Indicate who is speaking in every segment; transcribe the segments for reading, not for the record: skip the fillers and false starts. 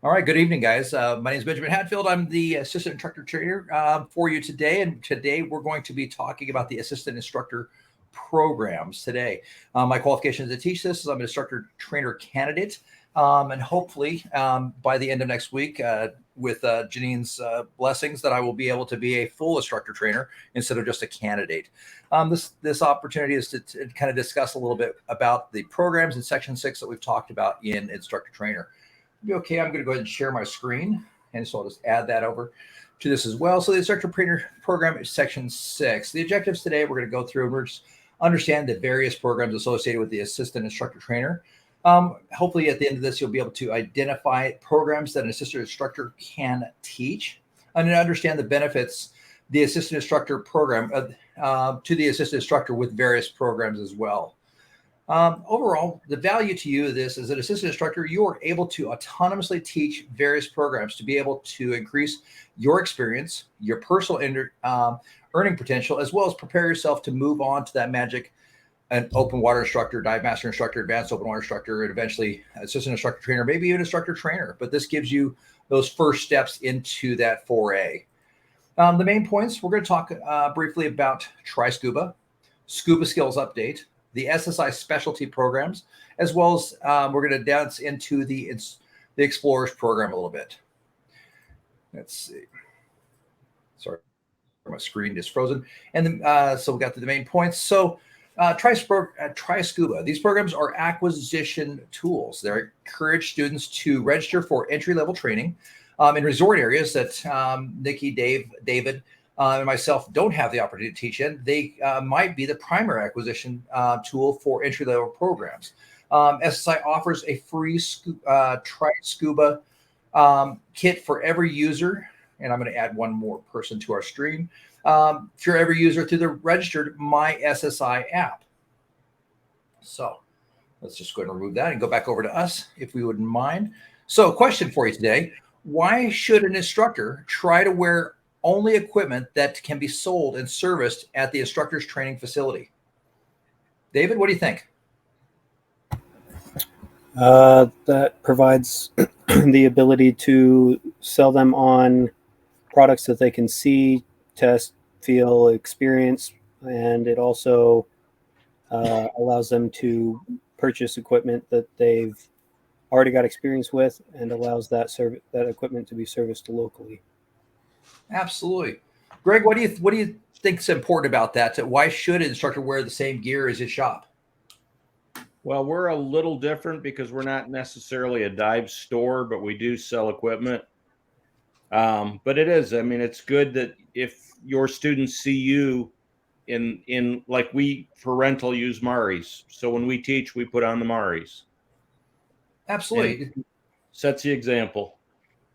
Speaker 1: All right, good evening, guys. My name is Benjamin Hatfield. I'm the assistant instructor trainer for you today. And today we're going to be talking about the assistant instructor programs today. My qualifications to teach this is I'm an instructor trainer candidate. And hopefully by the end of next week, with Janine's blessings, that I will be able to be a full instructor trainer instead of just a candidate. This opportunity is to kind of discuss a little bit about the programs in Section 6 that we've talked about in Instructor Trainer. Be okay. I'm going to go ahead and share my screen. And so I'll just add that over to this as well. So the instructor trainer program is Section 6. The objectives today, we're going to go through and we're just understand the various programs associated with the assistant instructor trainer. Hopefully at the end of this, you'll be able to identify programs that an assistant instructor can teach and understand the benefits the assistant instructor program to the assistant instructor with various programs as well. Overall, the value to you of this is that assistant instructor, you are able to autonomously teach various programs to be able to increase your experience, your personal earning potential, as well as prepare yourself to move on to that magic an open water instructor, dive master instructor, advanced open water instructor, and eventually assistant instructor trainer, maybe even instructor trainer. But this gives you those first steps into that 4A. The main points, we're going to talk briefly about SCUBA, SCUBA skills update, the SSI specialty programs, as well as we're going to dance into the Explorers program a little bit. Let's see. Sorry, my screen is frozen. And then, so we got the main points. So try SCUBA. These programs are acquisition tools. They encourage students to register for entry-level training in resort areas that Nikki, David, and myself don't have the opportunity to teach in. They might be the primary acquisition tool for entry-level programs. SSI offers a free Try SCUBA kit for every user. And I'm going to add one more person to our stream. For every user through the registered My SSI app. So let's just go ahead and remove that and go back over to us if we wouldn't mind. So question for you today. Why should an instructor try to wear only equipment that can be sold and serviced at the instructor's training facility? David, what do you think?
Speaker 2: That provides the ability to sell them on products that they can see, test, feel, experience, and it also allows them to purchase equipment that they've already got experience with and allows that equipment to be serviced locally.
Speaker 1: Absolutely. Greg, what do you think is important about that? Why should an instructor wear the same gear as his shop?
Speaker 3: Well, we're a little different because we're not necessarily a dive store, but we do sell equipment. But it is, I mean, it's good that if your students see you in like we for rental use Maris. So when we teach, we put on the Maris.
Speaker 1: Absolutely.
Speaker 3: And sets the example.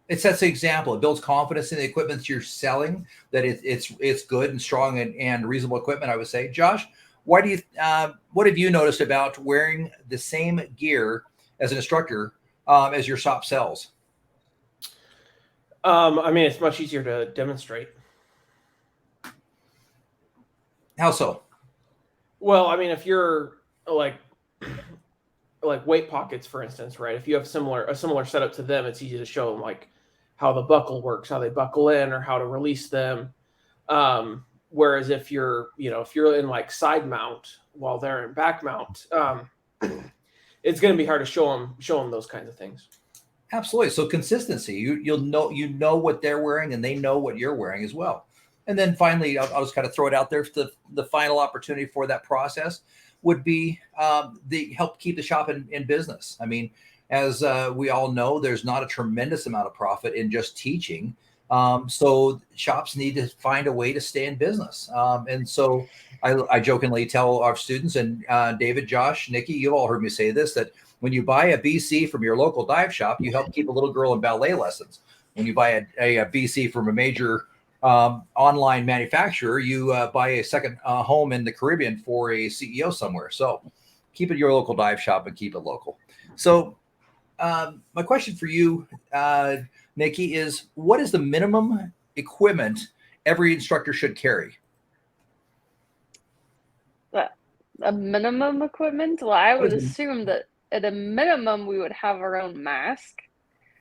Speaker 1: It sets the example. It builds confidence in the equipment you're selling, that it's good and strong and reasonable equipment, I would say. Josh, what have you noticed about wearing the same gear as an instructor as your shop sells?
Speaker 4: I mean, it's much easier to demonstrate.
Speaker 1: How so?
Speaker 4: Well, I mean, if you're like weight pockets, for instance, right? If you have a similar setup to them, it's easy to show them like how the buckle works, how they buckle in, or how to release them. Whereas if you're in like side mount while they're in back mount, it's going to be hard to show them those kinds of things.
Speaker 1: Absolutely. So consistency, you know what they're wearing and they know what you're wearing as well. And then finally, I'll just kind of throw it out there. The final opportunity for that process would be the help keep the shop in business. I mean, as we all know, there's not a tremendous amount of profit in just teaching. So shops need to find a way to stay in business. And so I jokingly tell our students, and David, Josh, Nikki, you've all heard me say this, that when you buy a BC from your local dive shop, you help keep a little girl in ballet lessons. When you buy a BC from a major online manufacturer, you buy a second home in the Caribbean for a CEO somewhere. So keep it your local dive shop and keep it local. So my question for you, Nikki, is what is the minimum equipment every instructor should carry?
Speaker 5: A minimum equipment? Well, I would assume that at a minimum we would have our own mask.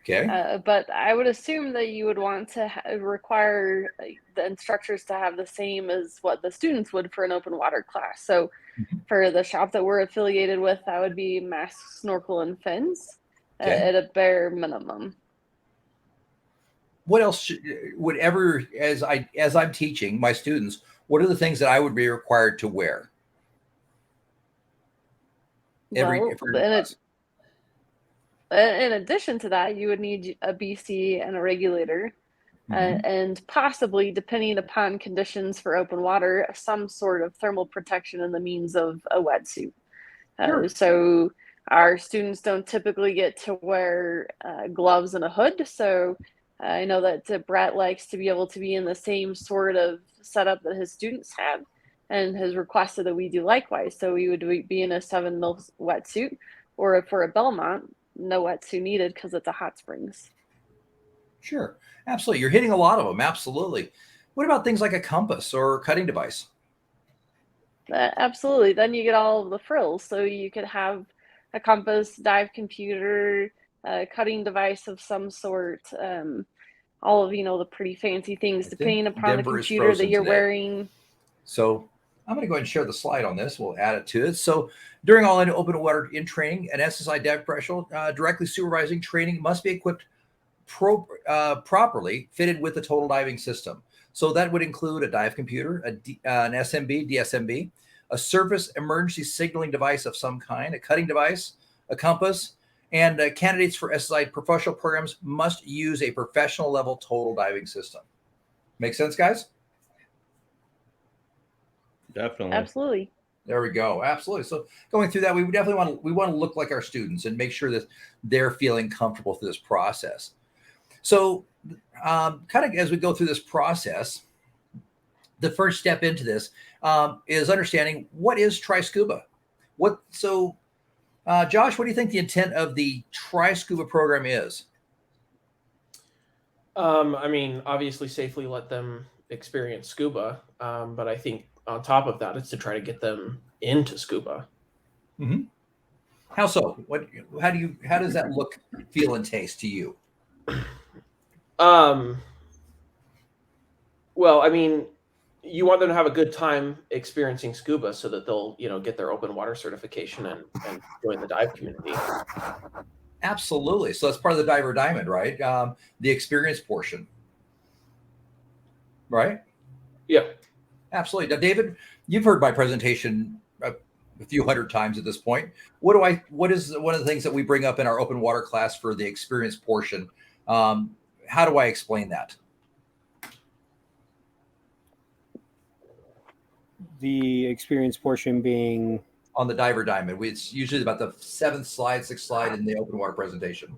Speaker 1: Okay.
Speaker 5: But I would assume that you would want to require the instructors to have the same as what the students would for an open water class. So
Speaker 1: Mhm.
Speaker 5: for the shop that we're affiliated with, that would be mask, snorkel, and fins
Speaker 1: Okay.
Speaker 5: at a bare minimum.
Speaker 1: What else would ever, as I'm teaching my students, what are the things that I would be required to wear
Speaker 5: Well,
Speaker 1: for every class?
Speaker 5: in addition to that, you would need a BC and a regulator,
Speaker 1: Mhm.
Speaker 5: and possibly, depending upon conditions for open water, some sort of thermal protection in the means of a wetsuit.
Speaker 1: Sure.
Speaker 5: So our students don't typically get to wear gloves and a hood. So I know that Brett likes to be able to be in the same sort of setup that his students have, and has requested that we do likewise. So we would be in a 7 mil wetsuit, or if we're a Belmont, no wetsuit needed because it's a hot springs.
Speaker 1: Sure. Absolutely. You're hitting a lot of them. Absolutely. What about things like a compass or cutting device?
Speaker 5: Absolutely. Then you get all of the frills. So you could have a compass, dive computer, a cutting device of some sort, all of, the pretty fancy things,
Speaker 1: I think
Speaker 5: depending upon the
Speaker 1: Denver is
Speaker 5: computer that
Speaker 1: frozen
Speaker 5: you're
Speaker 1: today.
Speaker 5: wearing.
Speaker 1: So I'm going to go ahead and share the slide on this. We'll add it to it. So during all open water in training, an SSI dive professional directly supervising training must be equipped properly fitted with the total diving system. So that would include a dive computer, an SMB, DSMB, a surface emergency signaling device of some kind, a cutting device, a compass, and candidates for SSI professional programs must use a professional level total diving system. Make sense, guys?
Speaker 3: Definitely.
Speaker 5: Absolutely.
Speaker 1: There we go. Absolutely. So going through that, we definitely want to look like our students and make sure that they're feeling comfortable through this process. So kind of as we go through this process, the first step into this is understanding what is Tri-SCUBA. Josh, what do you think the intent of the Tri-SCUBA program is?
Speaker 4: I mean, obviously, safely let them experience scuba, but I think on top of that, it's to try to get them into scuba.
Speaker 1: Mm-hmm. How so? How does that look, feel, and taste to you?
Speaker 4: Well, I mean, you want them to have a good time experiencing scuba so that they'll, get their open water certification and join the dive community.
Speaker 1: Absolutely. So that's part of the Diver Diamond, right? The experience portion, right?
Speaker 4: Yeah.
Speaker 1: Absolutely. Now, David, you've heard my presentation a few hundred times at this point. What is one of the things that we bring up in our open water class for the experience portion? How do I explain that?
Speaker 2: The experience portion being
Speaker 1: On the Diver Diamond, it's usually about the 6th slide in the open water presentation.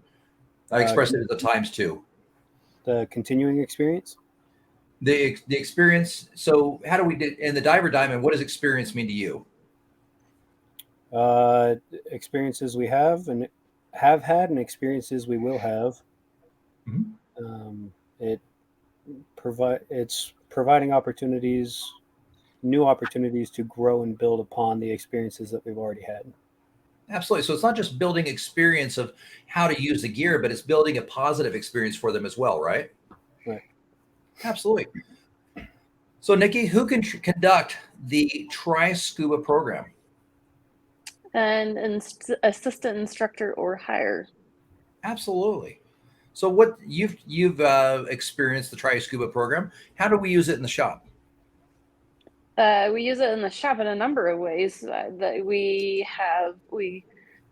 Speaker 1: I express it as the ×2.
Speaker 2: the continuing experience.
Speaker 1: The experience. So how do we do in the Diver Diamond? What does experience mean to you?
Speaker 2: Experiences we have and have had, and experiences we will have.
Speaker 1: Mm-hmm.
Speaker 2: It's providing new opportunities to grow and build upon the experiences that we've already had.
Speaker 1: Absolutely. So it's not just building experience of how to use the gear, but it's building a positive experience for them as well, right?
Speaker 2: Right.
Speaker 1: Absolutely. So Nikki, who can conduct the Tri-SCUBA program?
Speaker 5: An assistant instructor or higher.
Speaker 1: Absolutely. So what you've experienced the Tri-SCUBA program. How do we use it in the shop?
Speaker 5: We use it in the shop in a number of ways. That we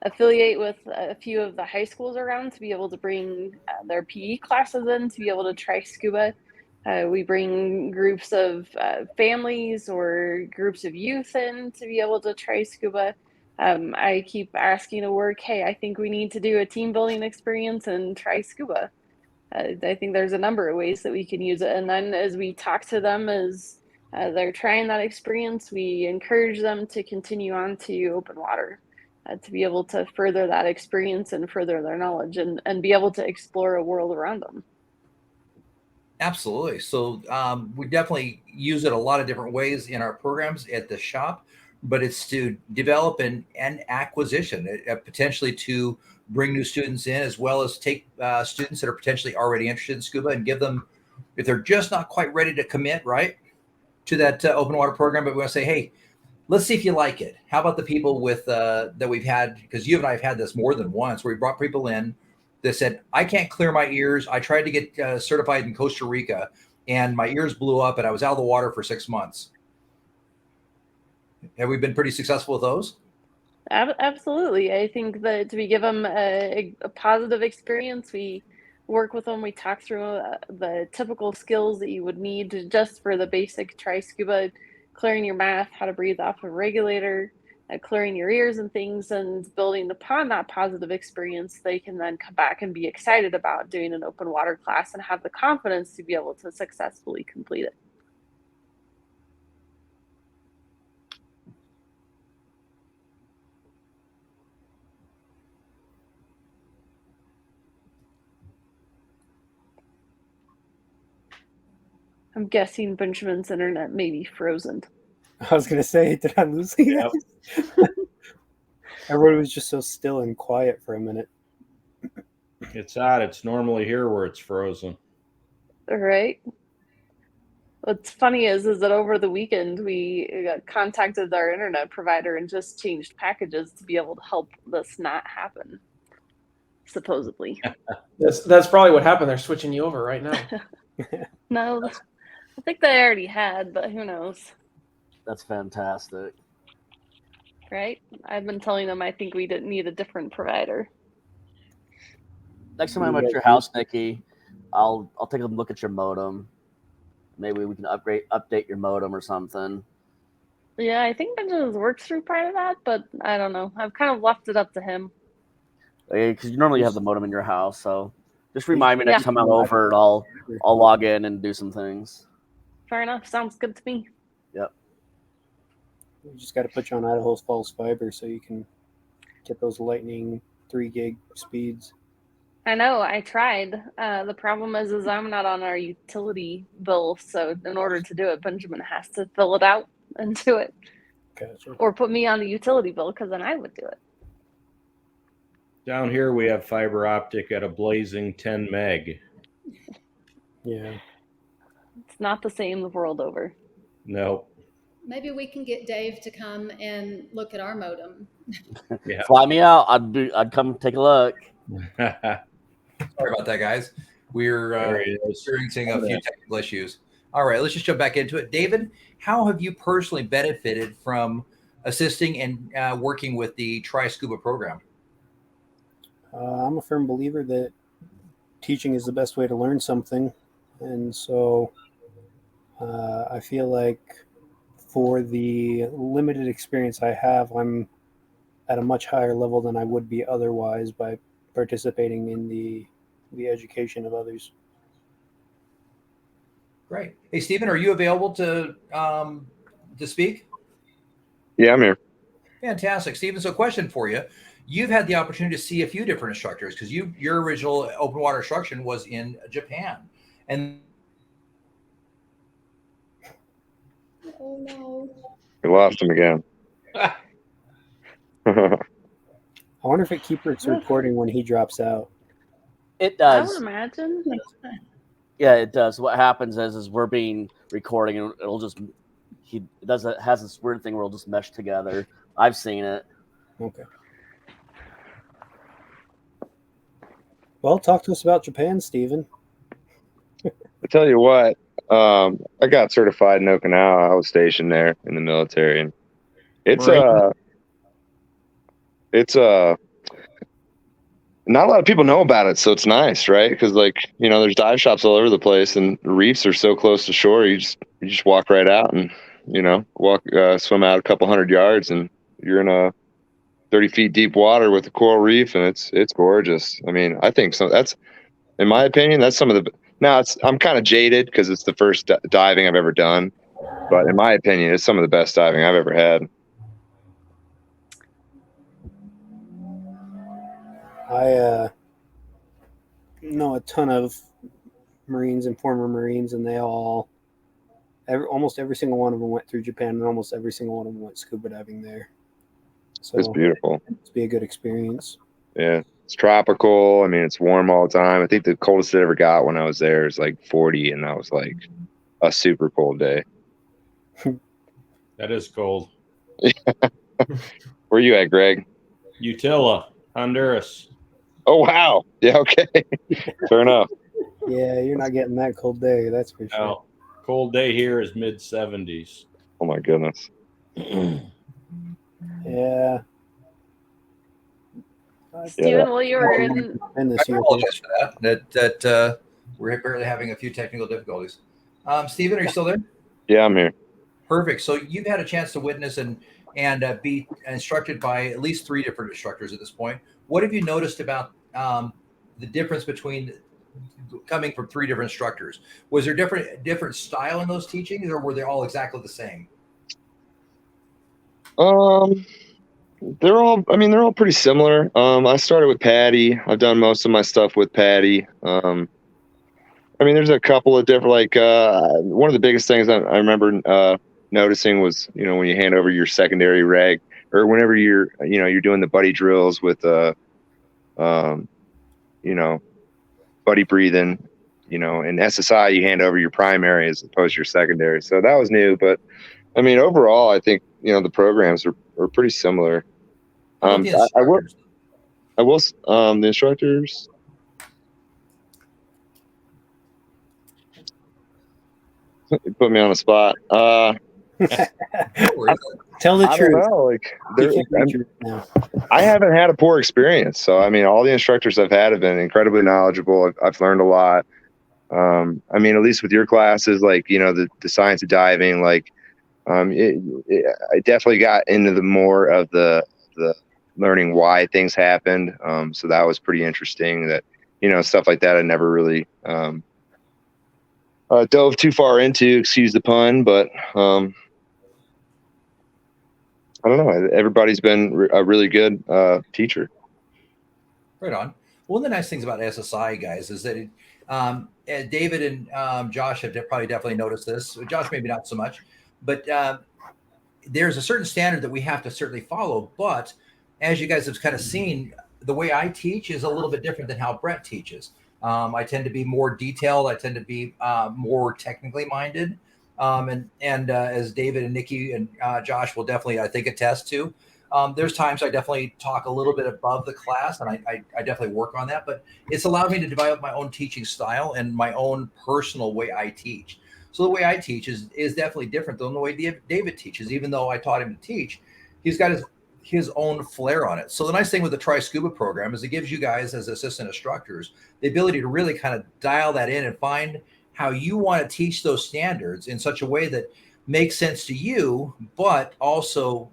Speaker 5: affiliate with a few of the high schools around to be able to bring their PE classes in to be able to try scuba. We bring groups of families or groups of youth in to be able to try scuba. I keep asking to work, hey, I think we need to do a team building experience and try scuba. I think there's a number of ways that we can use it. And then as we talk to them as they're trying that experience, we encourage them to continue on to open water to be able to further that experience and further their knowledge and be able to explore a world around them.
Speaker 1: Absolutely. So we definitely use it a lot of different ways in our programs at the shop, but it's to develop an acquisition, potentially to bring new students in, as well as take students that are potentially already interested in scuba and give them, if they're just not quite ready to commit, right, to that open water program, but we want to say, hey, let's see if you like it. How about the people with that we've had, because you and I have had this more than once, where we brought people in that said, I can't clear my ears. I tried to get certified in Costa Rica and my ears blew up and I was out of the water for 6 months. Have we been pretty successful with those?
Speaker 5: Absolutely. I think that we give them a positive experience. We work with them. We talk through the typical skills that you would need just for the basic try scuba, clearing your mouth, how to breathe off a regulator, clearing your ears and things, and building upon that positive experience. They can then come back and be excited about doing an open water class and have the confidence to be able to successfully complete it. I'm guessing Benjamin's internet may be frozen.
Speaker 2: I was gonna say, did I lose you guys? Everybody was just so still and quiet for a minute.
Speaker 3: It's odd. It's normally here where it's frozen.
Speaker 5: All right. What's funny is that over the weekend we contacted our internet provider and just changed packages to be able to help this not happen. Supposedly.
Speaker 4: That's probably what happened. They're switching you over right now.
Speaker 5: No, I think they already had, but who knows?
Speaker 6: That's fantastic.
Speaker 5: Right? I've been telling them I think we didn't need a different provider.
Speaker 6: Next time I'm at your house, Nikki, I'll take a look at your modem. Maybe we can update your modem or something.
Speaker 5: Yeah, I think Benjamin's worked through part of that, but I don't know. I've kind of left it up to him.
Speaker 6: Because you normally have the modem in your house, so just remind me next time I'm over, and I'll log in and do some things.
Speaker 5: Fair enough. Sounds good to me.
Speaker 6: Yep.
Speaker 2: We just got to put you on Idaho Falls fiber so you can get those lightning 3 gig speeds.
Speaker 5: I know. I tried. The problem is I'm not on our utility bill, so in order to do it, Benjamin has to fill it out and do it,
Speaker 2: Gotcha.
Speaker 5: or put me on the utility bill because then I would do it.
Speaker 3: Down here, we have fiber optic at a blazing 10 meg.
Speaker 2: Yeah.
Speaker 5: It's not the same the world over.
Speaker 3: No.
Speaker 7: Maybe we can get Dave to come and look at our modem.
Speaker 3: Yeah.
Speaker 6: Fly me out. I'd come take a look.
Speaker 1: Sorry about that, guys. We're experiencing a few technical issues. All right, let's just jump back into it. David, how have you personally benefited from assisting and working with the Try Scuba program?
Speaker 2: I'm a firm believer that teaching is the best way to learn something. And so I feel like for the limited experience I have, I'm at a much higher level than I would be otherwise by participating in the education of others.
Speaker 1: Great. Hey, Stephen, are you available to speak?
Speaker 8: Yeah, I'm here.
Speaker 1: Fantastic. Stephen, so question for you. You've had the opportunity to see a few different instructors because your original open water instruction was in Japan. And
Speaker 7: Oh no.
Speaker 8: We lost him again.
Speaker 2: I wonder if it keeps recording when he drops out.
Speaker 6: It
Speaker 5: I
Speaker 6: does.
Speaker 5: would imagine.
Speaker 6: Yeah, it does. What happens is we're being recording, and it'll just has this weird thing where it'll just mesh together. I've seen it.
Speaker 2: Okay. Well, talk to us about Japan, Stephen.
Speaker 8: I tell you what, I got certified in Okinawa. I was stationed there in the military, and it's not a lot of people know about it, so it's nice, right? Because there's dive shops all over the place, and the reefs are so close to shore. You just walk right out and swim out a couple 100 yards, and you're in a 30 feet deep water with a coral reef, and it's gorgeous. I mean, I think so. That's, in my opinion, that's some of the. Now I'm kind of jaded because it's the first diving I've ever done, but in my opinion, it's some of the best diving I've ever had.
Speaker 2: I know a ton of Marines and former Marines, and they almost every single one of them went through Japan, and almost every single one of them went scuba diving there. So
Speaker 8: It's beautiful.
Speaker 2: It's be a good experience.
Speaker 8: Yeah. It's tropical. I mean, it's warm all the time. I think the coldest it ever got when I was there is like 40, and that was like a super cold day.
Speaker 3: That is cold.
Speaker 8: Where you at, Greg?
Speaker 3: Utila, Honduras.
Speaker 8: Oh, wow. Yeah, okay. Fair enough.
Speaker 2: Yeah, you're not getting that cold day, that's for sure.
Speaker 3: Now, cold day here is mid 70s.
Speaker 8: Oh, my goodness.
Speaker 2: Yeah.
Speaker 5: Stephen, while you were in,
Speaker 2: And
Speaker 1: I
Speaker 2: this year,
Speaker 1: apologize for that. We're apparently having a few technical difficulties. Stephen, are you still there?
Speaker 8: Yeah, I'm here.
Speaker 1: Perfect. So you've had a chance to witness and be instructed by at least 3 different instructors at this point. What have you noticed about the difference between coming from 3 different instructors? Was there different style in those teachings, or were they all exactly the same?
Speaker 8: They're all pretty similar. I started with Patty. I've done most of my stuff with Patty. I mean, there's a couple of different, like, one of the biggest things I remember noticing was, when you hand over your secondary reg, or whenever you're doing the buddy drills with, buddy breathing, in SSI, you hand over your primary as opposed to your secondary. So that was new. But I mean, overall, I think, the programs are pretty similar.
Speaker 1: How about the instructors?
Speaker 8: The instructors. You put me on the spot.
Speaker 2: Tell the
Speaker 8: I
Speaker 2: truth.
Speaker 8: don't know. Like,
Speaker 2: Now.
Speaker 8: I haven't had a poor experience. So, I mean, all the instructors I've had have been incredibly knowledgeable. I've learned a lot. I mean, at least with your classes, like, the science of diving, like, I definitely got into the more of the learning why things happened. So that was pretty interesting. That, stuff like that I never really dove too far into, excuse the pun, but I don't know. Everybody's been a really good teacher.
Speaker 1: Right on. One of the nice things about SSI, guys, is that David and Josh have probably definitely noticed this. Josh, maybe not so much, but there's a certain standard that we have to certainly follow. But as you guys have kind of seen, the way I teach is a little bit different than how Brett teaches. I tend to be more detailed. I tend to be more technically minded. And as David and Nikki and Josh will definitely, I think, attest to, there's times I definitely talk a little bit above the class, and I definitely work on that. But it's allowed me to develop my own teaching style and my own personal way I teach. So the way I teach is definitely different than the way David teaches. Even though I taught him to teach, he's got his own flair on it. So the nice thing with the SCUBA program is it gives you guys as assistant instructors the ability to really kind of dial that in and find how you want to teach those standards in such a way that makes sense to you, but also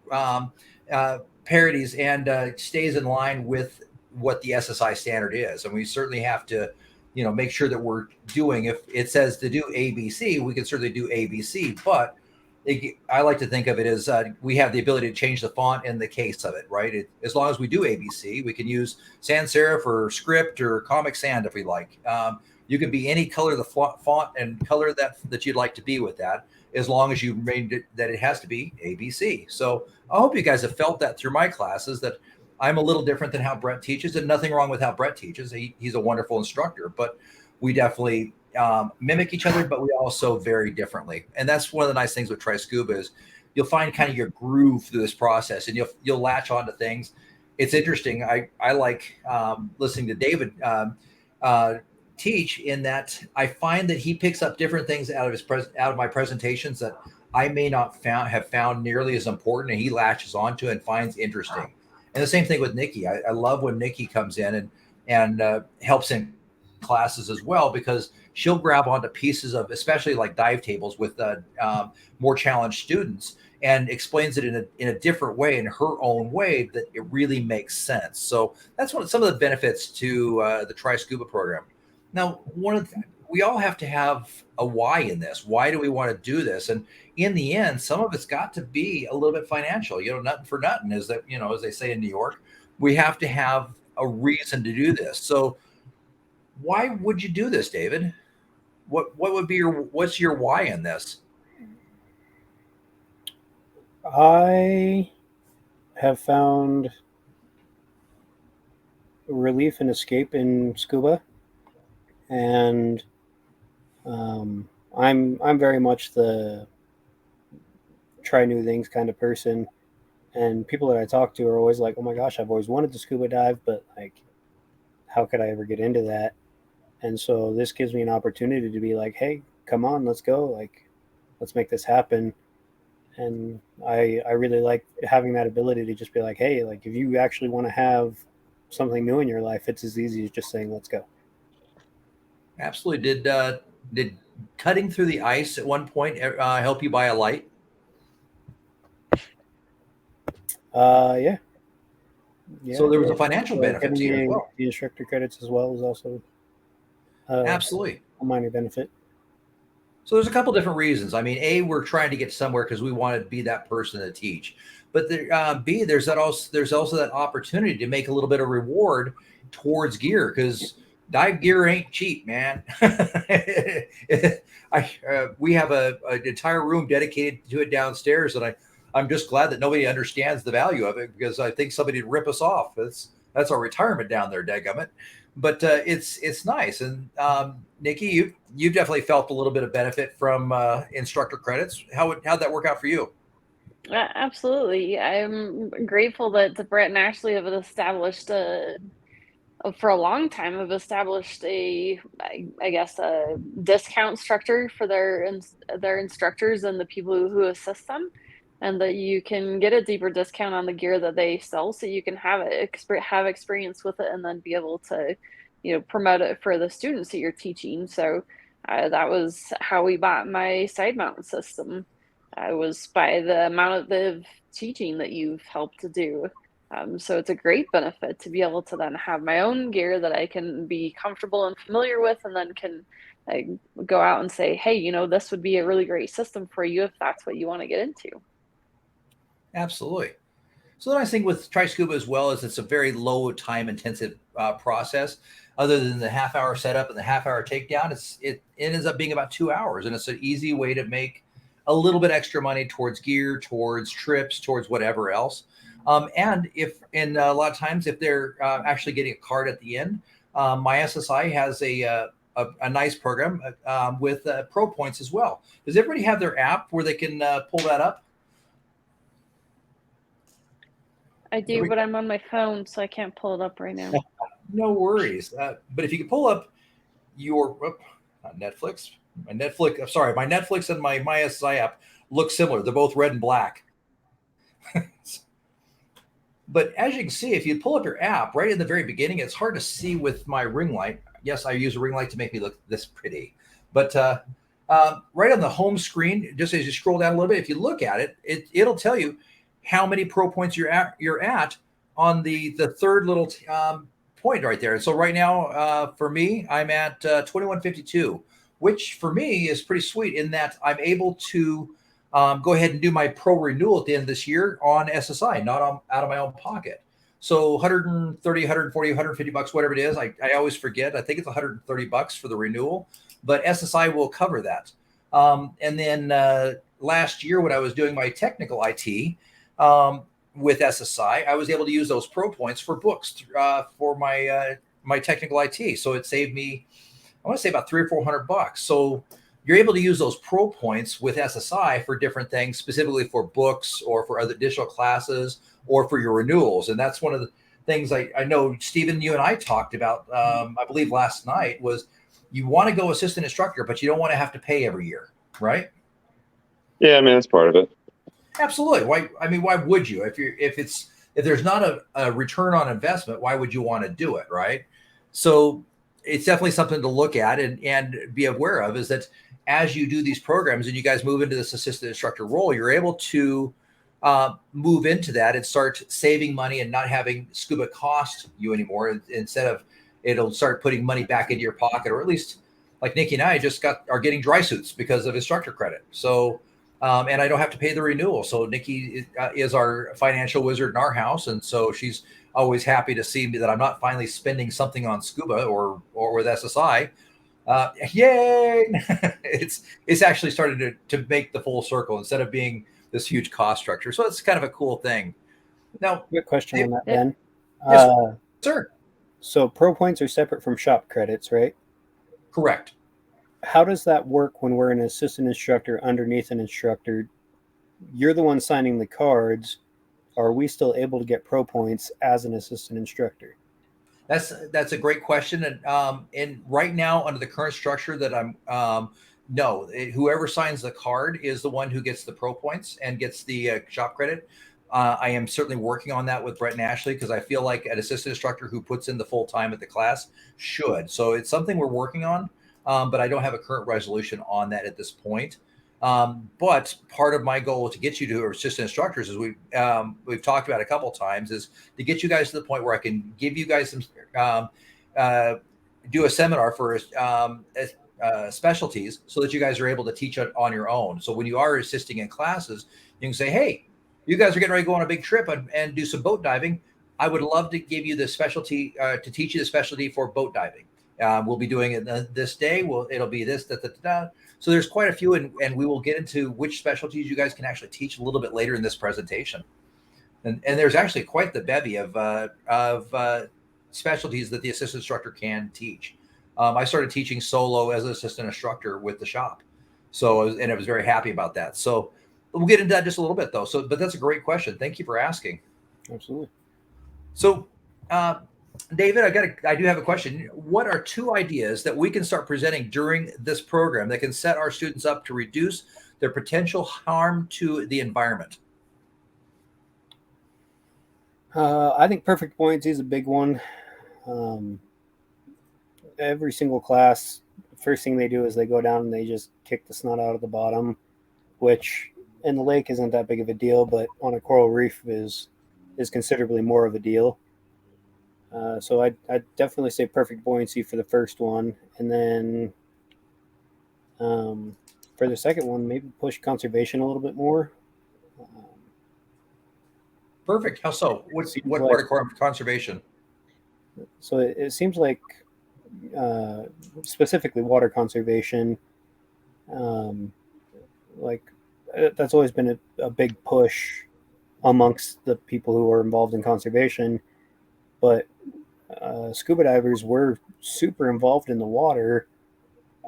Speaker 1: parodies and stays in line with what the SSI standard is. And we certainly have to, make sure that we're doing, if it says to do ABC, we can certainly do ABC, but I like to think of it as we have the ability to change the font in the case of it, right? As long as we do ABC, we can use sans serif or script or Comic Sans if we like. You can be any color of the font and color that you'd like to be with that, as long as you made it that it has to be ABC. So I hope you guys have felt that through my classes, that I'm a little different than how Brett teaches, and nothing wrong with how Brett teaches. He's a wonderful instructor, but we definitely mimic each other, but we also vary differently. And that's one of the nice things with SCUBA is you'll find kind of your groove through this process, and you'll latch on to things. It's interesting. I like listening to David teach, in that I find that he picks up different things out of my presentations that I may not have found nearly as important, and he latches onto and finds interesting. And the same thing with Nikki. I love when Nikki comes in and helps in classes as well, because she'll grab onto pieces of, especially like dive tables with more challenged students, and explains it in a different way, in her own way, that it really makes sense. So that's some of the benefits to the SCUBA program. Now, we all have to have a why in this. Why do we want to do this? And in the end, some of it's got to be a little bit financial. Nothing for nothing, is that, as they say in New York, we have to have a reason to do this. So why would you do this, David? What would be what's your why in this?
Speaker 2: I have found relief and escape in scuba, and I'm very much the try new things kind of person. And people that I talk to are always like, "Oh my gosh, I've always wanted to scuba dive, but like, how could I ever get into that?" And so this gives me an opportunity to be like, "Hey, come on, let's go! Like, let's make this happen." And I really like having that ability to just be like, "Hey, like if you actually want to have something new in your life, it's as easy as just saying, let's go."
Speaker 1: Absolutely. Did cutting through the ice at one point help you buy a light?
Speaker 2: Yeah.
Speaker 1: So there was a financial
Speaker 2: So
Speaker 1: benefit to you as
Speaker 2: getting
Speaker 1: well.
Speaker 2: the instructor credits as well is also
Speaker 1: Absolutely.
Speaker 2: a minor benefit.
Speaker 1: So there's a couple different reasons. I mean, A, we're trying to get somewhere because we want to be that person to teach. But B, there's also that opportunity to make a little bit of reward towards gear, because dive gear ain't cheap, man. We have an entire room dedicated to it downstairs, and I'm just glad that nobody understands the value of it, because I think somebody would rip us off. That's our retirement down there, dadgummit. But it's nice. And Nikki, you've definitely felt a little bit of benefit from instructor credits. How'd that work out for you?
Speaker 5: Absolutely. I'm grateful that Brett and Ashley have established for a long time have established I guess a discount structure for their instructors and the people who assist them, and that you can get a deeper discount on the gear that they sell, so you can have experience with it and then be able to, promote it for the students that you're teaching. So that was how we bought my side mount system. I was by the amount of the teaching that you've helped to do. So it's a great benefit to be able to then have my own gear that I can be comfortable and familiar with, and then can go out and say, hey, this would be a really great system for you if that's what you want to get into.
Speaker 1: Absolutely. So the nice thing with Try Scuba as well is it's a very low time intensive process. Other than the half-hour setup and the half-hour takedown, it ends up being about 2 hours, and it's an easy way to make a little bit extra money towards gear, towards trips, towards whatever else. And a lot of times, if they're actually getting a card at the end, my SSI has a nice program with Pro Points as well. Does everybody have their app where they can pull that up?
Speaker 5: I do, but I'm on my phone, so I can't pull it up right now.
Speaker 1: No worries. But if you can pull up your Netflix, my Netflix and my SSI app look similar. They're both red and black. But as you can see, if you pull up your app right in the very beginning, it's hard to see with my ring light. Yes, I use a ring light to make me look this pretty. But right on the home screen, just as you scroll down a little bit, if you look at it, it'll tell you how many Pro Points you're at on the third little point right there. And so right now, for me, I'm at 2152, which for me is pretty sweet in that I'm able to go ahead and do my pro renewal at the end of this year on SSI, not out of my own pocket. So 130, 140, 150 bucks, whatever it is. I always forget. I think it's 130 bucks for the renewal, but SSI will cover that. And then last year when I was doing my technical IT with SSI, I was able to use those Pro Points for books for my technical IT. So it saved me, I want to say about $300 or $400. So you're able to use those Pro Points with SSI for different things, specifically for books or for other additional classes or for your renewals. And that's one of the things I know, Stephen, you and I talked about, I believe last night, was you want to go assistant instructor, but you don't want to have to pay every year, right?
Speaker 8: Yeah, I mean, that's part of it.
Speaker 1: Absolutely. Why would you? If there's not a return on investment, why would you want to do it, right? So it's definitely something to look at and be aware of, is that as you do these programs and you guys move into this assistant instructor role, you're able to move into that and start saving money and not having scuba cost you anymore. Instead of, it'll start putting money back into your pocket, or at least like Nikki and I are getting dry suits because of instructor credit. So, and I don't have to pay the renewal. So Nikki is our financial wizard in our house. And so she's always happy to see me that I'm not finally spending something on scuba or with SSI. Yay! It's actually started to make the full circle instead of being this huge cost structure. So it's kind of a cool thing. Now,
Speaker 2: Good question on that, Ben.
Speaker 1: Yes, sir.
Speaker 2: So pro points are separate from shop credits, right?
Speaker 1: Correct.
Speaker 2: How does that work when we're an assistant instructor underneath an instructor? You're the one signing the cards. Are we still able to get pro points as an assistant instructor?
Speaker 1: That's a great question, and right now under the current structure that I'm no, whoever signs the card is the one who gets the pro points and gets the shop credit. I am certainly working on that with Brett and Ashley because I feel like an assistant instructor who puts in the full time at the class should. So it's something we're working on, but I don't have a current resolution on that at this point. But part of my goal to get you to assistant instructors, as we've talked about a couple times, is to get you guys to the point where I can give you guys some do a seminar for specialties so that you guys are able to teach on your own. So when you are assisting in classes, you can say, hey, you guys are getting ready to go on a big trip and do some boat diving. I would love to give you the specialty to teach you the specialty for boat diving. We'll be doing it this day. It'll be this, So there's quite a few, and we will get into which specialties you guys can actually teach a little bit later in this presentation. And there's actually quite the bevy of specialties that the assistant instructor can teach. I started teaching solo as an assistant instructor with the shop. And I was very happy about that. So we'll get into that just a little bit though. But that's a great question. Thank you for asking.
Speaker 2: Absolutely.
Speaker 1: So, David, I do have a question. What are 2 ideas that we can start presenting during this program that can set our students up to reduce their potential harm to the environment?
Speaker 2: I think perfect buoyancy is a big one. Every single class, first thing they do is they go down and they just kick the snot out of the bottom, which in the lake isn't that big of a deal, but on a coral reef is considerably more of a deal. So I'd definitely say perfect buoyancy for the first one. And then for the second one, maybe push conservation a little bit more.
Speaker 1: Perfect. How so? What part of conservation?
Speaker 2: So it seems like specifically water conservation, that's always been a big push amongst the people who are involved in conservation. But scuba divers were super involved in the water,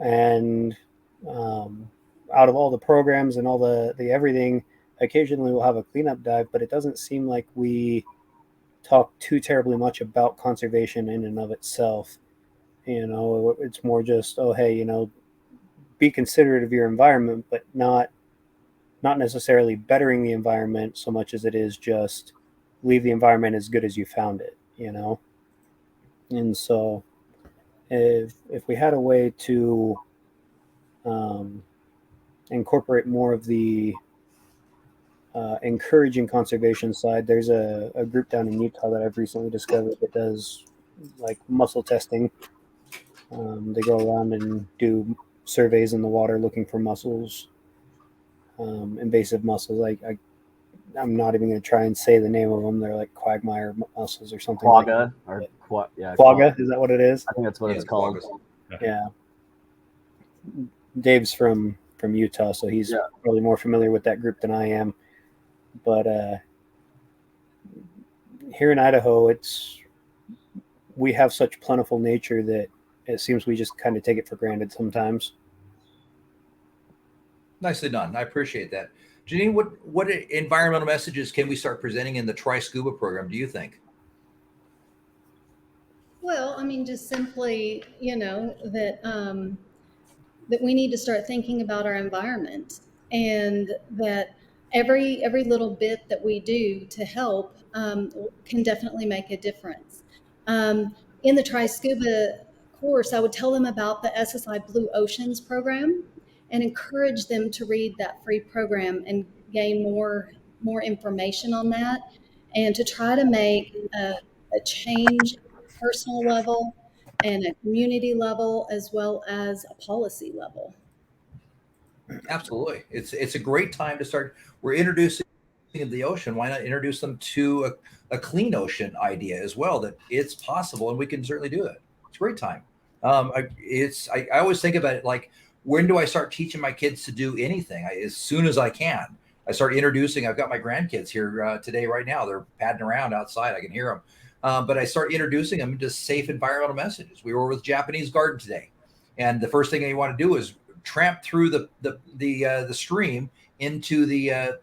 Speaker 2: and out of all the programs and all the everything, occasionally we'll have a cleanup dive, but it doesn't seem like we talk too terribly much about conservation in and of itself. It's more just, oh, hey, be considerate of your environment, but not necessarily bettering the environment so much as it is just leave the environment as good as you found it, And so if we had a way to incorporate more of the encouraging conservation side, there's a group down in Utah that I've recently discovered that does like mussel testing. They go around and do surveys in the water looking for mussels, invasive mussels. I'm not even going to try and say the name of them. They're like quagmire mussels or something.
Speaker 6: Quagga,
Speaker 2: Quagga, is that what it is?
Speaker 6: I think that's what it's called.
Speaker 2: Yeah. Dave's from Utah, so he's probably more familiar with that group than I am. But here in Idaho, we have such plentiful nature that it seems we just kind of take it for granted sometimes.
Speaker 1: Nicely done. I appreciate that. Janine, what environmental messages can we start presenting in the Try Scuba program, do you think?
Speaker 7: Well, just simply, that we need to start thinking about our environment, and that every little bit that we do to help can definitely make a difference. In the Try Scuba course, I would tell them about the SSI Blue Oceans program and encourage them to read that free program and gain more information on that, and to try to make a change at a personal level and a community level as well as a policy level.
Speaker 1: Absolutely. It's a great time to start. We're introducing the ocean. Why not introduce them to a clean ocean idea as well, that it's possible and we can certainly do it. It's a great time. I always think about it like, when do I start teaching my kids to do anything? As soon as I can. I start introducing, I've got my grandkids here today, right now. They're padding around outside. I can hear them. but I start introducing them to safe environmental messages. We were with Japanese garden today, and the first thing you want to do is tramp through the stream into the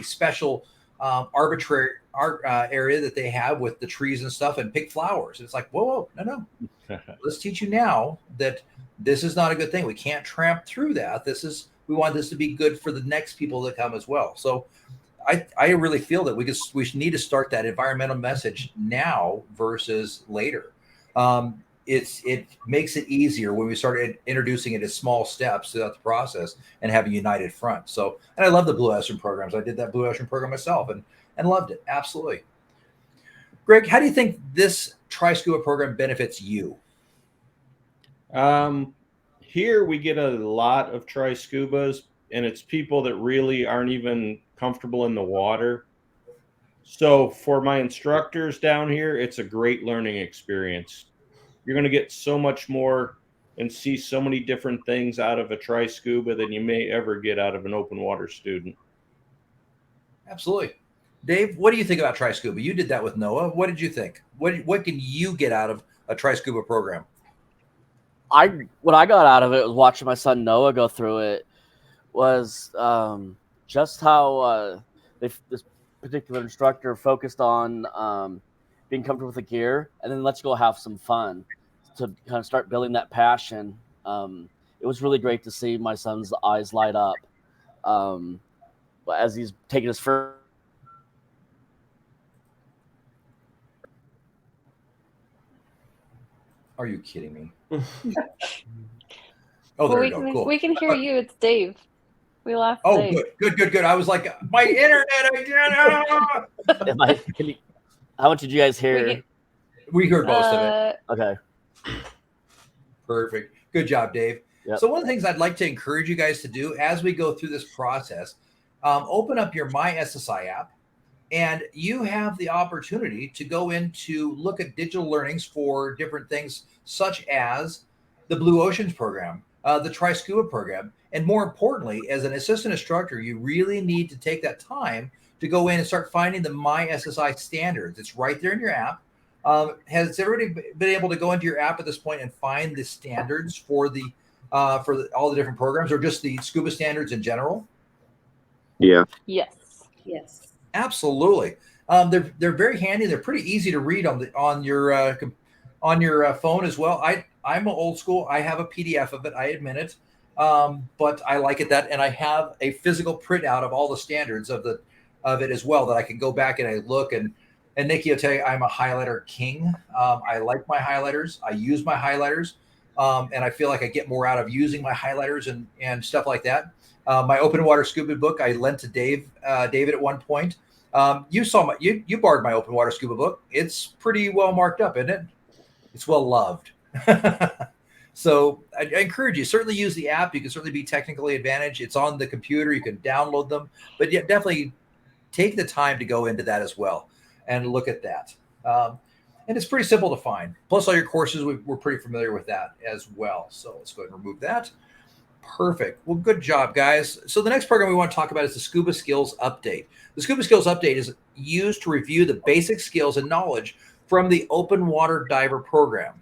Speaker 1: special arbitrary art area that they have with the trees and stuff, and pick flowers. And it's like, whoa, no. Let's teach you now that this is not a good thing. We can't tramp through that. We want this to be good for the next people that come as well. So I really feel that we need to start that environmental message now versus later. It makes it easier when we start introducing it as small steps throughout the process and have a united front. So, and I love the Blue Ocean programs. I did that Blue Ocean program myself and loved it. Absolutely. Greg, how do you think this Tri-SCUBA program benefits you?
Speaker 3: Here we get a lot of Tri-SCUBAs, and it's people that really aren't even comfortable in the water. So for my instructors down here, it's a great learning experience. You're going to get so much more and see so many different things out of a Tri-SCUBA than you may ever get out of an open water student.
Speaker 1: Absolutely. Dave, what do you think about Tri-SCUBA? You did that with Noah. What did you think? What can you get out of a Tri-SCUBA program?
Speaker 6: What I got out of it was watching my son Noah go through it. Was just how this particular instructor focused on being comfortable with the gear, and then let's go have some fun to kind of start building that passion. It was really great to see my son's eyes light up as he's taking his first.
Speaker 1: Are you kidding me?
Speaker 5: There you go. Cool. We can hear you. It's Dave. We lost Dave.
Speaker 1: Good. I was like, my internet again.
Speaker 6: How much did you guys hear?
Speaker 1: We heard most of it.
Speaker 6: Okay.
Speaker 1: Perfect. Good job, Dave. Yep. So one of the things I'd like to encourage you guys to do as we go through this process, open up your My SSI app, and you have the opportunity to go in to look at digital learnings for different things, such as the Blue Oceans program, the Tri-SCUBA program. And more importantly, as an assistant instructor, you really need to take that time to go in and start finding the My SSI standards. It's right there in your app. Has everybody been able to go into your app at this point and find the standards for all the different programs, or just the SCUBA standards in general?
Speaker 8: Yeah.
Speaker 7: Yes.
Speaker 1: Absolutely. They're very handy. They're pretty easy to read on your phone as well. I'm old school. I have a PDF of it. I admit it. But I like it and I have a physical printout of all the standards of it as well, that I can go back and I look, and Nikki will tell you I'm a highlighter king. I like my highlighters. I use my highlighters. And I feel like I get more out of using my highlighters and stuff like that. My open water scuba book I lent to David at one point. You borrowed my open water scuba book. It's pretty well marked up, isn't it? It's well loved. So I encourage you, certainly use the app. You can certainly be technically advantaged. It's on the computer. You can download them, but yeah, definitely take the time to go into that as well and look at that. And it's pretty simple to find. Plus all your courses, we're pretty familiar with that as well. So let's go ahead and remove that. Perfect. Well, good job, guys. So the next program we want to talk about is the SCUBA Skills Update. The SCUBA Skills Update is used to review the basic skills and knowledge from the Open Water Diver program.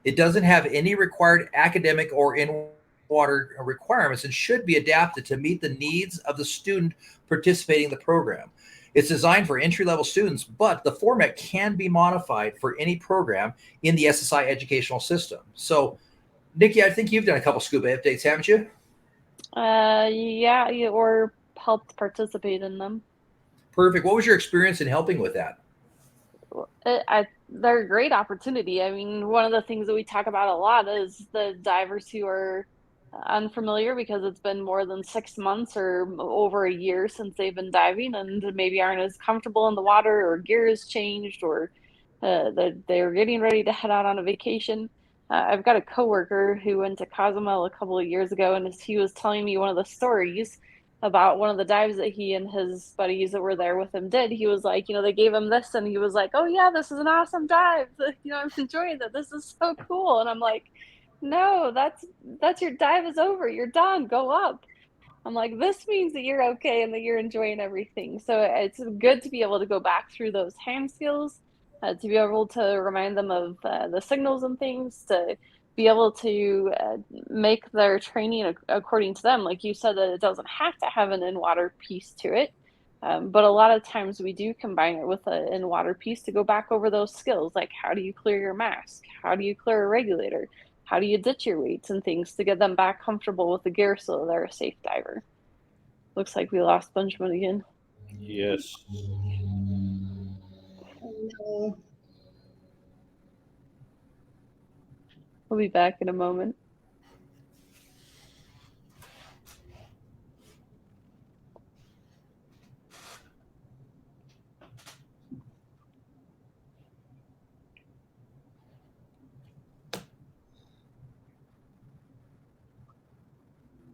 Speaker 1: It doesn't have any required academic or in-water requirements and should be adapted to meet the needs of the student participating in the program. It's designed for entry-level students, but the format can be modified for any program in the SSI educational system. So, Nikki, I think you've done a couple SCUBA updates, haven't you?
Speaker 5: Yeah, or helped participate in them.
Speaker 1: Perfect. What was your experience in helping with that?
Speaker 5: They're a great opportunity. I mean, one of the things that we talk about a lot is the divers who are unfamiliar because it's been more than 6 months or over a year since they've been diving, and maybe aren't as comfortable in the water, or gear has changed, or they're getting ready to head out on a vacation. I've got a coworker who went to Cozumel a couple of years ago, and he was telling me one of the stories about one of the dives that he and his buddies that were there with him did. He was like, they gave him this, and he was like, oh yeah, this is an awesome dive. I'm enjoying that. This is so cool. And I'm like, no, that's your dive is over. You're done. Go up. I'm like, this means that you're okay and that you're enjoying everything. So it's good to be able to go back through those hand skills to be able to remind them of the signals and things, to be able to make their training according to them. Like you said, that it doesn't have to have an in-water piece to it. But a lot of times we do combine it with an in-water piece to go back over those skills, like how do you clear your mask? How do you clear a regulator? How do you ditch your weights and things to get them back comfortable with the gear so they're a safe diver? Looks like we lost Benjamin again.
Speaker 3: Yes.
Speaker 7: No.
Speaker 5: We'll be back in a moment.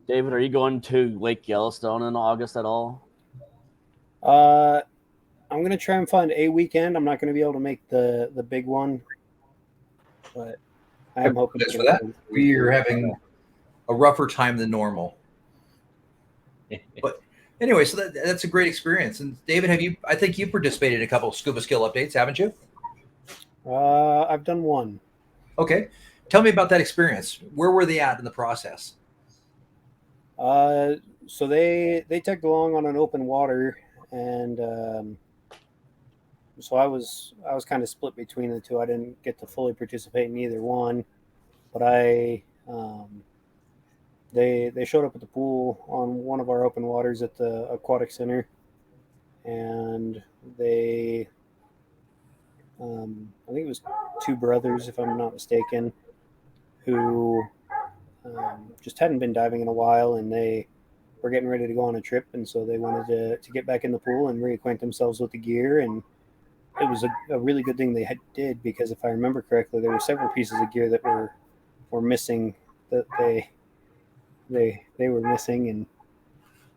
Speaker 6: David, are you going to Lake Yellowstone in August at all?
Speaker 2: I'm gonna try and find a weekend. I'm not gonna be able to make the big one, but I am hoping
Speaker 1: for that. We are having a rougher time than normal. But anyway, so that's a great experience. And David, I think you participated in a couple of scuba skill updates, haven't you?
Speaker 2: I've done one.
Speaker 1: Okay. Tell me about that experience. Where were they at in the process?
Speaker 2: So they tagged along on an open water, and so I was kind of split between the two. I didn't get to fully participate in either one, but they showed up at the pool on one of our open waters at the aquatic center, and they I think it was two brothers, if I'm not mistaken, who just hadn't been diving in a while, and they were getting ready to go on a trip, and so they wanted to get back in the pool and reacquaint themselves with the gear. And it was a really good thing they did, because if I remember correctly, there were several pieces of gear that were missing, that they were missing. And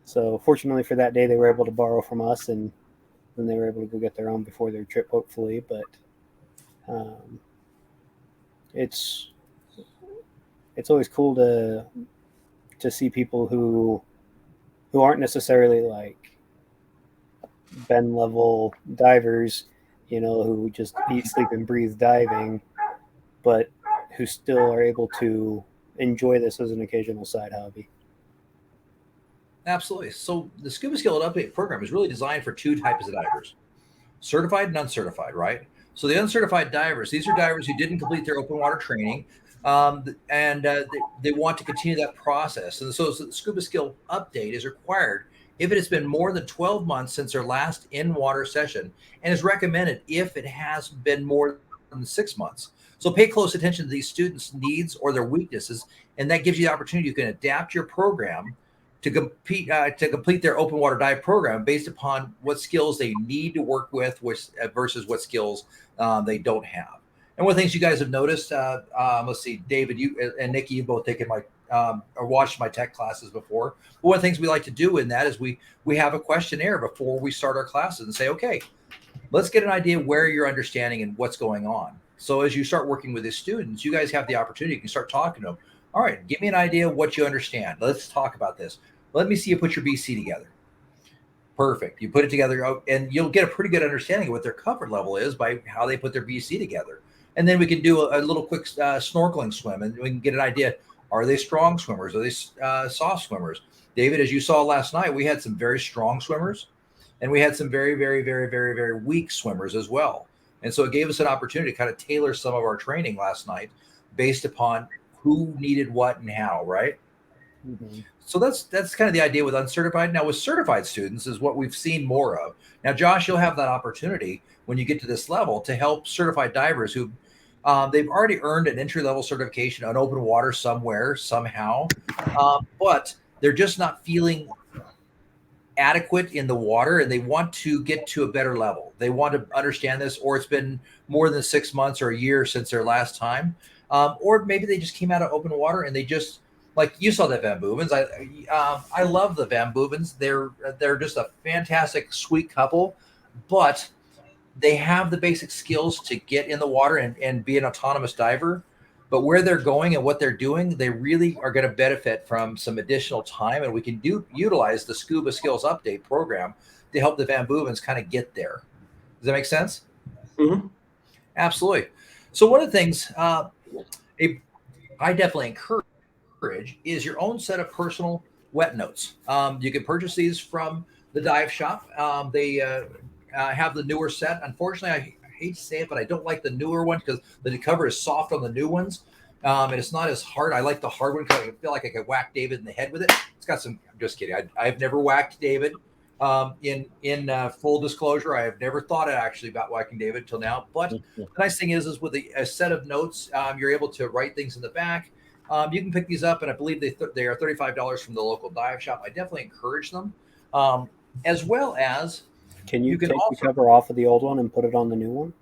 Speaker 2: so fortunately for that day, they were able to borrow from us, and then they were able to go get their own before their trip, hopefully. But it's always cool to see people who aren't necessarily like Ben level divers, who just eat, sleep, and breathe diving, but who still are able to enjoy this as an occasional side hobby.
Speaker 1: Absolutely. So the Scuba Skill Update program is really designed for two types of divers, certified and uncertified, right? So the uncertified divers, these are divers who didn't complete their open water training, and they want to continue that process. And so the Scuba Skill Update is required if it has been more than 12 months since their last in-water session, and is recommended if it has been more than 6 months. So pay close attention to these students' needs or their weaknesses, and that gives you the opportunity. You can adapt your program to complete their open water dive program based upon what skills they need to work with, versus what skills they don't have. And one of the things you guys have noticed, let's see, David, you and Nikki, you both taken my or watched my tech classes before. But one of the things we like to do in that is we have a questionnaire before we start our classes and say, okay, let's get an idea where you're understanding and what's going on. So as you start working with the students, you guys have the opportunity. You can start talking to them. All right, give me an idea of what you understand. Let's talk about this. Let me see you put your BC together. Perfect. You put it together, and you'll get a pretty good understanding of what their comfort level is by how they put their BC together. And then we can do a little quick snorkeling swim, and we can get an idea. Are they strong swimmers? Are they soft swimmers? David, as you saw last night, we had some very strong swimmers, and we had some very, very, very, very, very weak swimmers as well. And so it gave us an opportunity to kind of tailor some of our training last night based upon who needed what and how, right? Mm-hmm. So that's kind of the idea with uncertified. Now with certified students is what we've seen more of. Now, Josh, you'll have that opportunity when you get to this level to help certified divers who they've already earned an entry-level certification on open water somewhere, somehow, but they're just not feeling adequate in the water, and they want to get to a better level. They want to understand this, or it's been more than 6 months or a year since their last time, or maybe they just came out of open water and they just, like you saw the Van Boevens. I love the Van Boevens. They're just a fantastic, sweet couple, but they have the basic skills to get in the water and be an autonomous diver. But where they're going and what they're doing, they really are going to benefit from some additional time. And we can utilize the Scuba Skills Update program to help the Van Boevens kind of get there. Does that make sense?
Speaker 4: Mm-hmm.
Speaker 1: Absolutely. So one of the things I definitely encourage is your own set of personal wet notes. You can purchase these from the dive shop. They have the newer set. Unfortunately, I hate to say it, but I don't like the newer one because the cover is soft on the new ones. And it's not as hard. I like the hard one because I feel like I could whack David in the head with it. It's got some. I'm just kidding. I've never whacked David. In full disclosure, I have never thought actually about whacking David until now. But the nice thing is with a set of notes, you're able to write things in the back. You can pick these up, and I believe they are $35 from the local dive shop. I definitely encourage them, as well as
Speaker 2: Can you take
Speaker 1: also,
Speaker 2: the cover off of the old one and put it on the new one?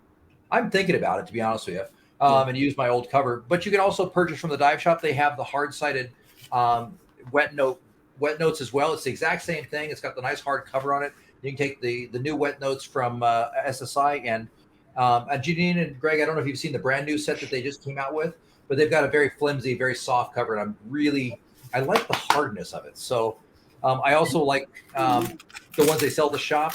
Speaker 1: I'm thinking about it, to be honest with you, and use my old cover. But you can also purchase from the dive shop. They have the hard-sided wet notes as well. It's the exact same thing. It's got the nice hard cover on it. You can take the new wet notes from SSI and Janine and Greg. I don't know if you've seen the brand new set that they just came out with, but they've got a very flimsy, very soft cover, and I like the hardness of it. So I also like the ones they sell at the shop.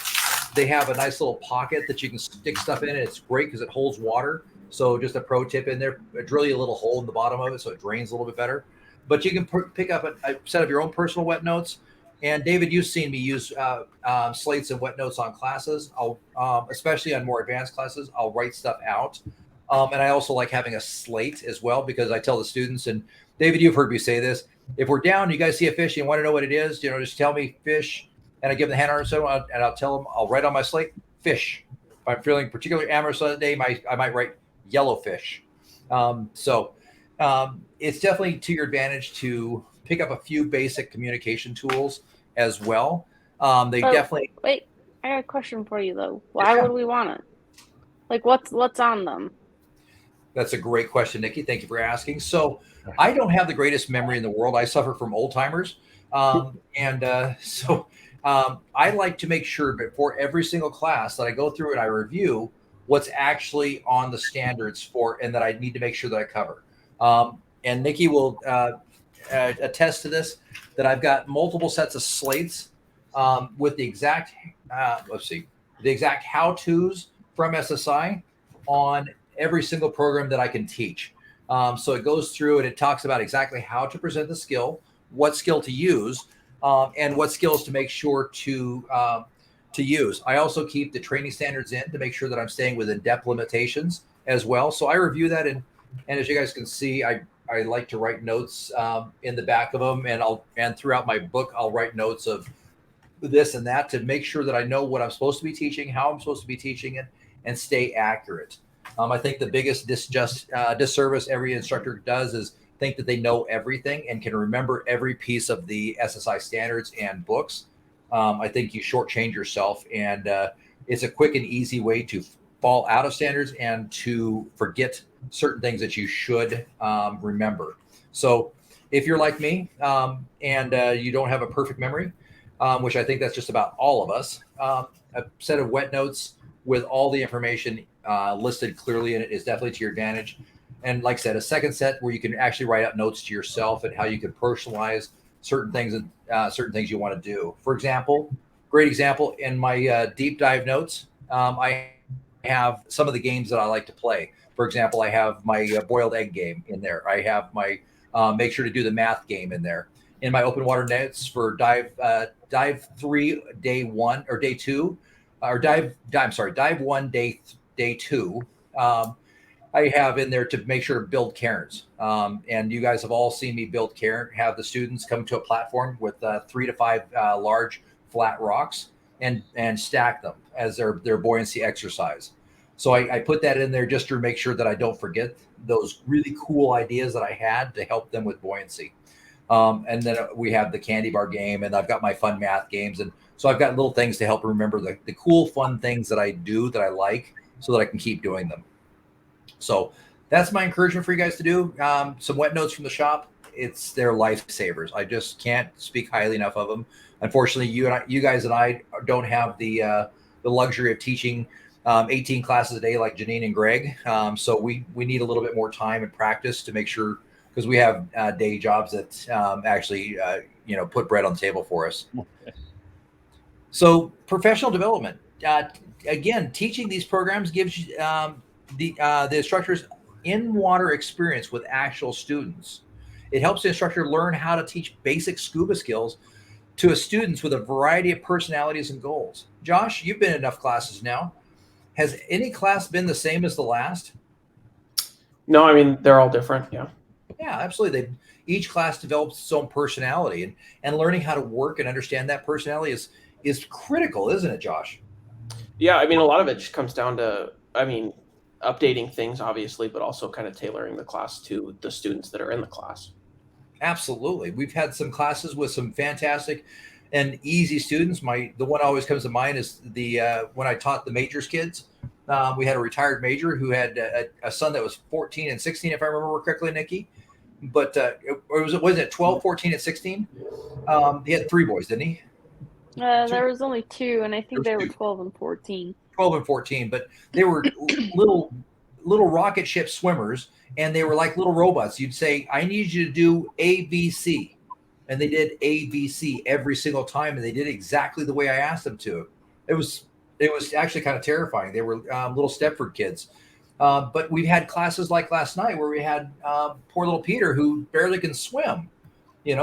Speaker 1: They have a nice little pocket that you can stick stuff in, and it's great because it holds water. So just a pro tip in there, drill you a little hole in the bottom of it so it drains a little bit better. But you can pick up a set of your own personal wet notes. And David, you've seen me use slates and wet notes on classes. I'll especially on more advanced classes, I'll write stuff out. And I also like having a slate as well because I tell the students, and David, you've heard me say this, if we're down, you guys see a fish, and you want to know what it is, just tell me fish, and I give them the hand arm symbol, and I'll tell them, I'll write on my slate, fish. If I'm feeling particularly amorous on that day, I might write yellowfish. It's definitely to your advantage to pick up a few basic communication tools as well. Definitely.
Speaker 5: Wait, I got a question for you though. Why would we want it? Like, what's on them?
Speaker 1: That's a great question, Nikki. Thank you for asking. So I don't have the greatest memory in the world. I suffer from old timers. I like to make sure before every single class that I go through and I review what's actually on the standards and that I need to make sure that I cover. And Nikki will attest to this, that I've got multiple sets of slates with the exact, the exact how-tos from SSI on every single program that I can teach. So it goes through and it talks about exactly how to present the skill, what skill to use, and what skills to make sure to use. I also keep the training standards in to make sure that I'm staying within depth limitations as well. So I review that, and as you guys can see, I like to write notes in the back of them, and throughout my book, I'll write notes of this and that to make sure that I know what I'm supposed to be teaching, how I'm supposed to be teaching it, and stay accurate. I think the biggest disservice every instructor does is think that they know everything and can remember every piece of the SSI standards and books. I think you shortchange yourself, and it's a quick and easy way to fall out of standards and to forget certain things that you should remember. So if you're like me and you don't have a perfect memory, which I think that's just about all of us, a set of wet notes with all the information listed clearly in it is definitely to your advantage. And like I said, a second set where you can actually write out notes to yourself and how you can personalize certain things and certain things you want to do. For example, great example, in my deep dive notes, I have some of the games that I like to play. For example, I have my boiled egg game in there. I have my make sure to do the math game in there. In my open water notes for dive 3, day 1 or day 2, or dive 1, day 2. I have in there to make sure to build cairns. And you guys have all seen me build cairn, have the students come to a platform with 3 to 5 large flat rocks and stack them as their buoyancy exercise. So I put that in there just to make sure that I don't forget those really cool ideas that I had to help them with buoyancy. And then we have the candy bar game, and I've got my fun math games. And so I've got little things to help remember the cool, fun things that I do that I like so that I can keep doing them. So that's my encouragement for you guys to do. Some wet notes from the shop. They're lifesavers. I just can't speak highly enough of them. Unfortunately, you guys and I don't have the luxury of teaching 18 classes a day like Janine and Greg. So we need a little bit more time and practice to make sure, because we have day jobs that actually put bread on the table for us. So professional development. Again, teaching these programs gives you the instructor's in-water experience with actual students. It helps the instructor learn how to teach basic scuba skills to students with a variety of personalities and goals. Josh, you've been in enough classes now. Has any class been the same as the last?
Speaker 4: No, I mean, they're all different. Yeah.
Speaker 1: Yeah, absolutely. Each class develops its own personality, and learning how to work and understand that personality is critical, isn't it, Josh?
Speaker 4: Yeah, I mean, a lot of it just comes down to, I mean, updating things, obviously, but also kind of tailoring the class to the students that are in the class.
Speaker 1: Absolutely. We've had some classes with some fantastic and easy students. The one always comes to mind is when I taught the majors kids. We had a retired major who had a son that was 14 and 16, if I remember correctly, Nikki. But was it 12, 14, and 16? He had 3 boys, didn't he?
Speaker 5: There was only 2, and I think they were 12 and 14.
Speaker 1: 12 and 14, but they were little rocket ship swimmers, and they were like little robots. You'd say, I need you to do ABC. And they did ABC every single time, and they did exactly the way I asked them to. It was actually kind of terrifying. They were little Stepford kids. But we've had classes like last night where we had poor little Peter who barely can swim.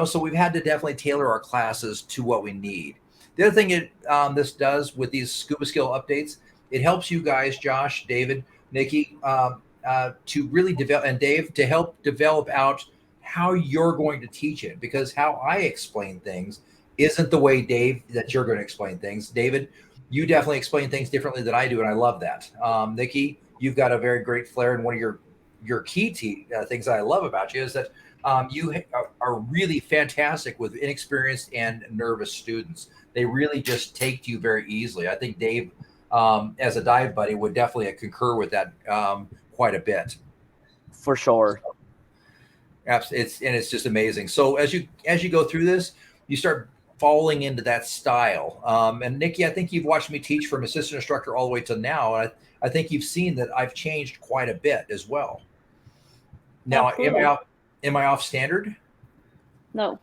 Speaker 1: So we've had to definitely tailor our classes to what we need. The other thing this does with these scuba skill updates, it helps you guys, Josh, David, Nikki, to really develop, and Dave, to help develop out how you're going to teach it, because how I explain things isn't the way, Dave, that you're going to explain things. David, you definitely explain things differently than I do, and I love that. Nikki, you've got a very great flair, and one of your key things that I love about you is that you are really fantastic with inexperienced and nervous students. They really just take to you very easily. I think Dave, as a dive buddy, would definitely concur with that quite a bit.
Speaker 6: For sure.
Speaker 1: It's just amazing. So as you go through this, you start falling into that style. And Nikki, I think you've watched me teach from assistant instructor all the way to now. And I think you've seen that I've changed quite a bit as well. Now, am I off standard?
Speaker 5: No.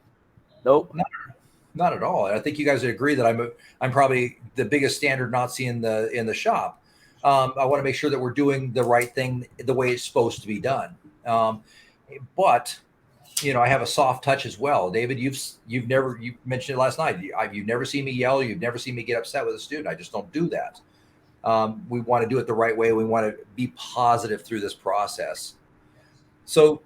Speaker 6: Nope.
Speaker 1: Not at all. I think you guys would agree that I'm probably the biggest standard Nazi in the shop. I want to make sure that we're doing the right thing the way it's supposed to be done. But I have a soft touch as well. David, you mentioned it last night. You've never seen me yell. You've never seen me get upset with a student. I just don't do that. We want to do it the right way. We want to be positive through this process. So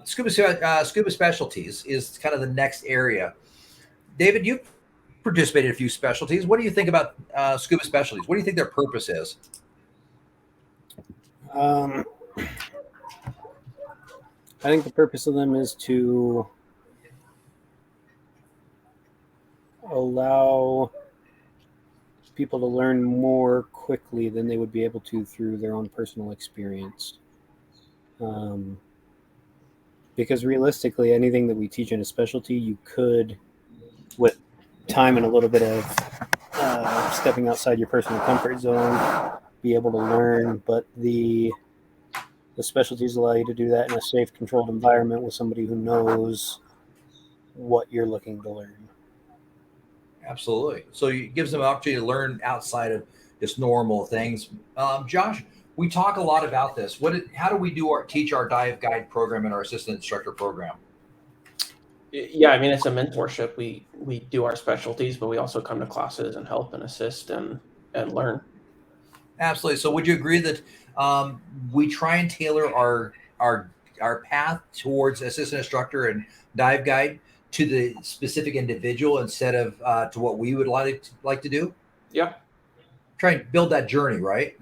Speaker 1: scuba specialties is kind of the next area. David, you've participated in a few specialties. What do you think about scuba specialties? What do you think their purpose is?
Speaker 2: I think the purpose of them is to allow people to learn more quickly than they would be able to through their own personal experience. Because realistically, anything that we teach in a specialty, you could, with time and a little bit of stepping outside your personal comfort zone, be able to learn. But the specialties allow you to do that in a safe, controlled environment with somebody who knows what you're looking to learn.
Speaker 1: Absolutely. So it gives them an opportunity to learn outside of just normal things. Josh, we talk a lot about this. How do we teach our dive guide program and our assistant instructor program?
Speaker 4: Yeah, I mean, it's a mentorship. We do our specialties, but we also come to classes and help and assist and learn.
Speaker 1: Absolutely. So would you agree that we try and tailor our path towards assistant instructor and dive guide to the specific individual instead of to what we would like to do?
Speaker 4: Yeah.
Speaker 1: Try and build that journey, right?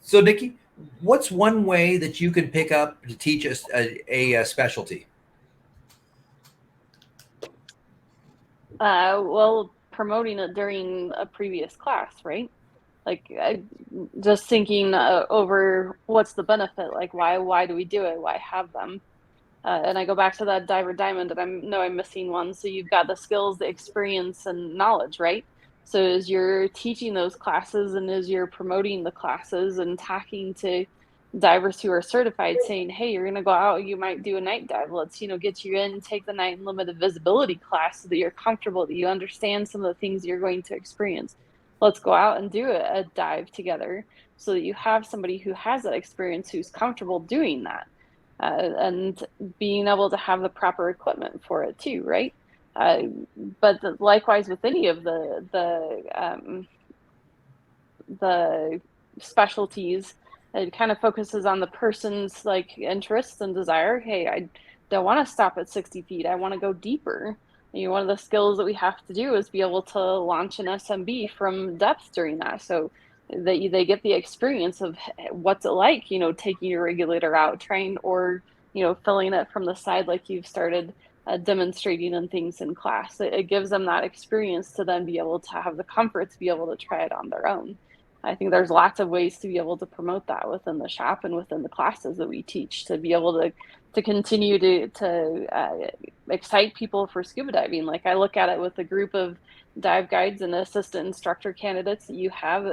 Speaker 1: So Nikki, what's one way that you can pick up to teach us a specialty?
Speaker 5: Well, promoting it during a previous class, right? Like, just thinking over what's the benefit, like why do we do it? Why have them? And I go back to that diver diamond, and I'm missing one. So you've got the skills, the experience, and knowledge, right? So as you're teaching those classes and as you're promoting the classes and talking to divers who are certified, saying, hey, you're going to go out, you might do a night dive. Let's, get you in, take the night limited visibility class so that you're comfortable, that you understand some of the things you're going to experience. let's go out and do a dive together, so that you have somebody who has that experience, who's comfortable doing that, and being able to have the proper equipment for it too, right? But likewise with any of the specialties, it kind of focuses on the person's like interests and desire. Hey, I don't want to stop at 60 feet. I want to go deeper. One of the skills that we have to do is be able to launch an SMB from depth during that, so that they get the experience of what's it like, taking your regulator out, trying, or filling it from the side like you've started demonstrating and things in class. It gives them that experience to then be able to have the comfort to be able to try it on their own. I think there's lots of ways to be able to promote that within the shop and within the classes that we teach, to be able to continue to excite people for scuba diving. Like, I look at it with a group of dive guides and assistant instructor candidates that you have.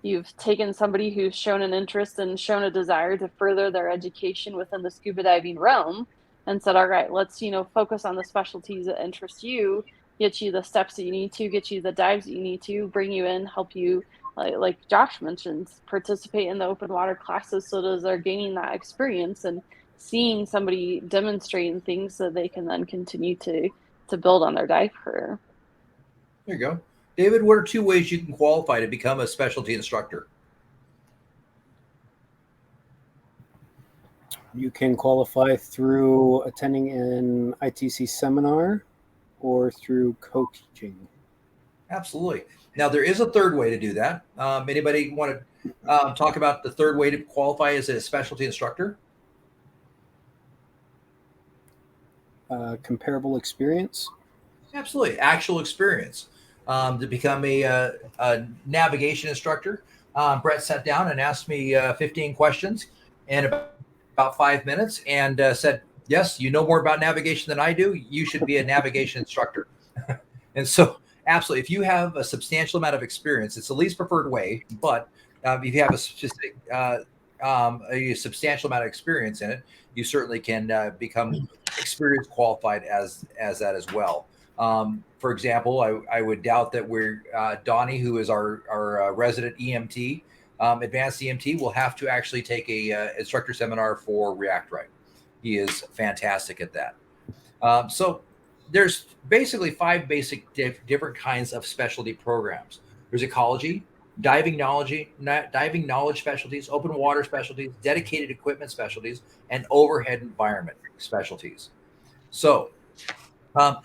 Speaker 5: You've taken somebody who's shown an interest and shown a desire to further their education within the scuba diving realm, and said, all right, let's focus on the specialties that interest you, get you the steps that you need to, get you the dives that you need to, bring you in, help you, like Josh mentioned, participate in the open water classes, so that they're gaining that experience and seeing somebody demonstrating things, so they can then continue to build on their dive career.
Speaker 1: There you go. David, what are 2 ways you can qualify to become a specialty instructor?
Speaker 2: You can qualify through attending an ITC seminar or through coaching.
Speaker 1: Absolutely. Now, there is a 3rd way to do that. Anybody want to talk about the 3rd way to qualify as a specialty instructor?
Speaker 2: Comparable experience.
Speaker 1: Absolutely. Actual experience. To become a navigation instructor, Brett sat down and asked me 15 questions in about 5 minutes, and said, yes, you know more about navigation than I do. You should be a navigation instructor. And so, absolutely, if you have a substantial amount of experience, it's the least preferred way. But if you have a substantial amount of experience in it, you certainly can become experience qualified as that as well. For example, I would doubt that we're Donnie, who is our resident EMT, advanced EMT, will have to actually take a instructor seminar for React Right. He is fantastic at that. So there's basically 5 basic different kinds of specialty programs. There's ecology, diving knowledge specialties, open water specialties, dedicated equipment specialties, and overhead environment specialties. So I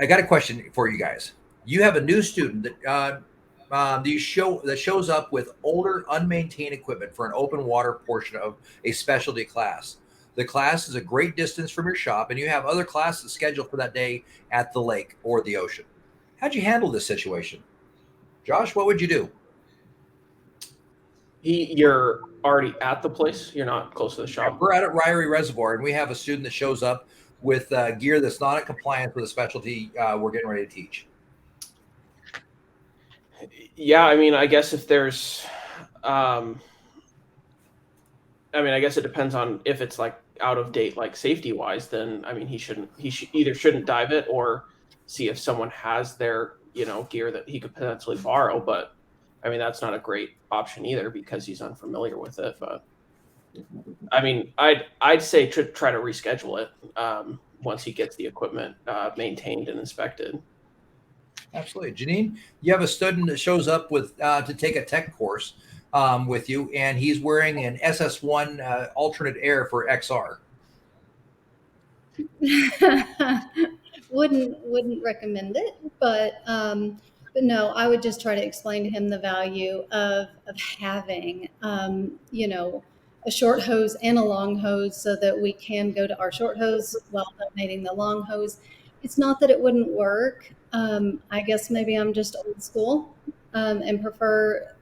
Speaker 1: got a question for you guys. You have a new student that shows up with older, unmaintained equipment for an open water portion of a specialty class. The class is a great distance from your shop, and you have other classes scheduled for that day at the lake or the ocean. How'd you handle this situation? Josh, what would you do?
Speaker 4: You're already at the place. You're not close to the shop.
Speaker 1: We're out at Ryrie Reservoir, and we have a student that shows up with gear that's not in compliance with the specialty we're getting ready to teach.
Speaker 4: Yeah, I mean, I guess if there's, I guess it depends on if it's like out of date, like safety wise, then I mean, he shouldn't dive it, or see if someone has their, gear that he could potentially borrow. But I mean, that's not a great option either, because he's unfamiliar with it. But I mean, I'd say try to reschedule it once he gets the equipment maintained and inspected.
Speaker 1: Absolutely. Janine, you have a student that shows up with to take a tech course with you, and he's wearing an SS1 alternate air for XR.
Speaker 7: Wouldn't recommend it, but no, I would just try to explain to him the value of having a short hose and a long hose, so that we can go to our short hose while donating the long hose. It's not that it wouldn't work. I guess maybe I'm just old school and prefer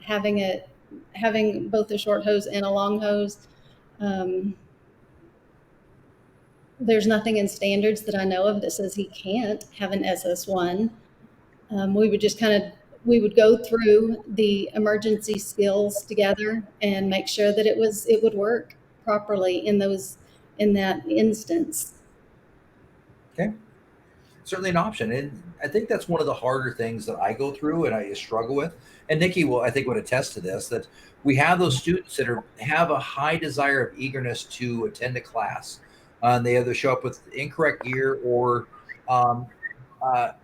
Speaker 7: having both a short hose and a long hose. There's nothing in standards that I know of that says he can't have an SS1. We would go through the emergency skills together and make sure that it would work properly in that instance.
Speaker 1: Okay. certainly an option. And I think that's one of the harder things that I go through and I struggle with. And Nikki will, I think, would attest to this, that we have those students that have a high desire of eagerness to attend a class. And they either show up with incorrect gear or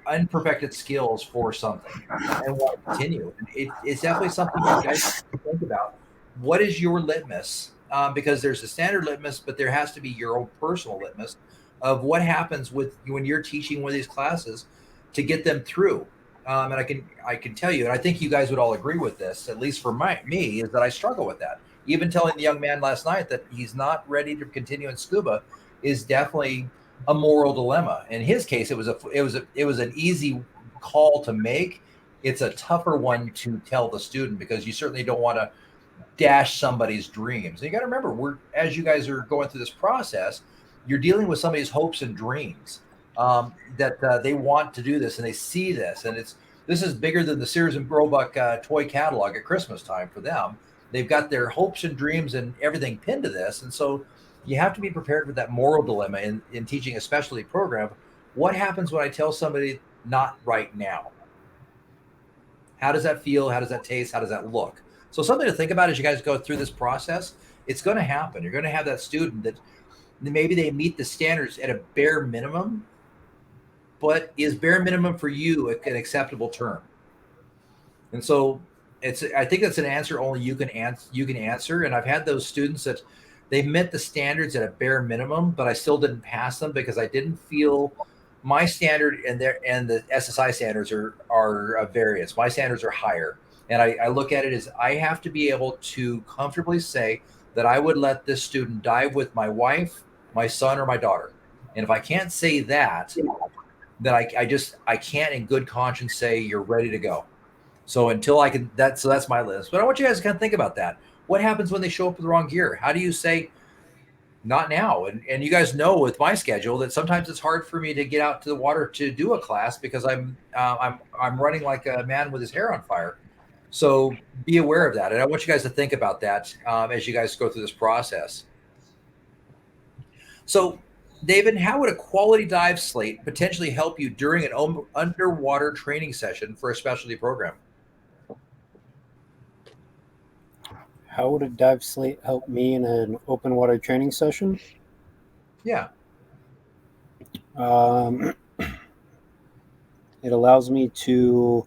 Speaker 1: unperfected skills for something and want to continue. It's definitely something you guys have to think about. What is your litmus? Because there's a standard litmus, but there has to be your own personal litmus of what happens with when you're teaching one of these classes to get them through. And I can tell you, and I think you guys would all agree with this, at least for me, is that I struggle with that. Even telling the young man last night that he's not ready to continue in scuba is definitely a moral dilemma. In his case, it was an easy call to make. It's a tougher one to tell the student because you certainly don't want to dash somebody's dreams. And you got to remember, as you guys are going through this process, you're dealing with somebody's hopes and dreams that they want to do this and they see this, and this is bigger than the Sears and Roebuck toy catalog at Christmas time for them. They've got their hopes and dreams and everything pinned to this, and so you have to be prepared for that moral dilemma in teaching a specialty program. What happens when I tell somebody not right now? How does that feel? How does that taste? How does that look? So something to think about as you guys go through this process. It's going to happen. You're going to have that student that maybe they meet the standards at a bare minimum, but is bare minimum for you an acceptable term? And so I think that's an answer only you can answer. And I've had those students that they met the standards at a bare minimum, but I still didn't pass them because I didn't feel my standard and the SSI standards are a variance. My standards are higher. And I look at it as I have to be able to comfortably say that I would let this student dive with my wife, my son, or my daughter. And if I can't say that, then I can't in good conscience say you're ready to go. So until I can, that's my list. But I want you guys to kind of think about that. What happens when they show up with the wrong gear? How do you say not now? And you guys know with my schedule that sometimes it's hard for me to get out to the water to do a class because I'm running like a man with his hair on fire. So be aware of that. And I want you guys to think about that as you guys go through this process. So David, how would a quality dive slate potentially help you during an underwater training session for a specialty program?
Speaker 2: How would a dive slate help me in an open water training session?
Speaker 1: Yeah.
Speaker 2: It allows me to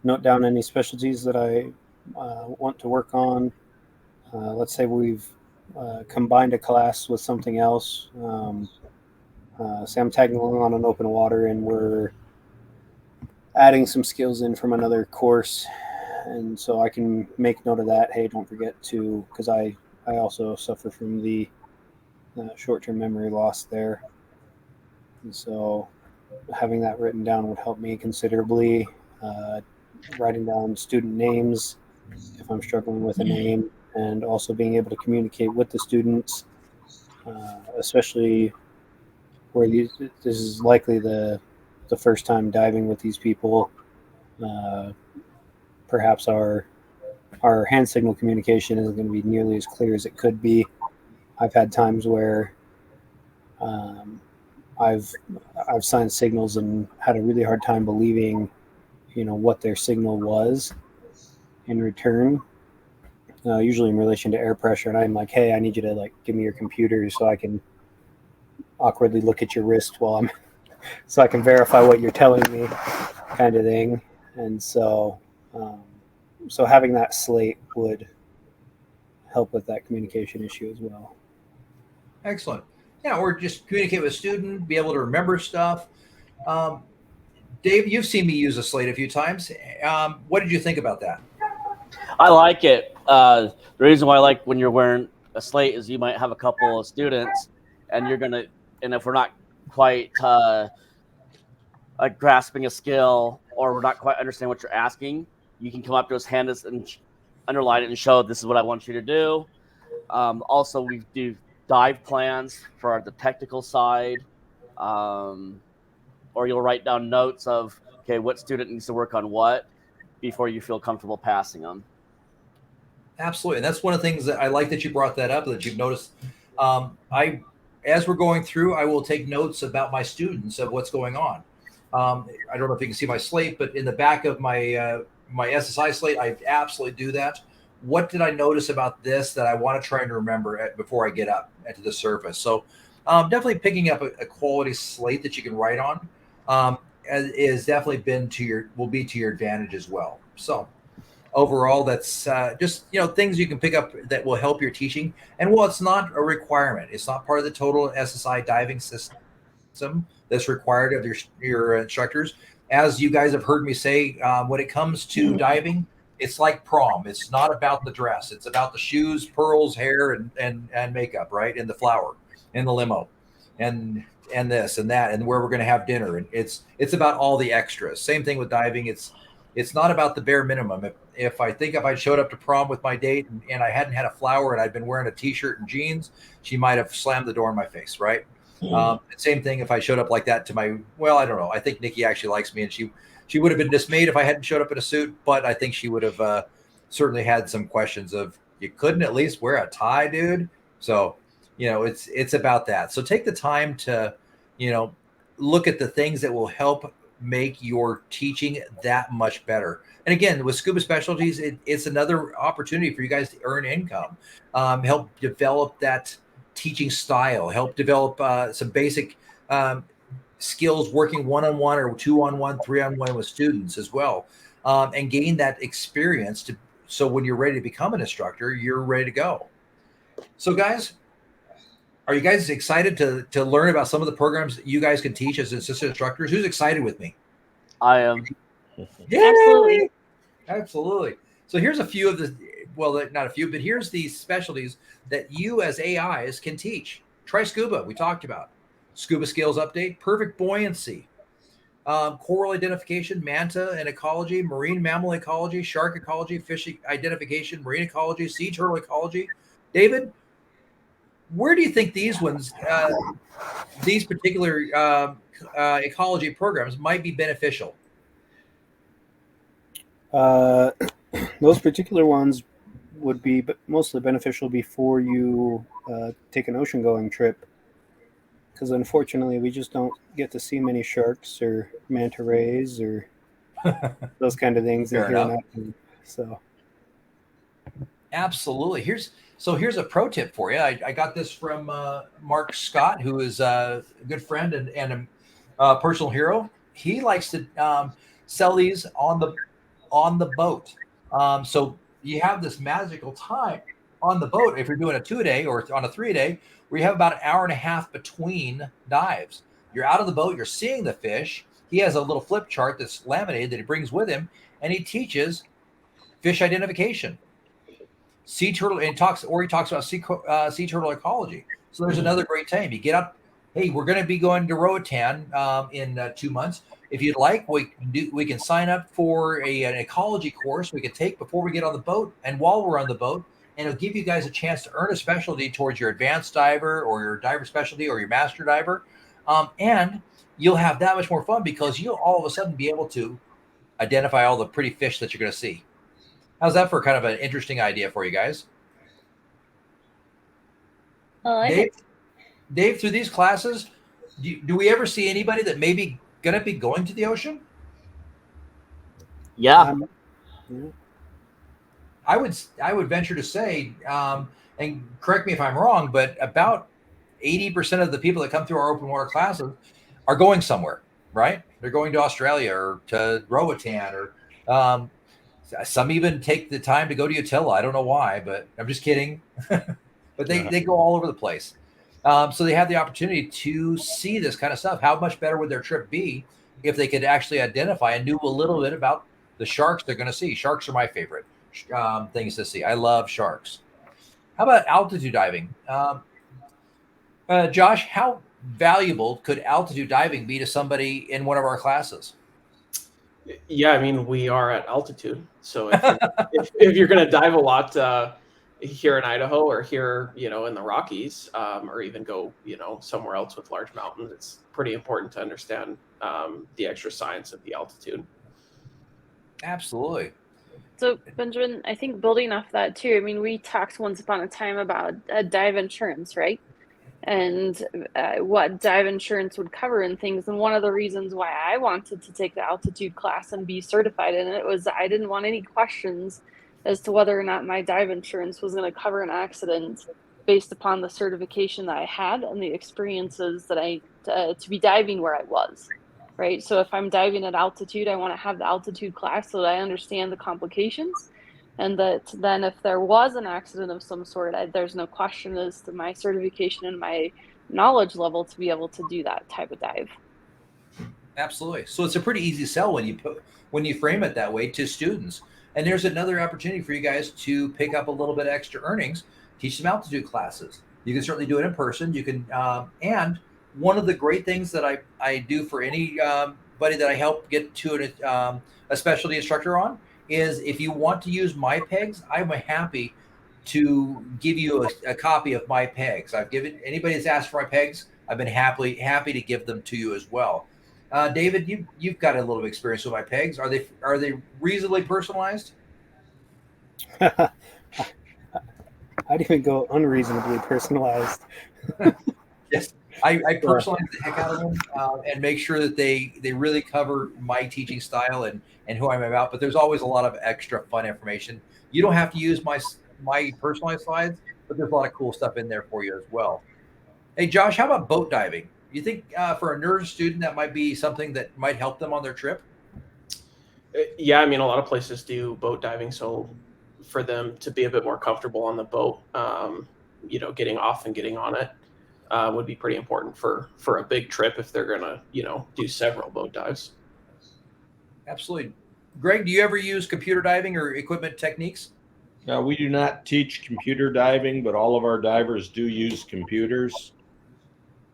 Speaker 2: note down any specialties that I want to work on. Let's say we've combined a class with something else. Say I'm tagging along on an open water and we're adding some skills in from another course. And so I can make note of that. Hey, don't forget to, because I also suffer from the short-term memory loss there. And so having that written down would help me considerably. Writing down student names if I'm struggling with a name, and also being able to communicate with the students, especially where this is likely the first time diving with these people. Perhaps our hand signal communication isn't going to be nearly as clear as it could be. I've had times where I've signed signals and had a really hard time believing, what their signal was in return. Usually in relation to air pressure, and I'm like, hey, I need you to give me your computer so I can awkwardly look at your wrist so I can verify what you're telling me, kind of thing. And so having that slate would help with that communication issue as well.
Speaker 1: Excellent. Yeah, or just communicate with a student, be able to remember stuff. Dave, you've seen me use a slate a few times. What did you think about that?
Speaker 6: I like it. The reason why I like when you're wearing a slate is you might have a couple of students and if we're not quite grasping a skill or we're not quite understanding what you're asking, you can come up to us, hand us, and underline it and show this is what I want you to do. Also, we do dive plans for the technical side, or you'll write down notes of, okay, what student needs to work on what before you feel comfortable passing them.
Speaker 1: Absolutely. And that's one of the things that I like that you brought that up, that you've noticed. As we're going through, I will take notes about my students of what's going on. I don't know if you can see my slate, but in the back of my my SSI slate, I absolutely do that. What did I notice about this that I want to try and remember before I get up to the surface? So definitely picking up a quality slate that you can write on is definitely will be to your advantage as well. So overall, that's just things you can pick up that will help your teaching. And while it's not a requirement, it's not part of the total SSI diving system that's required of your instructors. As you guys have heard me say, when it comes to diving, it's like prom. It's not about the dress. It's about the shoes, pearls, hair, and makeup, right? And the flower, and the limo, and this and that, and where we're going to have dinner. And it's about all the extras. Same thing with diving. It's not about the bare minimum. If I showed up to prom with my date and I hadn't had a flower and I'd been wearing a t-shirt and jeans, she might have slammed the door in my face, right? Same thing if I showed up like that to I don't know. I think Nikki actually likes me, and she would have been dismayed if I hadn't showed up in a suit, but I think she would have certainly had some questions of, you couldn't at least wear a tie, dude? So, it's about that. So take the time to, look at the things that will help make your teaching that much better. And again, with Scuba Specialties, it's another opportunity for you guys to earn income, help develop that teaching style, help develop some basic skills working one-on-one or two-on-one, three-on-one with students as well, and gain that experience so when you're ready to become an instructor, you're ready to go. So guys, are you guys excited to learn about some of the programs that you guys can teach as assistant instructors? Who's excited with me?
Speaker 6: I am.
Speaker 5: Absolutely.
Speaker 1: Absolutely. So here's a few of not a few, but here's the specialties that you as AIs can teach. Try SCUBA, we talked about. SCUBA Skills Update, Perfect Buoyancy, Coral Identification, Manta and Ecology, Marine Mammal Ecology, Shark Ecology, Fish Identification, Marine Ecology, Sea Turtle Ecology. David, where do you think these particular ecology programs might be beneficial?
Speaker 2: Those particular ones would be mostly beneficial before you take an ocean going trip, because unfortunately we just don't get to see many sharks or manta rays or those kind of things
Speaker 1: Fair
Speaker 2: in here.
Speaker 1: enough.
Speaker 2: So
Speaker 1: Absolutely. Here's a pro tip for you. I got this from Mark Scott, who is a good friend and a personal hero. He likes to sell these on the boat. So you have this magical time on the boat if you're doing a 2-a-day or on a 3-a-day, where you have about an hour and a half between dives. You're out of the boat, you're seeing the fish. He has a little flip chart that's laminated that he brings with him, and he teaches fish identification, sea turtle, and he talks about sea turtle ecology. So there's another great time. You get up. Hey, we're going to be going to Roatan in 2 months. If you'd like, we can sign up for an ecology course we can take before we get on the boat and while we're on the boat, and it'll give you guys a chance to earn a specialty towards your advanced diver or your diver specialty or your master diver, and you'll have that much more fun because you'll all of a sudden be able to identify all the pretty fish that you're going to see. How's that for kind of an interesting idea for you guys? Dave, through these classes, do we ever see anybody that may be going to be going to the ocean?
Speaker 6: Yeah.
Speaker 1: I would venture to say, and correct me if I'm wrong, but about 80% of the people that come through our open water classes are going somewhere, right? They're going to Australia or to Roatan, or some even take the time to go to Utila. I don't know why, but I'm just kidding. But they go all over the place. So they have the opportunity to see this kind of stuff. How much better would their trip be if they could actually identify and knew a little bit about the sharks they're going to see? Sharks are my favorite things to see. I love sharks. How about altitude diving? Josh, how valuable could altitude diving be to somebody in one of our classes?
Speaker 4: Yeah, I mean, we are at altitude. So if you're going to dive a lot here in Idaho or here, in the Rockies, or even go, somewhere else with large mountains, it's pretty important to understand the extra science of the altitude.
Speaker 1: Absolutely.
Speaker 5: So, Benjamin, I think building off that too, I mean, we talked once upon a time about dive insurance, right? and what dive insurance would cover and things. And one of the reasons why I wanted to take the altitude class and be certified in it was I didn't want any questions as to whether or not my dive insurance was going to cover an accident based upon the certification that I had and the experiences that to be diving where I was. Right. So if I'm diving at altitude, I want to have the altitude class so that I understand the complications, and that then if there was an accident of some sort, there's no question as to my certification and my knowledge level to be able to do that type of dive.
Speaker 1: Absolutely. So it's a pretty easy sell when you frame it that way to students. And there's another opportunity for you guys to pick up a little bit extra earnings, teach some altitude classes. You can certainly do it in person. You can, and one of the great things that I do for any buddy that I help get to a specialty instructor on is if you want to use my pegs, I'm happy to give you a copy of my pegs. I've given anybody that's asked for my pegs, I've been happy to give them to you as well. David, you've got a little experience with my pegs. Are they reasonably personalized?
Speaker 2: I'd even go unreasonably personalized.
Speaker 1: Yes, I personalize the heck out of them and make sure that they really cover my teaching style and who I'm about. But there's always a lot of extra fun information. You don't have to use my personalized slides, but there's a lot of cool stuff in there for you as well. Hey, Josh, how about boat diving? You think for a nerd student that might be something that might help them on their trip?
Speaker 4: Yeah, I mean, a lot of places do boat diving, so for them to be a bit more comfortable on the boat, getting off and getting on it would be pretty important for a big trip if they're gonna, do several boat dives.
Speaker 1: Absolutely. Greg, do you ever use computer diving or equipment techniques?
Speaker 3: We do not teach computer diving, but all of our divers do use computers.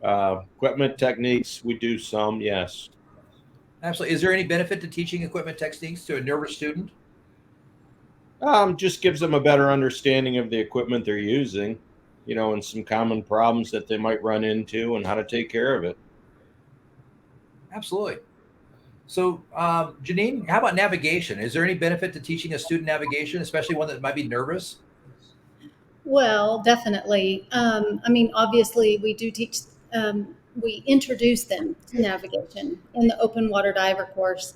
Speaker 3: Equipment techniques, we do some, yes.
Speaker 1: Absolutely. Is there any benefit to teaching equipment techniques to a nervous student?
Speaker 3: Just gives them a better understanding of the equipment they're using, and some common problems that they might run into and how to take care of it.
Speaker 1: Absolutely. So, Janine, how about navigation? Is there any benefit to teaching a student navigation, especially one that might be nervous?
Speaker 7: Well, definitely. I mean, obviously, we do teach, we introduce them to navigation in the open water diver course.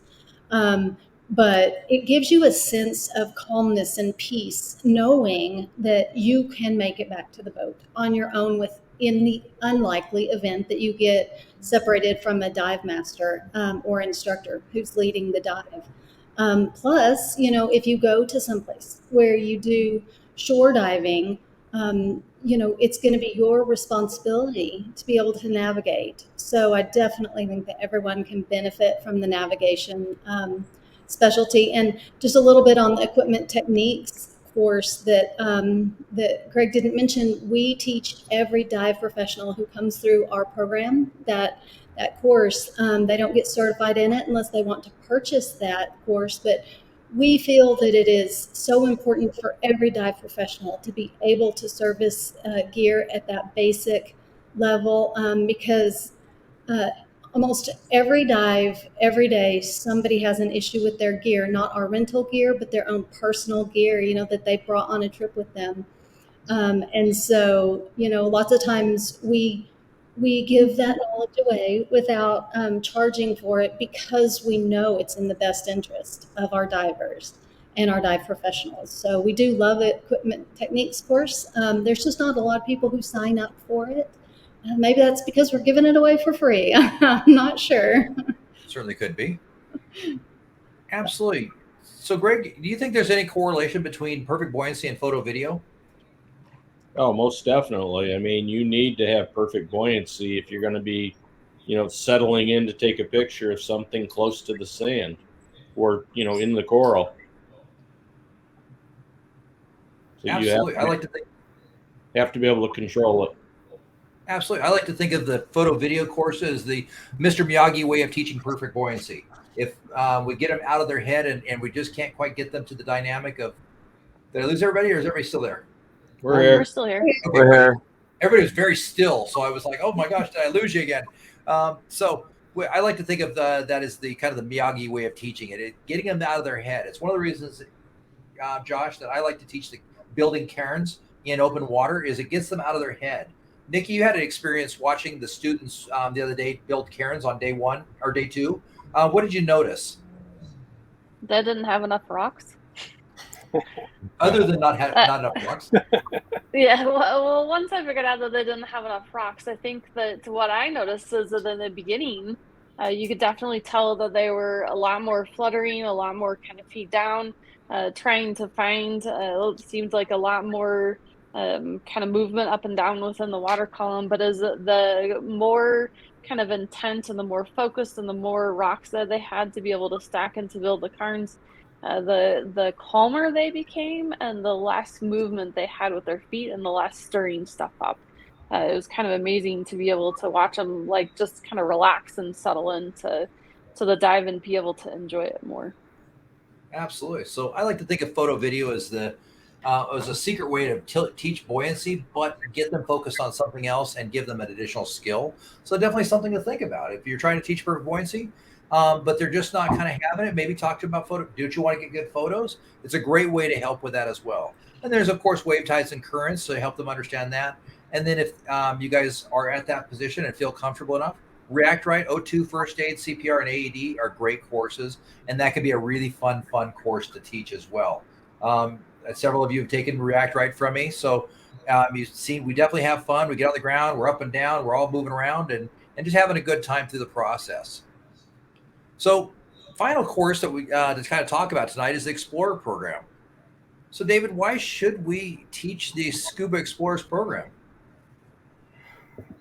Speaker 7: But it gives you a sense of calmness and peace, knowing that you can make it back to the boat on your own in the unlikely event that you get separated from a dive master or instructor who's leading the dive. Plus, if you go to someplace where you do shore diving, it's going to be your responsibility to be able to navigate. So I definitely think that everyone can benefit from the navigation specialty. And just a little bit on the equipment techniques course that Greg didn't mention. We teach every dive professional who comes through our program that course. They don't get certified in it unless they want to purchase that course, but we feel that it is so important for every dive professional to be able to service gear at that basic level because almost every dive, every day, somebody has an issue with their gear, not our rental gear, but their own personal gear, that they brought on a trip with them. And so, lots of times we give that knowledge away without charging for it because we know it's in the best interest of our divers and our dive professionals. So we do love the equipment techniques course. There's just not a lot of people who sign up for it. Maybe that's because we're giving it away for free. I'm not sure.
Speaker 1: Certainly could be. Absolutely. So, Greg, do you think there's any correlation between perfect buoyancy and photo video?
Speaker 3: Oh, most definitely. I mean, you need to have perfect buoyancy if you're going to be, settling in to take a picture of something close to the sand or, in the coral. So
Speaker 1: Absolutely.
Speaker 3: You have to be able to control it.
Speaker 1: Absolutely. I like to think of the photo video course as the Mr. Miyagi way of teaching perfect buoyancy. If we get them out of their head and we just can't quite get them to the dynamic of, did I lose everybody or is everybody still there?
Speaker 3: We're here.
Speaker 5: We're still here.
Speaker 1: Okay,
Speaker 6: We're here.
Speaker 1: Everybody was very still. So I was like, oh my gosh, did I lose you again? So I like to think of that as the kind of the Miyagi way of teaching it, getting them out of their head. It's one of the reasons, Josh, that I like to teach the building cairns in open water is it gets them out of their head. Nikki, you had an experience watching the students the other day build cairns on day 1 or day 2. What did you notice?
Speaker 5: They didn't have enough rocks.
Speaker 1: Other than not enough rocks?
Speaker 5: Yeah, well, once I figured out that they didn't have enough rocks, I think that what I noticed is that in the beginning, you could definitely tell that they were a lot more fluttering, a lot more kind of feet down, trying to find, it seemed like a lot more kind of movement up and down within the water column. But as the more kind of intent and the more focused and the more rocks that they had to be able to stack and to build the cairns, the calmer they became and the less movement they had with their feet and the less stirring stuff up. It was kind of amazing to be able to watch them like just kind of relax and settle into the dive and be able to enjoy it more.
Speaker 1: Absolutely. So I like to think of photo video as as a secret way to teach buoyancy, but get them focused on something else and give them an additional skill. So definitely something to think about if you're trying to teach perfect buoyancy. But they're just not kind of having it. Maybe talk to them about photo. Don't you want to get good photos? It's a great way to help with that as well. And there's, of course, wave tides and currents, so help them understand that. And then if you guys are at that position and feel comfortable enough, React Right, O2 First Aid, CPR, and AED are great courses. And that can be a really fun course to teach as well. Several of you have taken React Right from me. So you've seen we definitely have fun. We get on the ground, we're up and down, we're all moving around and just having a good time through the process. So final course that we to kind of talk about tonight is the Explorer program. So David, why should we teach the Scuba Explorers program?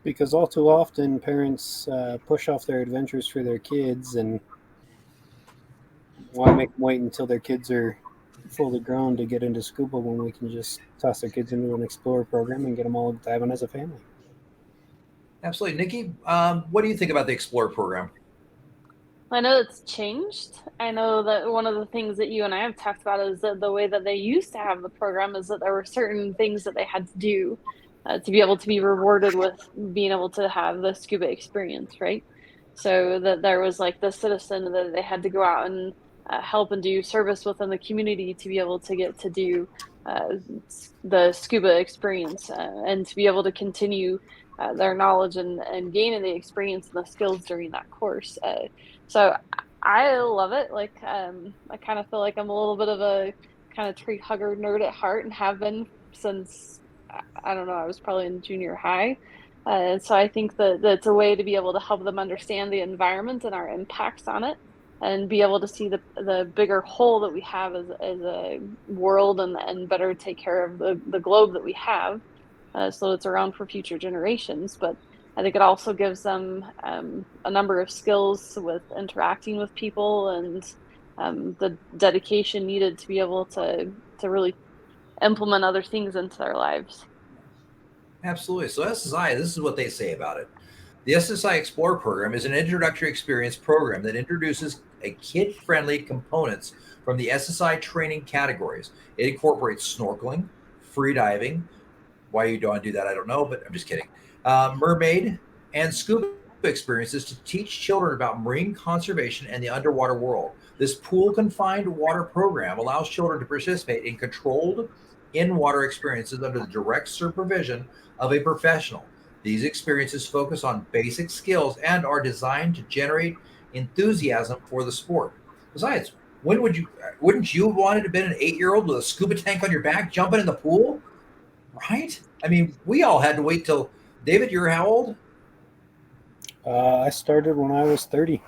Speaker 2: Because all too often parents push off their adventures for their kids and why make them wait until their kids are fully grown to get into scuba when we can just toss their kids into an Explorer program and get them all diving as a family.
Speaker 1: Absolutely. Nikki, what do you think about the Explorer program?
Speaker 5: I know it's changed. I know that one of the things that you and I have talked about is that the way that they used to have the program is that there were certain things that they had to do to be able to be rewarded with being able to have the scuba experience, right? So that there was like the citizen that they had to go out and help and do service within the community to be able to get to do the scuba experience and to be able to continue their knowledge and gaining the experience and the skills during that course. So I love it. Like I kind of feel like I'm a little bit of a kind of tree hugger nerd at heart and have been since, I don't know, I was probably in junior high. And so I think that it's a way to be able to help them understand the environment and our impacts on it and be able to see the bigger whole that we have as a world and better take care of the globe that we have so it's around for future generations. But I think it also gives them a number of skills with interacting with people and the dedication needed to be able to really implement other things into their lives.
Speaker 1: Absolutely. So SSI, this is what they say about it. The SSI Explorer program is an introductory experience program that introduces a kid-friendly components from the SSI training categories. It incorporates snorkeling, free diving. Why you don't do that, I don't know, but I'm just kidding. Mermaid and scuba experiences to teach children about marine conservation and the underwater world. This pool-confined water program allows children to participate in controlled in-water experiences under the direct supervision of a professional. These experiences focus on basic skills and are designed to generate enthusiasm for the sport. Besides, wouldn't you have wanted to have been an 8-year-old with a scuba tank on your back jumping in the pool? Right? I mean, we all had to wait till, David, you're how old?
Speaker 2: I started when I was 30.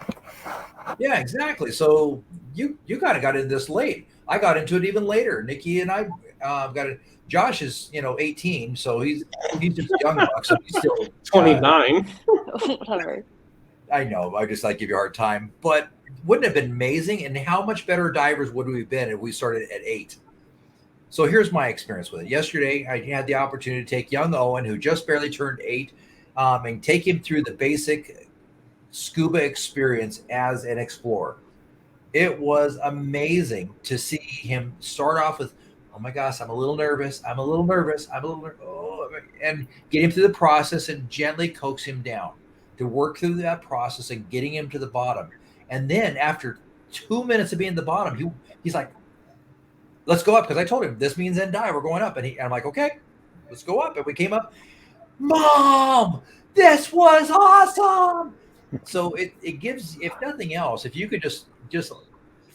Speaker 1: Yeah, exactly. So you kind of got into this late. I got into it even later. Nikki and I got it. Josh is 18, so he's just a young buck, so he's still
Speaker 4: 29.
Speaker 5: Whatever.
Speaker 1: I know. I just like give you a hard time, but wouldn't it have been amazing? And how much better divers would we have been if we started at 8? So here's my experience with it. Yesterday, I had the opportunity to take young Owen, who just barely turned 8, and take him through the basic scuba experience as an explorer. It was amazing to see him start off with, oh my gosh, I'm a little nervous, and get him through the process and gently coax him down to work through that process and getting him to the bottom. And then after 2 minutes of being at the bottom, he's like, let's go up. Because I told him, this means end dive, we're going up. And I'm like, okay, let's go up. And we came up. Mom, this was awesome. So it gives, if nothing else, if you could just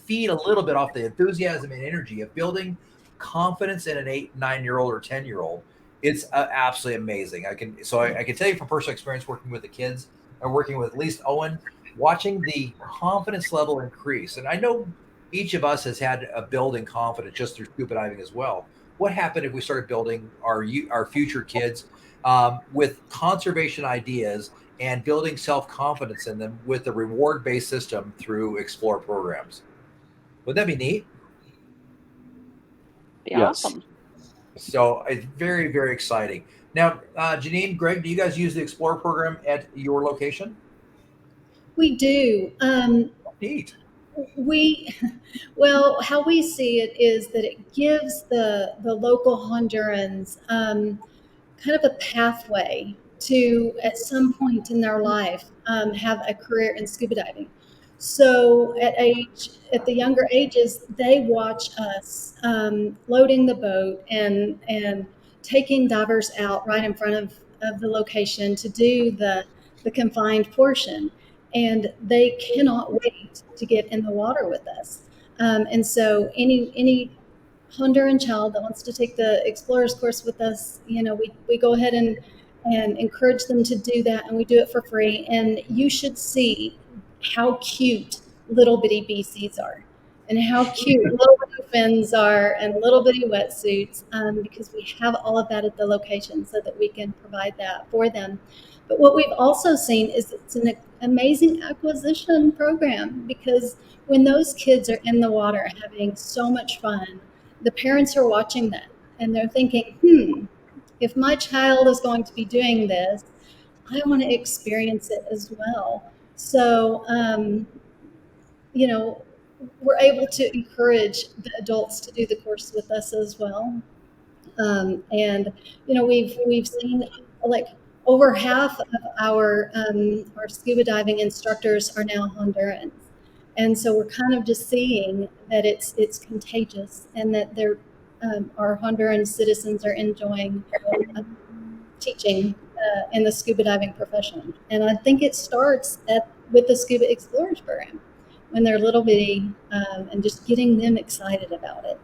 Speaker 1: feed a little bit off the enthusiasm and energy of building confidence in an 8, 9-year-old or 10-year-old, it's absolutely amazing. I can tell you from personal experience working with the kids and working with at least Owen, watching the confidence level increase. And I know each of us has had a building confidence just through scuba diving as well. What happened if we started building our future kids with conservation ideas and building self-confidence in them with a reward-based system through Explore programs? Would that be neat?
Speaker 5: Be
Speaker 6: Yes.
Speaker 5: awesome.
Speaker 1: So it's very, very exciting. Now, Janine, Greg, do you guys use the Explore program at your location?
Speaker 7: We do.
Speaker 1: Neat.
Speaker 7: We, well, how we see it is that it gives the local Hondurans kind of a pathway to, at some point in their life, have a career in scuba diving. So at the younger ages, they watch us loading the boat and taking divers out right in front of the location to do the confined portion. And they cannot wait to get in the water with us. And so any Honduran child that wants to take the explorers course with us, we go ahead and encourage them to do that, and we do it for free. And you should see how cute little bitty BCs are, and how cute little bitty fins are, and little bitty wetsuits, because we have all of that at the location so that we can provide that for them. But what we've also seen is it's an amazing acquisition program, because when those kids are in the water having so much fun, the parents are watching that and they're thinking, if my child is going to be doing this, I want to experience it as well. So, we're able to encourage the adults to do the course with us as well. And we've seen, like, over half of our scuba diving instructors are now Hondurans, and so we're kind of just seeing that it's contagious, and that our Honduran citizens are enjoying teaching in the scuba diving profession. And I think it starts with the Scuba Explorers program when they're little bitty, and just getting them excited about it.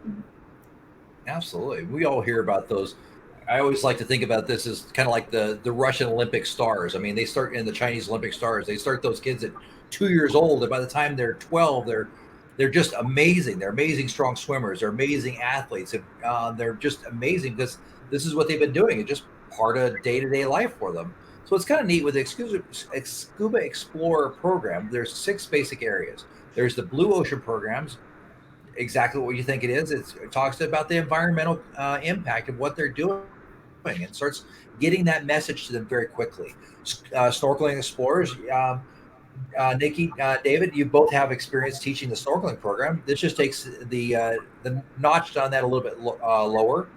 Speaker 1: Absolutely. We all hear about those. I always like to think about this as kind of like the Russian Olympic stars. I mean, they start in the Chinese Olympic stars. They start those kids at 2 years old, and by the time they're 12, they're just amazing. They're amazing strong swimmers. They're amazing athletes. And, they're just amazing because this is what they've been doing. It's just part of day-to-day life for them. So it's kind of neat with the Scuba Explorer program. There's 6 basic areas. There's the Blue Ocean programs, exactly what you think it is. It talks about the environmental impact of what they're doing and starts getting that message to them very quickly. Snorkeling Explorers, Nikki, David, you both have experience teaching the snorkeling program. This just takes the notch on that a little bit lower.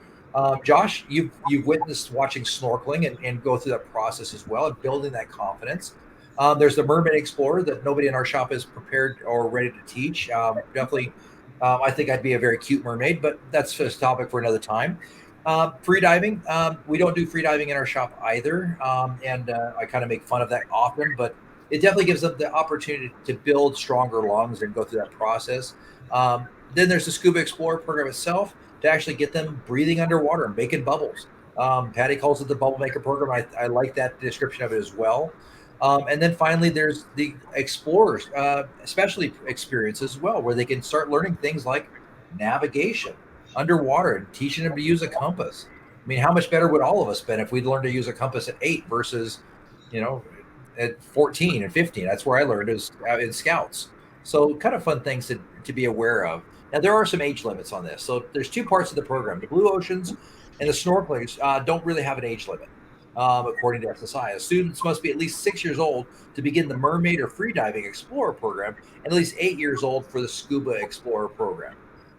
Speaker 1: Josh, you've witnessed watching snorkeling and go through that process as well and building that confidence. There's the Mermaid Explorer that nobody in our shop is prepared or ready to teach. Definitely, I think I'd be a very cute mermaid, but that's just a topic for another time. Free diving, we don't do free diving in our shop either, and I kind of make fun of that often, but it definitely gives them the opportunity to build stronger lungs and go through that process. Then there's the Scuba Explorer program itself to actually get them breathing underwater and making bubbles. Patty calls it the Bubble Maker program. I like that description of it as well. And then finally, there's the Explorers, especially experience as well, where they can start learning things like navigation underwater and teaching them to use a compass. I mean, how much better would all of us been if we'd learned to use a compass at 8 versus, you know, at 14 and 15? That's where I learned is in Scouts. So kind of fun things to be aware of. Now, there are some age limits on this. So there's 2 parts of the program. The Blue Oceans and the snorkelers don't really have an age limit. According to SSI, students must be at least 6 years old to begin the Mermaid or Freediving Explorer program, and at least 8 years old for the Scuba Explorer program.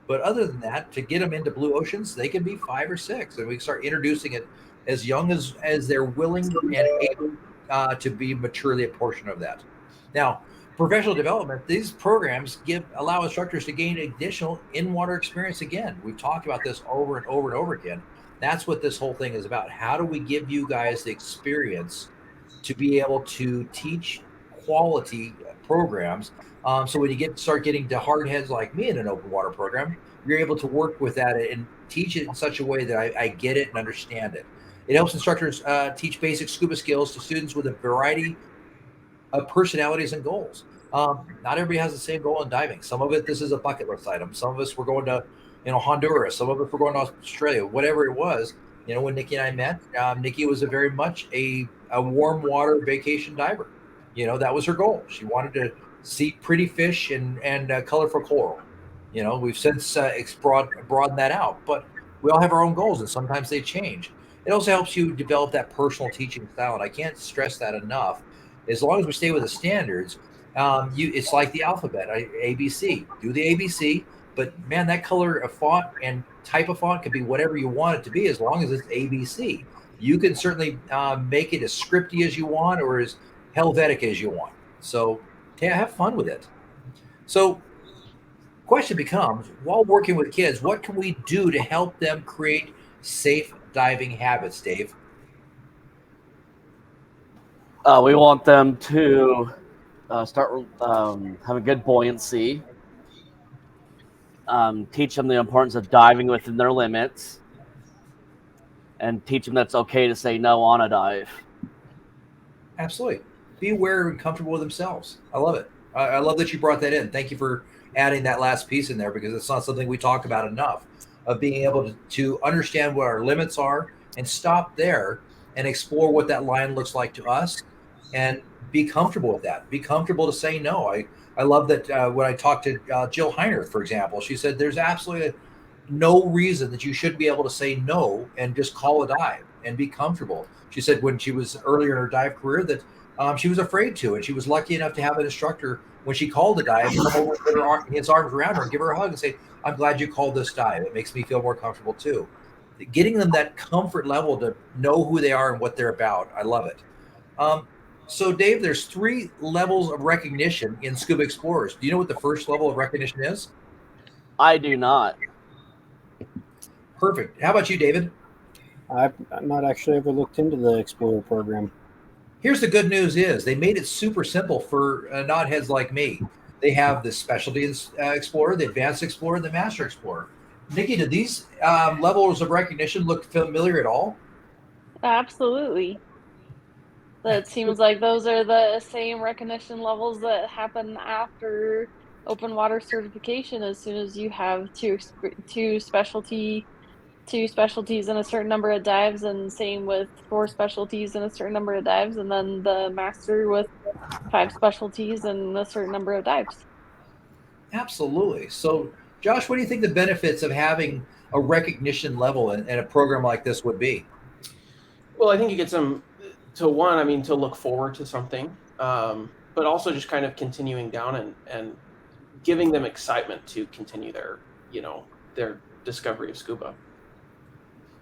Speaker 1: But other than that, to get them into Blue Oceans, they can be 5 or 6, and we can start introducing it as young as they're willing and able to be maturely a portion of that. Now, professional development, these programs allow instructors to gain additional in-water experience again. We've talked about this over and over and over again. That's what this whole thing is about. How do we give you guys the experience to be able to teach quality programs? So when you start getting to hard heads like me in an open water program, you're able to work with that and teach it in such a way that I get it and understand it. It helps instructors teach basic scuba skills to students with a variety of personalities and goals. Not everybody has the same goal in diving. Some of it, this is a bucket list item. Some of us were going to, Honduras. Some of us were going to Australia. Whatever it was, when Nikki and I met, Nikki was a very much a warm water vacation diver. That was her goal. She wanted to see pretty fish and colorful coral. We've since broadened that out, but we all have our own goals, and sometimes they change. It also helps you develop that personal teaching style, and I can't stress that enough. As long as we stay with the standards, it's like the alphabet, ABC. Do the ABC, but man, that color of font and type of font could be whatever you want it to be, as long as it's ABC. You can certainly make it as scripty as you want or as Helvetic as you want. So have fun with it. So question becomes, while working with kids, what can we do to help them create safe diving habits, Dave?
Speaker 6: We want them to start having good buoyancy, teach them the importance of diving within their limits, and teach them that it's okay to say no on a dive.
Speaker 1: Absolutely. Be aware and comfortable with themselves. I love it. I love that you brought that in. Thank you for adding that last piece in there, because it's not something we talk about enough, of being able to understand what our limits are and stop there and explore what that line looks like to us and be comfortable with that. Be comfortable to say no. I love that when I talked to Jill Heiner, for example, she said there's absolutely no reason that you should be able to say no and just call a dive and be comfortable. She said when she was earlier in her dive career that she was afraid to, and she was lucky enough to have an instructor, when she called a dive, come over and put his arms around her and give her a hug and say, "I'm glad you called this dive. It makes me feel more comfortable too." Getting them that comfort level to know who they are and what they're about. I love it. So Dave, there's 3 levels of recognition in Scuba Explorers. Do you know what the first level of recognition is?
Speaker 6: I do not.
Speaker 1: Perfect. How about you, David?
Speaker 2: I've not actually ever looked into the Explorer program.
Speaker 1: Here's the good news is they made it super simple for knotheads like me. They have the Specialty Explorer, the Advanced Explorer, and the Master Explorer. Nikki, do these levels of recognition look familiar at all?
Speaker 5: Absolutely. That seems like those are the same recognition levels that happen after open water certification. As soon as you have two specialties in a certain number of dives, and same with 4 specialties in a certain number of dives, and then the master with 5 specialties and a certain number of dives.
Speaker 1: Absolutely. So Josh, what do you think the benefits of having a recognition level in a program like this would be?
Speaker 4: Well, I think it gets them to to look forward to something, but also just kind of continuing down and giving them excitement to continue their discovery of scuba.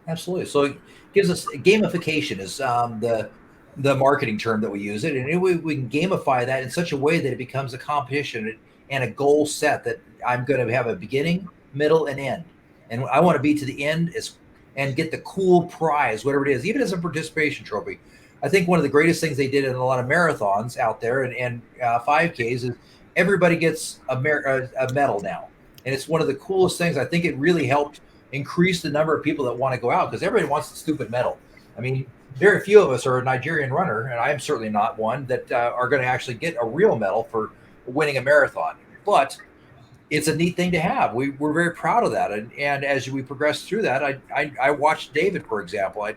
Speaker 1: Absolutely. So it gives us gamification is the marketing term that we use it, and we can gamify that in such a way that it becomes a competition and a goal set that I'm going to have a beginning, middle, and end, and I want to be to the end and get the cool prize, whatever it is, even as a participation trophy. I think one of the greatest things they did in a lot of marathons out there and 5Ks is everybody gets a medal now, and it's one of the coolest things. I think it really helped increase the number of people that want to go out, because everybody wants the stupid medal. I mean, very few of us are a Nigerian runner, and I am certainly not one, that are going to actually get a real medal for winning a marathon. But it's a neat thing to have. We're very proud of that. And as we progress through that, I watched David, for example.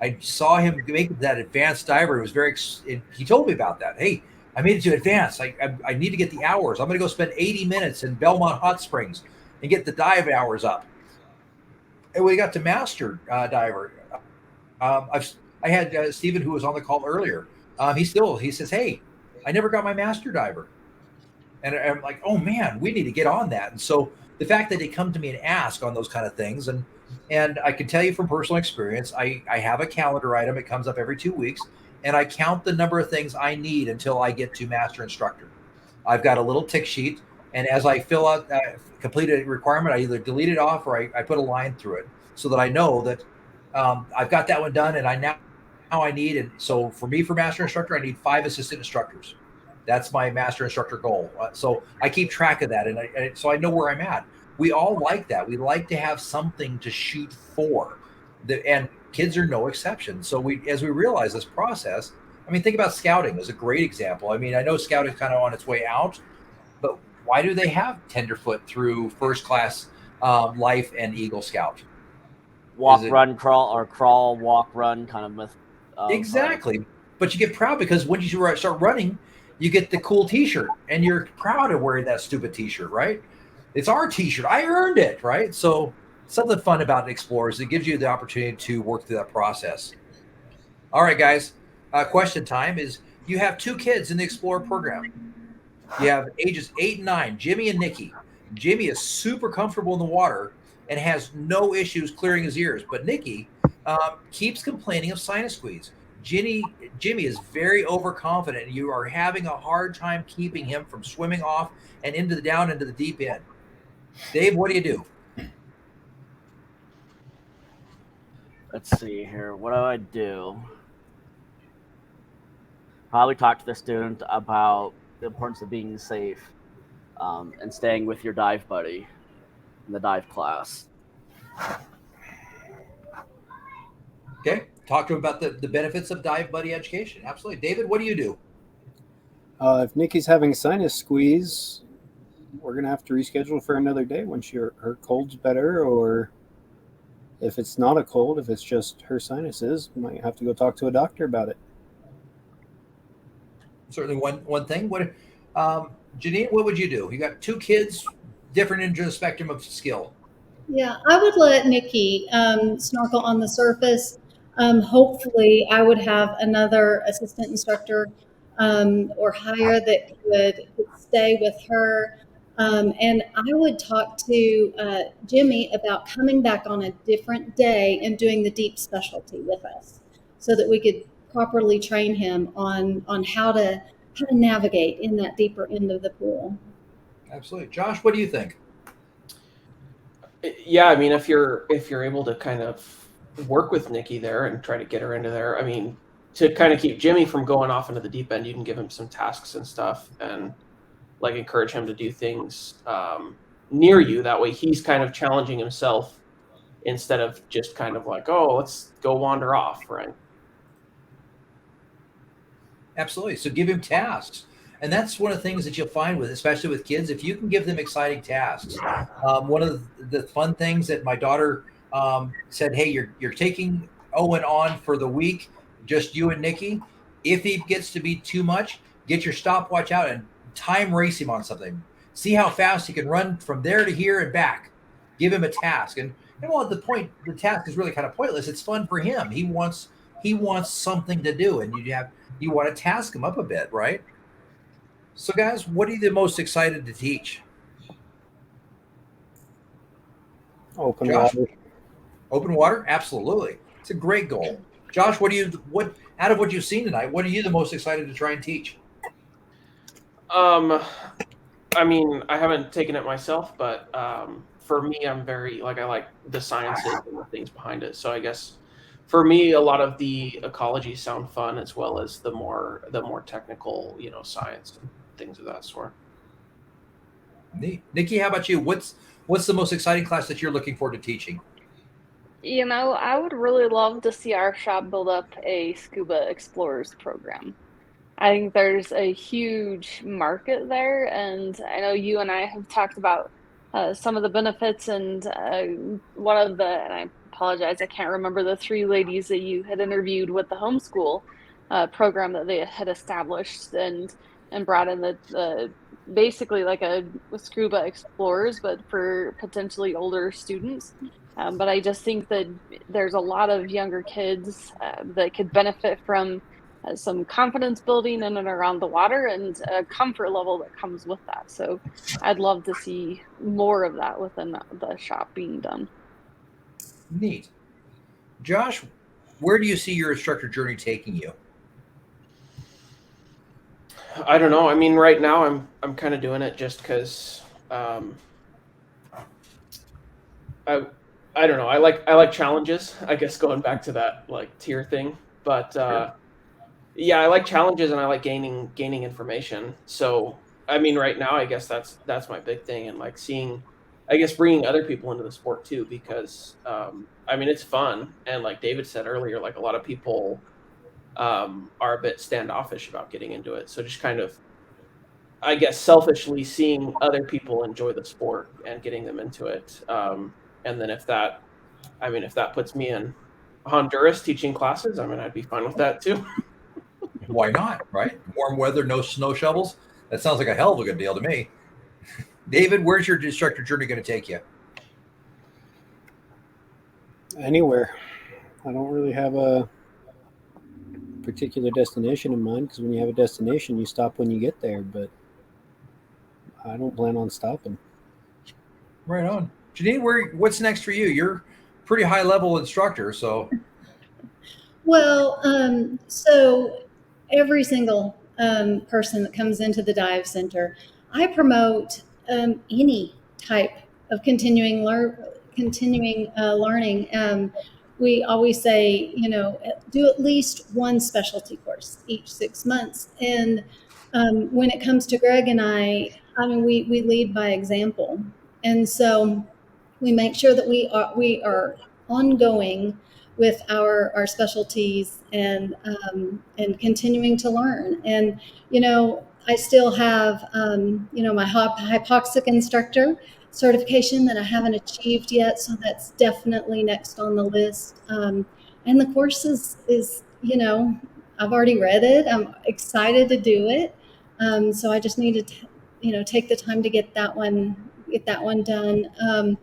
Speaker 1: I saw him make that advanced diver. It was he told me about that. Hey, I made it to advanced. I need to get the hours. I'm going to go spend 80 minutes in Belmont Hot Springs and get the dive hours up. And we got to master diver. I had Stephen, who was on the call earlier. He says, "Hey, I never got my master diver." And I'm like, "Oh man, we need to get on that." And so the fact that they come to me and ask on those kind of things, and I can tell you from personal experience, I have a calendar item. It comes up every 2 weeks, and I count the number of things I need until I get to master instructor. I've got a little tick sheet, and as I fill out complete a requirement, I either delete it off or I put a line through it so that I know that I've got that one done, and now I need it. So for me, for master instructor, I need 5 assistant instructors. That's my master instructor goal. So I keep track of that, and so I know where I'm at. We all like that. We like to have something to shoot for, and kids are no exception. So as we realize this process, I mean, think about scouting as a great example. I mean, I know scouting is kind of on its way out, but why do they have tenderfoot through first class life and Eagle Scout?
Speaker 6: Walk,
Speaker 1: Is it
Speaker 6: run, crawl, or crawl, walk, run kind of myth.
Speaker 1: exactly? But you get proud because when you start running, you get the cool T-shirt, and you're proud of wearing that stupid T-shirt, right? It's our T-shirt. I earned it, right? So something fun about Explorers. It gives you the opportunity to work through that process. All right, guys. Question time is: you have 2 kids in the Explorer program. You have ages 8 and 9, Jimmy and Nikki. Jimmy is super comfortable in the water and has no issues clearing his ears, but Nikki keeps complaining of sinus squeeze. Jimmy is very overconfident, and you are having a hard time keeping him from swimming off and down into the deep end. Dave, what do you do?
Speaker 6: Let's see here. What do I do? Probably talk to the student about the importance of being safe and staying with your dive buddy in the dive class.
Speaker 1: Okay, talk to him about the benefits of dive buddy education. Absolutely. David, what do you do?
Speaker 2: If Nikki's having sinus squeeze, we're going to have to reschedule for another day when her cold's better, or if it's not a cold, if it's just her sinuses, we might have to go talk to a doctor about it.
Speaker 1: Certainly one thing. What, Janine, what would you do? You got 2 kids, different into the spectrum of skill.
Speaker 7: Yeah, I would let Nikki snorkel on the surface. Hopefully, I would have another assistant instructor or higher that could stay with her. And I would talk to Jimmy about coming back on a different day and doing the deep specialty with us, so that we could properly train him on how to navigate in that deeper end of the pool.
Speaker 1: Absolutely. Josh, what do you think?
Speaker 4: Yeah, I mean, if you're able to kind of work with Nikki there and try to get her into there, I mean, to kind of keep Jimmy from going off into the deep end, you can give him some tasks and stuff, and like encourage him to do things near you. That way, he's kind of challenging himself instead of just kind of like, oh, let's go wander off, right?
Speaker 1: Absolutely. So give him tasks. And that's one of the things that you'll find with, especially with kids, if you can give them exciting tasks. One of the fun things that my daughter said, hey, you're taking Owen on for the week, just you and Nikki. If he gets to be too much, get your stopwatch out and time race him on something. See how fast he can run from there to here and back. Give him a task. And well, at the point, the task is really kind of pointless. It's fun for him. He wants something to do, and you want to task him up a bit, right? So, guys, what are you the most excited to teach?
Speaker 2: Open
Speaker 1: Josh?
Speaker 2: water.
Speaker 1: Open water? Absolutely. It's a great goal. Josh, what out of what you've seen tonight, what are you the most excited to try and teach?
Speaker 4: I mean, I haven't taken it myself, but for me, I like the sciences and the things behind it. So I guess for me, a lot of the ecology sound fun, as well as the more technical, science and things of that sort.
Speaker 1: Neat. Nikki, how about you? What's the most exciting class that you're looking forward to teaching?
Speaker 5: I would really love to see our shop build up a SCUBA Explorers program. I think there's a huge market there, and I know you and I have talked about some of the benefits, and and I apologize, I can't remember the 3 ladies that you had interviewed with the homeschool program that they had established and brought in the basically like a SCUBA Explorers, but for potentially older students. But I just think that there's a lot of younger kids that could benefit from some confidence building in and around the water and a comfort level that comes with that. So I'd love to see more of that within the shop being done.
Speaker 1: Neat. Josh, where do you see your instructor journey taking you?
Speaker 4: I don't know. I mean, right now I'm kind of doing it just because I I don't know. I like challenges. I guess going back to that like tier thing, but yeah, I like challenges and I like gaining information. So I mean, right now, I guess that's my big thing, and like seeing, I guess bringing other people into the sport too, because I mean it's fun, and like David said earlier, like a lot of people are a bit standoffish about getting into it. So just kind of, I guess, selfishly seeing other people enjoy the sport and getting them into it. And then if that, I mean, if that puts me in Honduras teaching classes, I mean, I'd be fine with that too.
Speaker 1: Why not? Right? Warm weather, no snow shovels. That sounds like a hell of a good deal to me. David, where's your instructor journey going to take you?
Speaker 2: Anywhere. I don't really have a particular destination in mind, because when you have a destination, you stop when you get there. But I don't plan on stopping.
Speaker 1: Right on. Janine, what's next for you? You're pretty high level instructor, so
Speaker 7: Well, so every single person that comes into the dive center, I promote any type of continuing learning. We always say, do at least one specialty course each 6 months. And when it comes to Greg and I mean, we lead by example, and so we make sure that we are ongoing with our specialties and continuing to learn. And I still have my hypoxic instructor certification that I haven't achieved yet, so that's definitely next on the list. And the course is I've already read it. I'm excited to do it. So I just need to take the time to get that one done.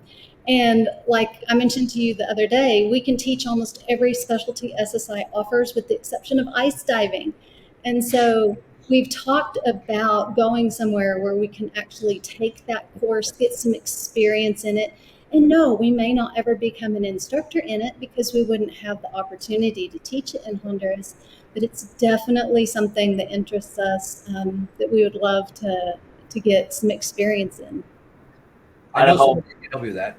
Speaker 7: And like I mentioned to you the other day, we can teach almost every specialty SSI offers with the exception of ice diving. And so we've talked about going somewhere where we can actually take that course, get some experience in it. And no, we may not ever become an instructor in it because we wouldn't have the opportunity to teach it in Honduras. But it's definitely something that interests us, that we would love to get some experience in.
Speaker 1: I know somebody can help you with that.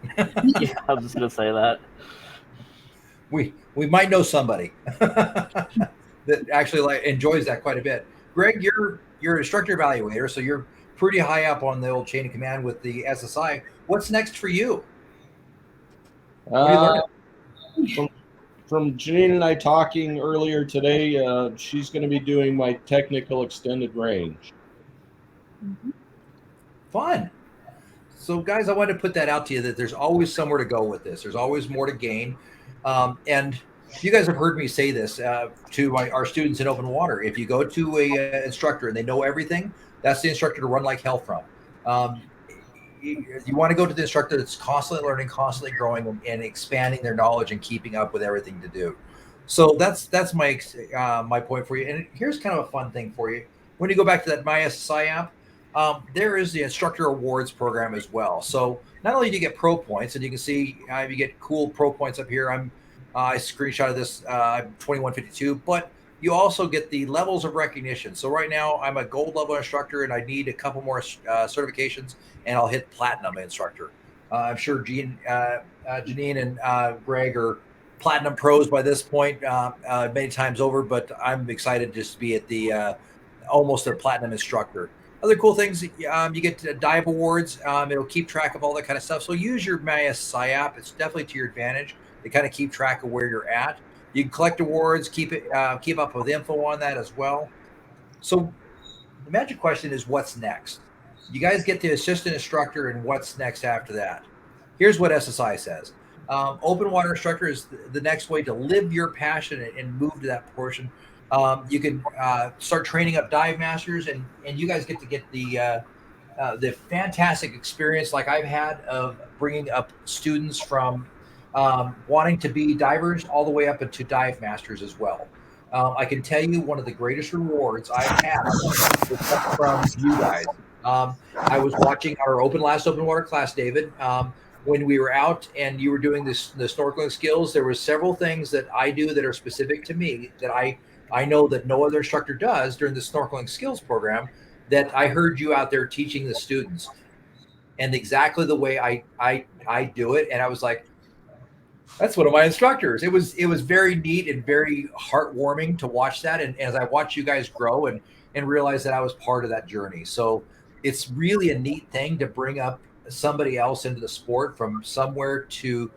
Speaker 6: Yeah, I was just gonna say that.
Speaker 1: We might know somebody that actually enjoys that quite a bit. Greg, you're an instructor evaluator, so you're pretty high up on the old chain of command with the SSI. What's next for you? What are you learning?
Speaker 3: From Janine and I talking earlier today, she's going to be doing my technical extended range.
Speaker 1: Fun. So, guys, I wanted to put that out to you that there's always somewhere to go with this. There's always more to gain. And you guys have heard me say this to our students in open water. If you go to a instructor and they know everything, that's the instructor to run like hell from. You want to go to the instructor that's constantly learning, constantly growing, and expanding their knowledge and keeping up with everything to do. So that's my my point for you. And here's kind of a fun thing for you. When you go back to that My SSI app, there is the instructor awards program as well. So not only do you get pro points, and you can see you get cool pro points up here. I screenshotted this. I'm 2152, but you also get the levels of recognition. So right now I'm a gold level instructor, and I need a couple more certifications, and I'll hit platinum instructor. I'm sure Janine and Greg are platinum pros by this point, many times over. But I'm excited just to be at the almost a platinum instructor. Other cool things, you get dive awards. It'll keep track of all that kind of stuff. So use your MySci app. It's definitely to your advantage to kind of keep track of where you're at. You can collect awards, keep up with info on that as well. So the magic question is, what's next? You guys get the assistant instructor, and what's next after that? Here's what SSI says. Open water instructor is the next way to live your passion and move to that portion. You can start training up dive masters, and you guys get the fantastic experience like I've had of bringing up students from wanting to be divers all the way up into dive masters as well. I can tell you one of the greatest rewards I've had was from you guys. I was watching our last open water class, David, when we were out and you were doing the snorkeling skills. There were several things that I do that are specific to me that I know that no other instructor does during the snorkeling skills program, that I heard you out there teaching the students, and exactly the way I do it. And I was like, That's one of my instructors. It was very neat and very heartwarming to watch that. And as I watch you guys grow and realize that I was part of that journey. So it's really a neat thing to bring up somebody else into the sport from somewhere to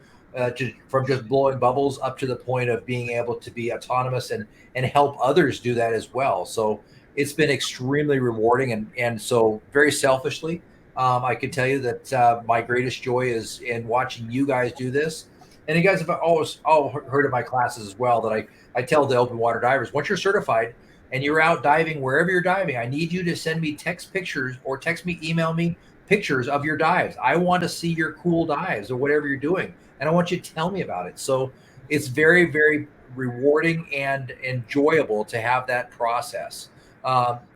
Speaker 1: from just blowing bubbles up to the point of being able to be autonomous and help others do that as well. So it's been extremely rewarding and so very selfishly, I can tell you that my greatest joy is in watching you guys do this. And you guys have always all heard of my classes as well that I tell the open water divers, once you're certified and you're out diving, wherever you're diving, I need you to send me text pictures or text me, email me pictures of your dives. I want to see your cool dives or whatever you're doing. And I want you to tell me about it. So it's very, very rewarding and enjoyable to have that process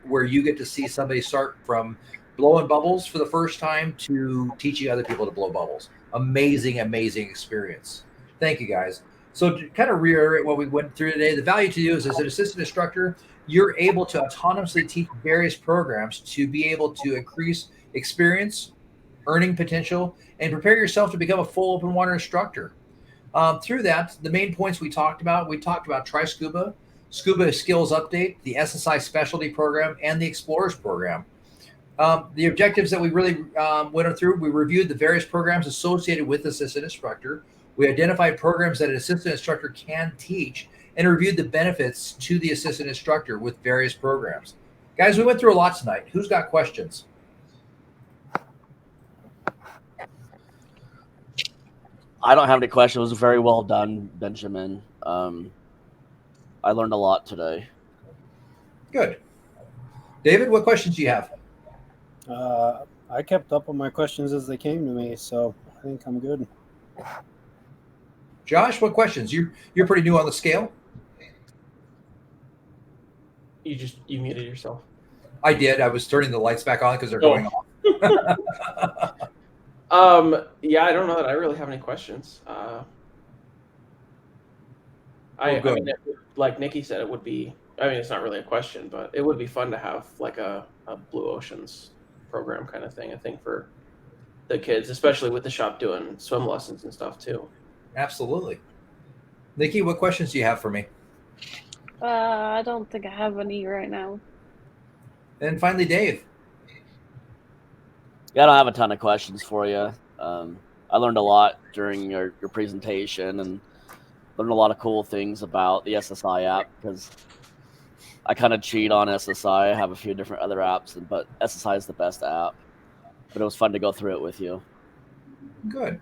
Speaker 1: where you get to see somebody start from blowing bubbles for the first time to teaching other people to blow bubbles. Amazing, amazing experience. Thank you, guys. So to kind of reiterate what we went through today, the value to you is as an assistant instructor, you're able to autonomously teach various programs to be able to increase experience, earning potential, and prepare yourself to become a full open water instructor. Through that, the main points we talked about Try SCUBA, SCUBA Skills Update, the SSI Specialty Program, and the Explorers Program. The objectives that we really went through, we reviewed the various programs associated with assistant instructor. We identified programs that an assistant instructor can teach and reviewed the benefits to the assistant instructor with various programs. Guys, we went through a lot tonight. Who's got questions?
Speaker 6: I don't have any questions. It was very well done, Benjamin. I learned a lot today.
Speaker 1: Good. David, what questions do you have?
Speaker 2: I kept up on my questions as they came to me, so I think I'm good.
Speaker 1: Josh, what questions? You're pretty new on the scale.
Speaker 4: You muted yourself.
Speaker 1: I did. I was turning the lights back on because they're going off.
Speaker 4: Yeah, I don't know that I really have any questions. I mean, like Nikki said, it would be. I mean, it's not really a question, but it would be fun to have like a Blue Oceans program kind of thing. I think for the kids, especially with the shop doing swim lessons and stuff too.
Speaker 1: Absolutely. Nikki, what questions do you have for me?
Speaker 5: I don't think I have any right now.
Speaker 1: And finally, Dave.
Speaker 6: Yeah, I don't have a ton of questions for you. I learned a lot during your presentation and learned a lot of cool things about the SSI app because I kind of cheat on SSI. I have a few different other apps, but SSI is the best app. But it was fun to go through it with you.
Speaker 1: Good.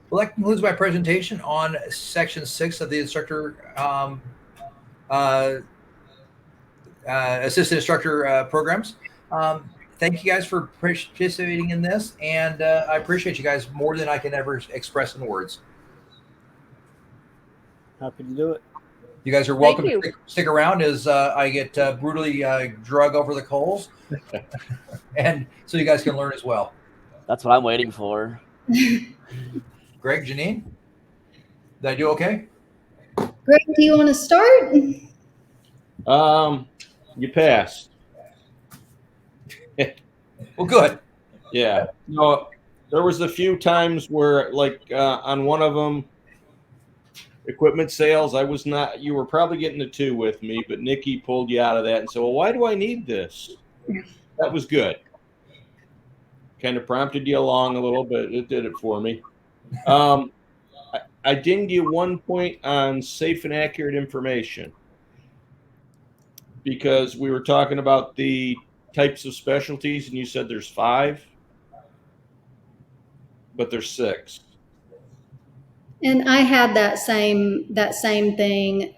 Speaker 1: Well, that concludes my presentation on Section 6 of the instructor assistant instructor programs. Thank you guys for participating in this, and I appreciate you guys more than I can ever express in words.
Speaker 2: Happy to do it.
Speaker 1: You guys are welcome to stick around as I get brutally drug over the coals, and so you guys can learn as well.
Speaker 6: That's what I'm waiting for.
Speaker 1: Greg, Janine, did I do okay?
Speaker 7: Greg, do you want to start?
Speaker 3: You passed.
Speaker 1: Well, good.
Speaker 3: Yeah. No, there was a few times where, like, on one of them, equipment sales, you were probably getting a 2 with me, but Nikki pulled you out of that and said, well, why do I need this? That was good. Kind of prompted you along a little bit. It did it for me. I dinged you 1 point on safe and accurate information because we were talking about the types of specialties, and you said there's 5, but there's 6.
Speaker 7: And I had that same thing.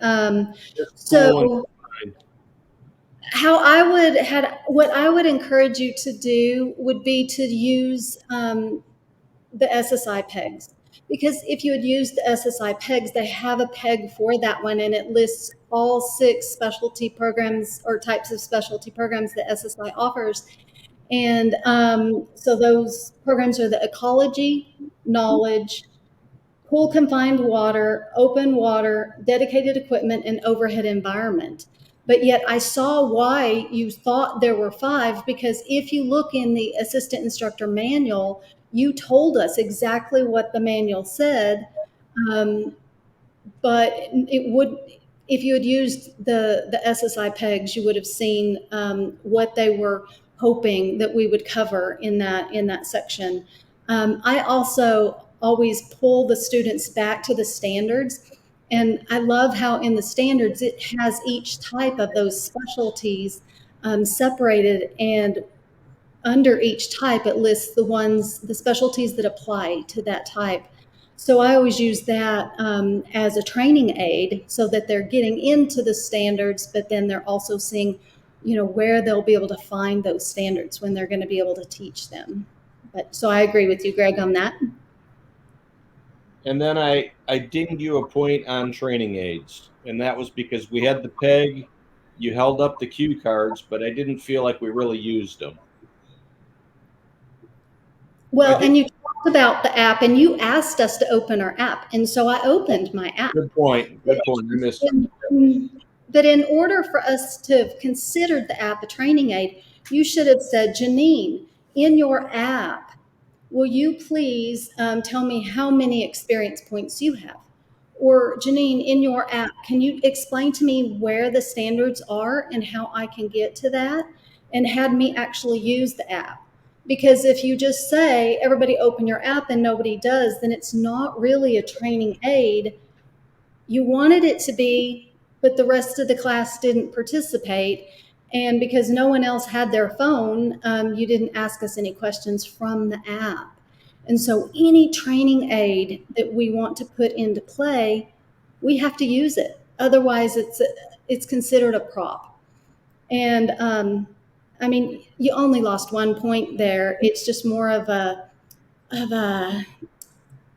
Speaker 7: So what I would encourage you to do would be to use the SSI pegs, because if you had used the SSI pegs, they have a peg for that one, and it lists all 6 specialty programs or types of specialty programs that SSI offers. And so those programs are the ecology, knowledge, pool confined water, open water, dedicated equipment, and overhead environment. But yet I saw why you thought there were 5, because if you look in the assistant instructor manual, you told us exactly what the manual said. But it would, if you had used the SSI pegs, you would have seen what they were hoping that we would cover in that section. I also always pull the students back to the standards. And I love how in the standards, it has each type of those specialties separated, and under each type, it lists the specialties that apply to that type. So I always use that as a training aid so that they're getting into the standards, but then they're also seeing, where they'll be able to find those standards when they're going to be able to teach them. But so I agree with you, Greg, on that.
Speaker 3: And then I dinged you a point on training aids, and that was because we had the peg, you held up the cue cards, but I didn't feel like we really used them.
Speaker 7: Well, and you talked about the app, and you asked us to open our app, and so I opened my app.
Speaker 3: Good point. Good point. I missed it.
Speaker 7: But in order for us to have considered the app a training aid, you should have said, Janine, in your app, will you please tell me how many experience points you have? Or Janine, in your app, can you explain to me where the standards are and how I can get to that? And had me actually use the app. Because if you just say, everybody open your app and nobody does, then it's not really a training aid. You wanted it to be, but the rest of the class didn't participate. And because no one else had their phone, you didn't ask us any questions from the app. And so any training aid that we want to put into play, we have to use it. Otherwise, it's considered a prop. And I mean, you only lost 1 point there. It's just more of a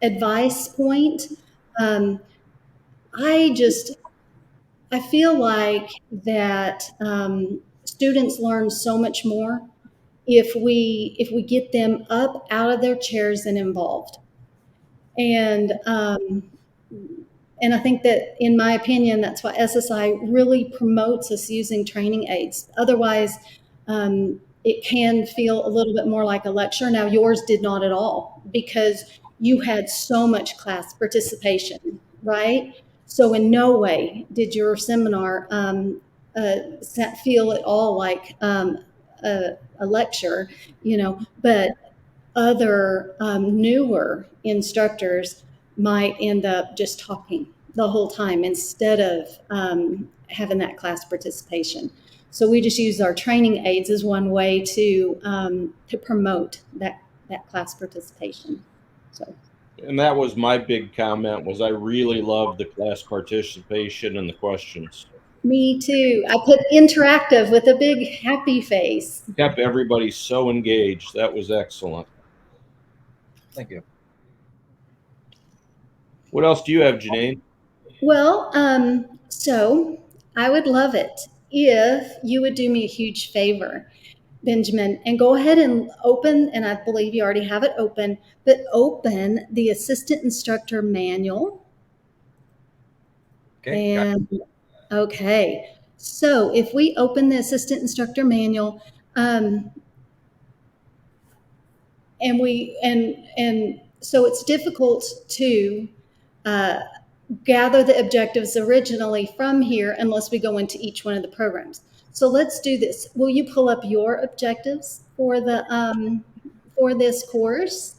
Speaker 7: advice point. I feel like that students learn so much more if we get them up out of their chairs and involved. And I think that, in my opinion, that's why SSI really promotes us using training aids. Otherwise, it can feel a little bit more like a lecture. Now, yours did not at all, because you had so much class participation, right? So in no way did your seminar feel at all like a lecture, but other newer instructors might end up just talking the whole time instead of having that class participation. So we just use our training aids as one way to promote that class participation. So.
Speaker 3: And that was my big comment, was I really loved the class participation and the questions.
Speaker 7: Me too. I put interactive with a big happy face.
Speaker 3: Kept everybody so engaged. That was excellent.
Speaker 1: Thank you.
Speaker 3: What else do you have, Janine?
Speaker 7: Well, so I would love it if you would do me a huge favor, Benjamin, and go ahead and open, and I believe you already have it open, but open the assistant instructor manual.
Speaker 1: Okay.
Speaker 7: And okay, so if we open the assistant instructor manual, and so it's difficult to gather the objectives originally from here unless we go into each one of the programs. So let's do this. Will you pull up your objectives for this course?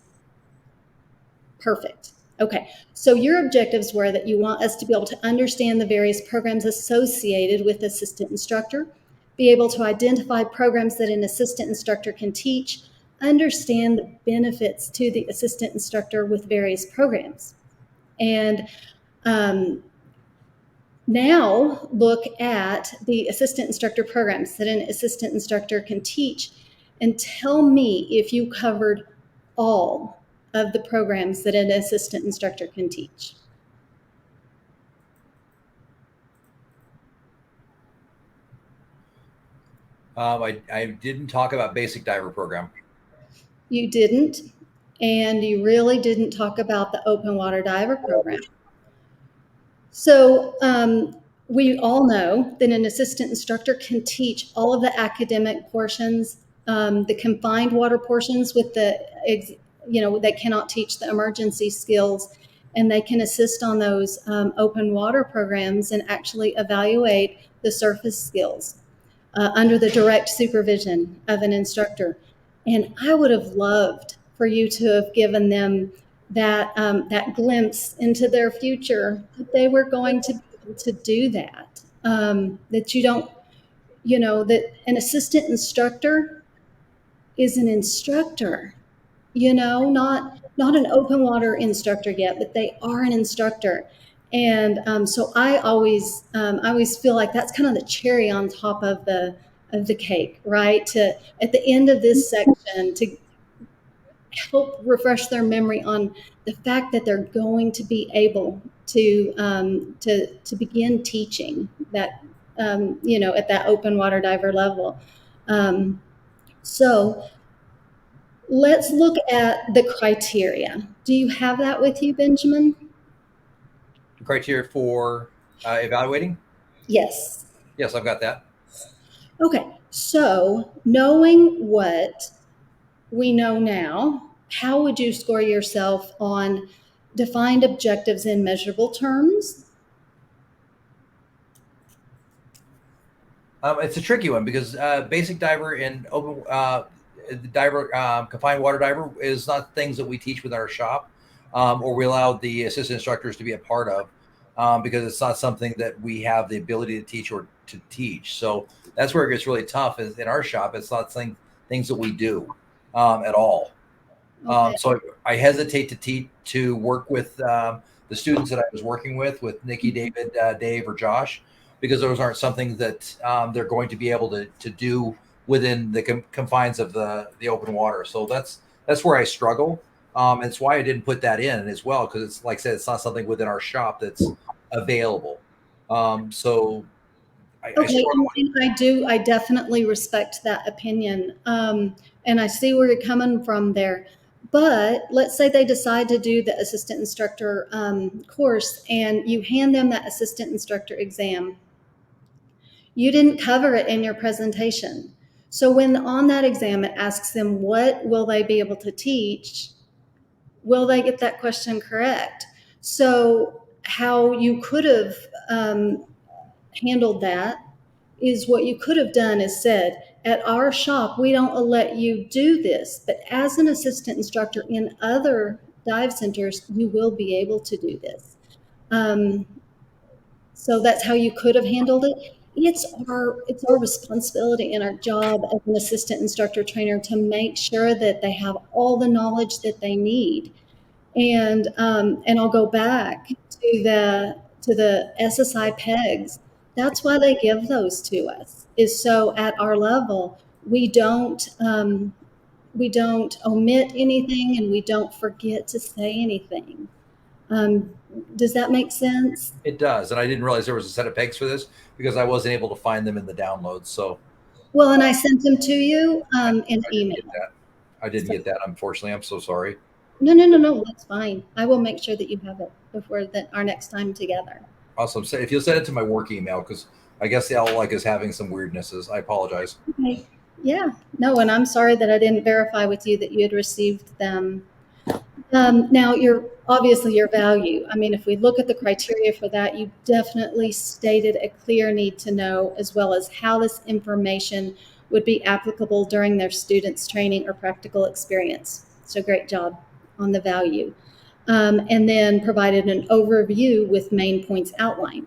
Speaker 7: Perfect. Okay, so your objectives were that you want us to be able to understand the various programs associated with assistant instructor, be able to identify programs that an assistant instructor can teach, understand the benefits to the assistant instructor with various programs. And now look at the assistant instructor programs that an assistant instructor can teach, and tell me if you covered all of the programs that an assistant instructor can teach.
Speaker 1: I didn't talk about basic diver program.
Speaker 7: You didn't, and you really didn't talk about the open water diver program. So we all know that an assistant instructor can teach all of the academic portions, the confined water portions with they cannot teach the emergency skills, and they can assist on those open water programs and actually evaluate the surface skills under the direct supervision of an instructor. And I would have loved for you to have given them that that glimpse into their future, that they were going to be able to do that. That you don't, you know, that an assistant instructor is an instructor, you know, not an open water instructor yet, but they are an instructor. And so I always feel like that's kind of the cherry on top of the cake, right? To at the end of this section to help refresh their memory on the fact that they're going to be able to begin teaching that you know, at that open water diver level. So let's look at the criteria. Do you have that with you, Benjamin?
Speaker 1: Criteria for evaluating?
Speaker 7: Yes.
Speaker 1: Yes, I've got that.
Speaker 7: Okay. So knowing what we know now, how would you score yourself on defined objectives in measurable terms?
Speaker 1: It's a tricky one because basic diver and open diver, confined water diver is not things that we teach within our shop or we allow the assistant instructors to be a part of because it's not something that we have the ability to teach or to teach. So that's where it gets really tough. Is in our shop, it's not things that we do at all.
Speaker 7: Okay.
Speaker 1: So I hesitate to work with the students that I was working with Nikki, David, Dave, or Josh, because those aren't something that they're going to be able to do within the confines of the open water. So that's where I struggle. It's why I didn't put that in as well, because it's like I said, it's not something within our shop that's available. So I
Speaker 7: Okay,
Speaker 1: struggle.
Speaker 7: and I definitely respect that opinion. And I see where you're coming from there. But let's say they decide to do the assistant instructor course and you hand them that assistant instructor exam. You didn't cover it in your presentation. So when on that exam it asks them what will they be able to teach, will they get that question correct? So how you could have handled that is what you could have done is said, at our shop, we don't let you do this, but as an assistant instructor in other dive centers, you will be able to do this. So that's how you could have handled it. It's our responsibility and our job as an assistant instructor trainer to make sure that they have all the knowledge that they need. And I'll go back to the SSI pegs. That's why they give those to us, is so at our level we don't omit anything and we don't forget to say anything. Does that make sense?
Speaker 1: It does, and I didn't realize there was a set of pegs for this because I wasn't able to find them in the downloads. So
Speaker 7: Well, and I sent them to you in
Speaker 1: I didn't
Speaker 7: email.
Speaker 1: get that. I didn't get that. Unfortunately, I'm so sorry.
Speaker 7: No, that's fine. I will make sure that you have it before our next time together.
Speaker 1: Awesome. So if you'll send it to my work email, because I guess the Outlook is having some weirdnesses. I apologize.
Speaker 7: Okay. Yeah, no, and I'm sorry that I didn't verify with you that you had received them. Now, obviously your value. I mean, if we look at the criteria for that, you definitely stated a clear need to know, as well as how this information would be applicable during their students' training or practical experience. So great job on the value. And then provided an overview with main points outlined.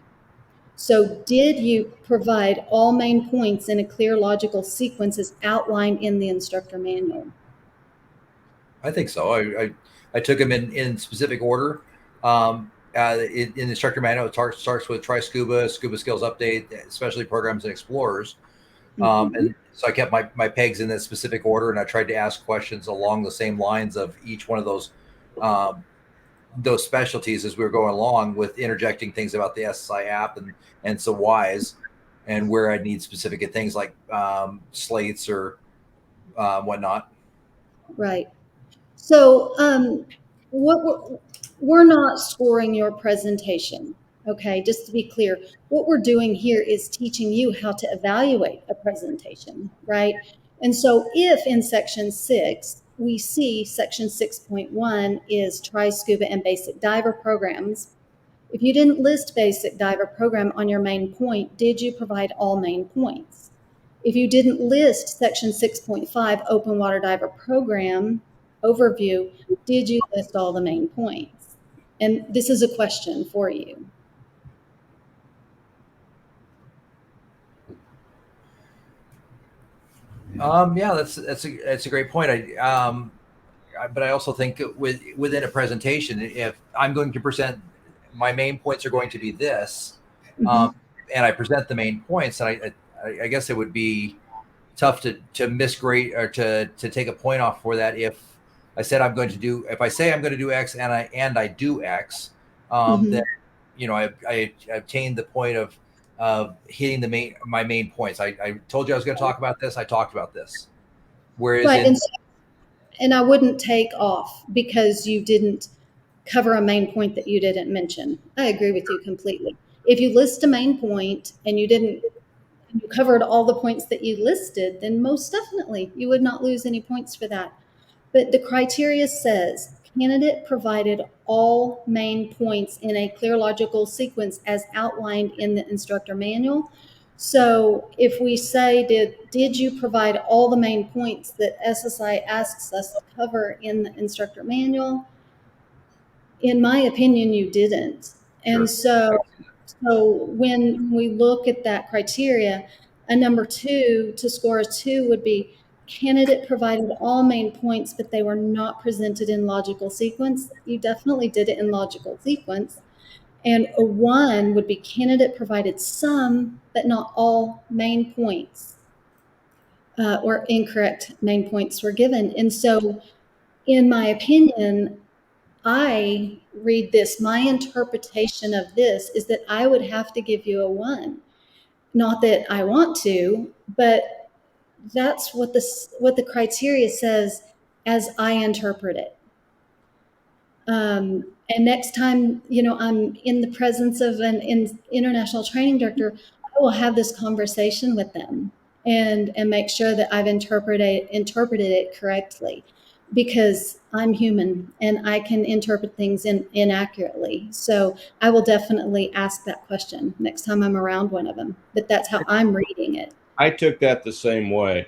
Speaker 7: So did you provide all main points in a clear logical sequence as outlined in the instructor manual?
Speaker 1: I think so. I took them in specific order. In the instructor manual, it starts with try SCUBA, SCUBA skills update, especially programs and explorers. And so I kept my pegs in that specific order, and I tried to ask questions along the same lines of each one of those specialties as we were going along, with interjecting things about the SSI app and some whys, and where I need specific things like slates or whatnot.
Speaker 7: Right. So we're not scoring your presentation. Okay, just to be clear, what we're doing here is teaching you how to evaluate a presentation, right? And so if in section 6 we see section 6.1 is try scuba and basic diver programs. If you didn't list basic diver program on your main point, did you provide all main points? If you didn't list section 6.5 open water diver program overview, did you list all the main points? And this is a question for you.
Speaker 1: Yeah, that's a great point. But I also think within a presentation, if I'm going to present, my main points are going to be this, and I present the main points, and I guess it would be tough to misgrade or to take a point off for that if I said I'm going to do, if I say I'm going to do X and I do X, then I obtained the point of hitting my main points. I told you I was going to talk about this. I talked about this. Whereas
Speaker 7: Right, and I wouldn't take off because you didn't cover a main point that you didn't mention. I agree with you completely. If you list a main point and you covered all the points that you listed, then most definitely you would not lose any points for that. But the criteria says candidate provided all main points in a clear logical sequence as outlined in the instructor manual. So if we say, did you provide all the main points that SSI asks us to cover in the instructor manual? In my opinion, you didn't. And so when we look at that criteria, a number 2 to score a 2 would be candidate provided all main points, but they were not presented in logical sequence. You definitely did it in logical sequence. And a 1 would be candidate provided some, but not all main points, or incorrect main points were given. And so, in my opinion, I read this, my interpretation of this is that I would have to give you a 1. Not that I want to, but that's what the criteria says as I interpret it. And next time, I'm in the presence of an international training director, I will have this conversation with them and make sure that I've interpreted it correctly, because I'm human and I can interpret things inaccurately. So I will definitely ask that question next time I'm around one of them. But that's how I'm reading it.
Speaker 3: I took that the same way.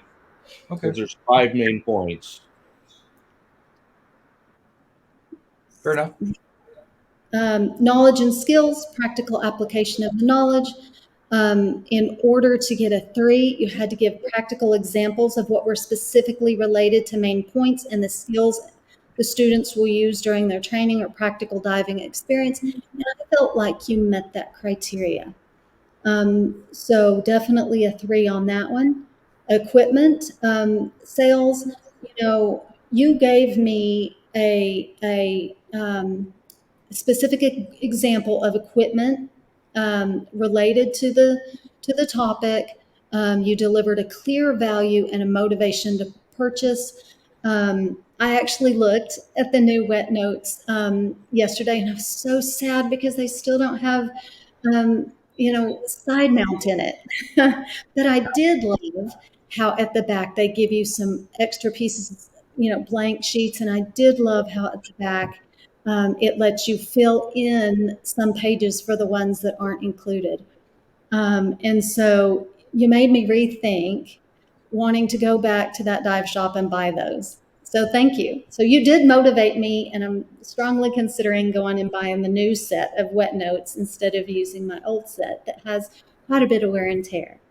Speaker 1: Okay.
Speaker 3: There's 5 main points.
Speaker 1: Fair enough.
Speaker 7: Knowledge and skills, practical application of the knowledge. In order to get a 3, you had to give practical examples of what were specifically related to main points and the skills the students will use during their training or practical diving experience. And I felt like you met that criteria. So definitely a 3 on that one. Equipment, sales, you gave me a specific example of equipment related to the topic. You delivered a clear value and a motivation to purchase. I actually looked at the new wet notes yesterday, and I was so sad because they still don't have side mount in it. But I did love how at the back they give you some extra pieces, blank sheets, and I did love how at the back it lets you fill in some pages for the ones that aren't included. And so you made me rethink wanting to go back to that dive shop and buy those. So thank you. So you did motivate me, and I'm strongly considering going and buying the new set of wet notes instead of using my old set that has quite a bit of wear and tear.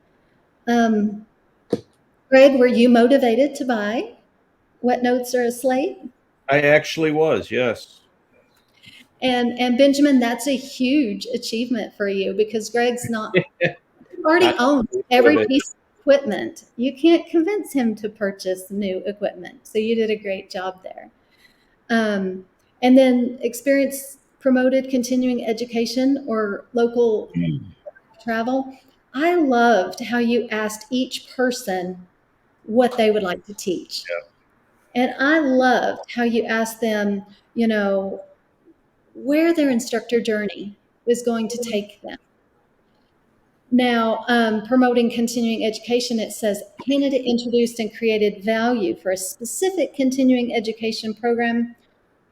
Speaker 7: Greg, were you motivated to buy wet notes or a slate?
Speaker 3: I actually was, yes.
Speaker 7: And Benjamin, that's a huge achievement for you, because Greg's already owns every piece of equipment. You can't convince him to purchase new equipment. So you did a great job there. And then experience promoted continuing education or local travel. I loved how you asked each person what they would like to teach.
Speaker 3: Yeah.
Speaker 7: And I loved how you asked them, where their instructor journey was going to take them. Now, promoting continuing education, it says candidate introduced and created value for a specific continuing education program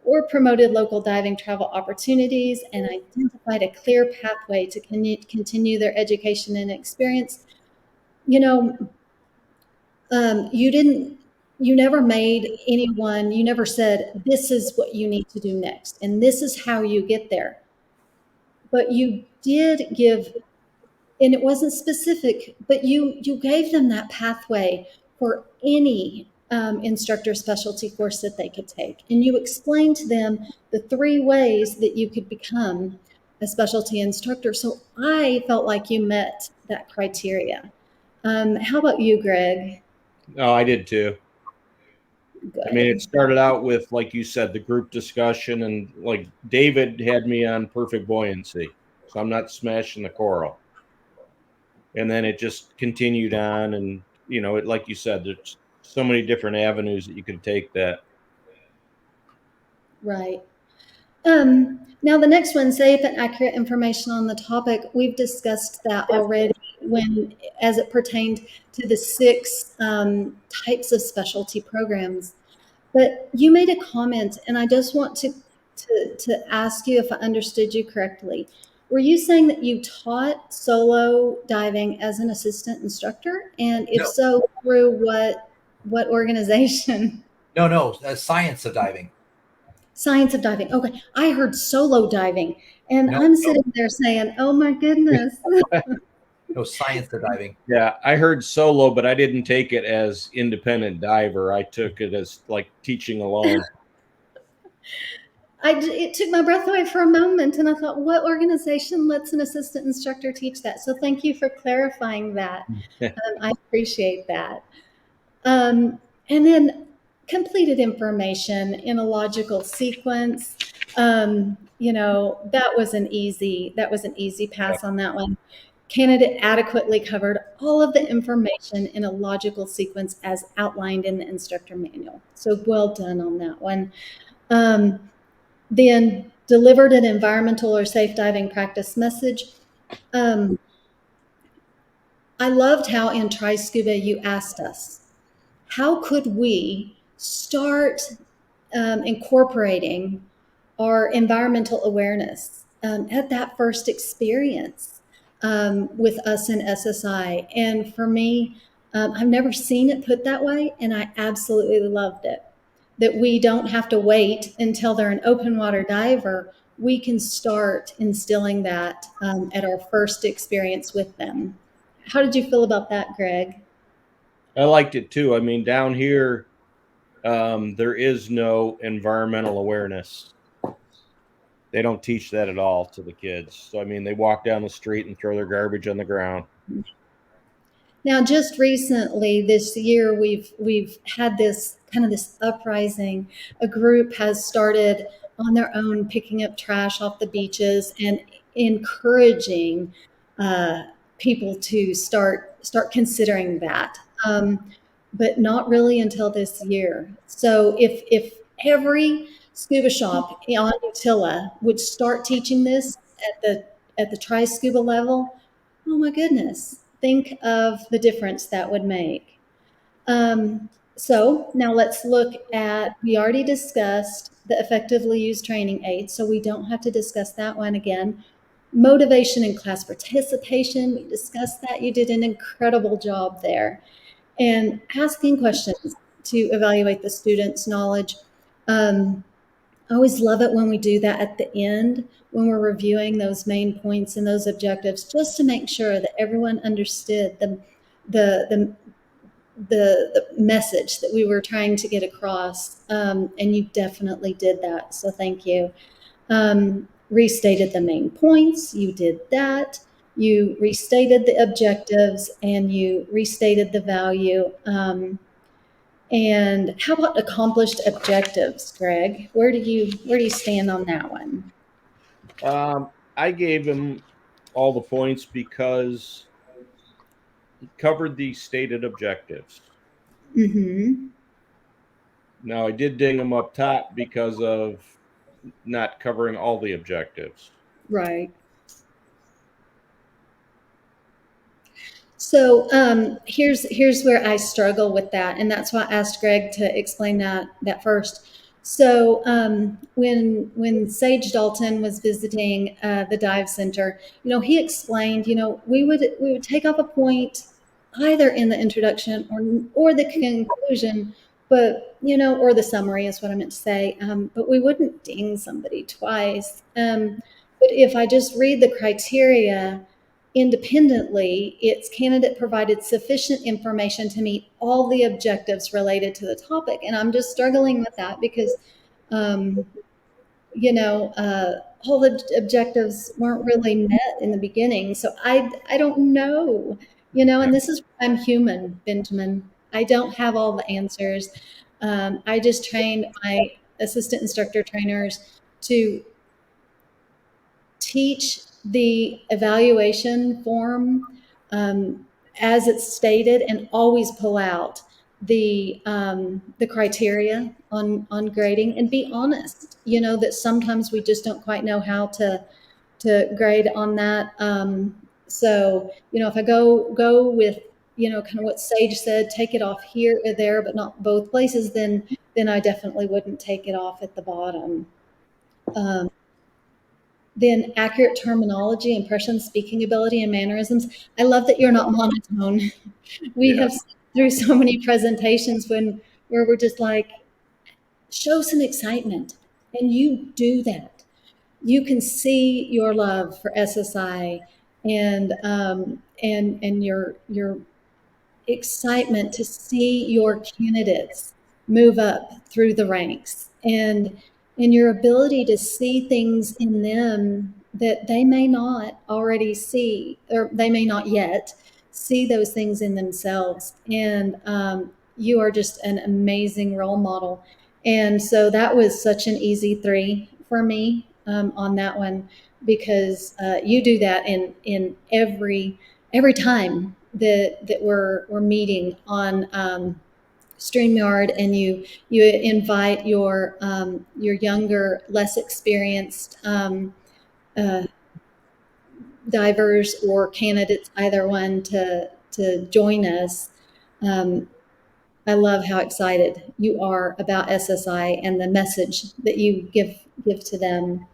Speaker 7: or promoted local diving travel opportunities and identified a clear pathway to continue their education and experience. You know, you never made anyone, you never said, this is what you need to do next, and this is how you get there. But you did give, and it wasn't specific, but you gave them that pathway for any instructor specialty course that they could take. And you explained to them the 3 ways that you could become a specialty instructor. So I felt like you met that criteria. How about you, Greg?
Speaker 3: Oh, I did too.
Speaker 7: Good.
Speaker 3: I mean, it started out with, like you said, the group discussion, and like David had me on perfect buoyancy, so I'm not smashing the coral. And then it just continued on, and it, like you said, there's so many different avenues that you could take that.
Speaker 7: Right. Now the next one, safe and accurate information on the topic. We've discussed that already as it pertained to the 6 types of specialty programs. But you made a comment, and I just want to ask you if I understood you correctly. Were you saying that you taught solo diving as an assistant instructor? And if
Speaker 1: No.
Speaker 7: so, through what organization?
Speaker 1: No, science of diving.
Speaker 7: Science of diving. Okay. I heard solo diving, and
Speaker 1: No,
Speaker 7: I'm sitting there saying, oh my goodness.
Speaker 1: No, science of diving.
Speaker 3: Yeah, I heard solo, but I didn't take it as independent diver. I took it as like teaching alone.
Speaker 7: It took my breath away for a moment, and I thought, what organization lets an assistant instructor teach that? So thank you for clarifying that. I appreciate that. And then completed information in a logical sequence. That was an easy pass on that one. Candidate adequately covered all of the information in a logical sequence as outlined in the instructor manual. So well done on that one. Then delivered an environmental or safe diving practice message. I loved how in Try Scuba you asked us, how could we start incorporating our environmental awareness at that first experience with us in SSI? And for me, I've never seen it put that way, and I absolutely loved it. That we don't have to wait until they're an open water diver. We can start instilling that at our first experience with them. How did you feel about that, Greg?
Speaker 3: I liked it too. I mean, down here, there is no environmental awareness. They don't teach that at all to the kids. So, I mean, they walk down the street and throw their garbage on the ground.
Speaker 7: Now, just recently this year, we've had this kind of this uprising. A group has started on their own picking up trash off the beaches and encouraging people to start considering that, but not really until this year. So, if every scuba shop on Utila would start teaching this at the Try Scuba level, oh my goodness, think of the difference that would make. So now let's look at, we already discussed the effectively used training aids, so we don't have to discuss that one again. Motivation and class participation, we discussed that. You did an incredible job there. And asking questions to evaluate the student's knowledge. I always love it when we do that at the end, when we're reviewing those main points and those objectives, just to make sure that everyone understood the message that we were trying to get across. And you definitely did that. So thank you. Restated the main points. You did that. You restated the objectives, and you restated the value. And how about accomplished objectives, Greg? Where do you stand on that one?
Speaker 3: I gave him all the points because he covered the stated objectives.
Speaker 7: Mm-hmm.
Speaker 3: Now, I did ding him up top because of not covering all the objectives.
Speaker 7: Right. So here's where I struggle with that, and that's why I asked Greg to explain that first. So when Sage Dalton was visiting the dive center, he explained, we would take off a point either in the introduction or the conclusion, but or the summary is what I meant to say. But we wouldn't ding somebody twice. But if I just read the criteria independently, its candidate provided sufficient information to meet all the objectives related to the topic. And I'm just struggling with that because, um, all the objectives weren't really met in the beginning. So I don't know, and this is, I'm human, Benjamin. I don't have all the answers. I just trained my assistant instructor trainers to teach the evaluation form as it's stated, and always pull out the criteria on grading, and be honest. That sometimes we just don't quite know how to grade on that. So if I go with kind of what Sage said, take it off here or there, but not both places, then I definitely wouldn't take it off at the bottom. Then accurate terminology, impression, speaking ability, and mannerisms. I love that you're not monotone. We have seen through so many presentations where we're just like, show some excitement, and you do that. You can see your love for SSI and your excitement to see your candidates move up through the ranks, and your ability to see things in them that they may not already see, or they may not yet see those things in themselves. And you are just an amazing role model. And so that was such an easy 3 for me on that one, because you do that in every time that we're meeting on StreamYard, and you invite your younger, less experienced divers or candidates, either one, to join us. I love how excited you are about SSI and the message that you give to them,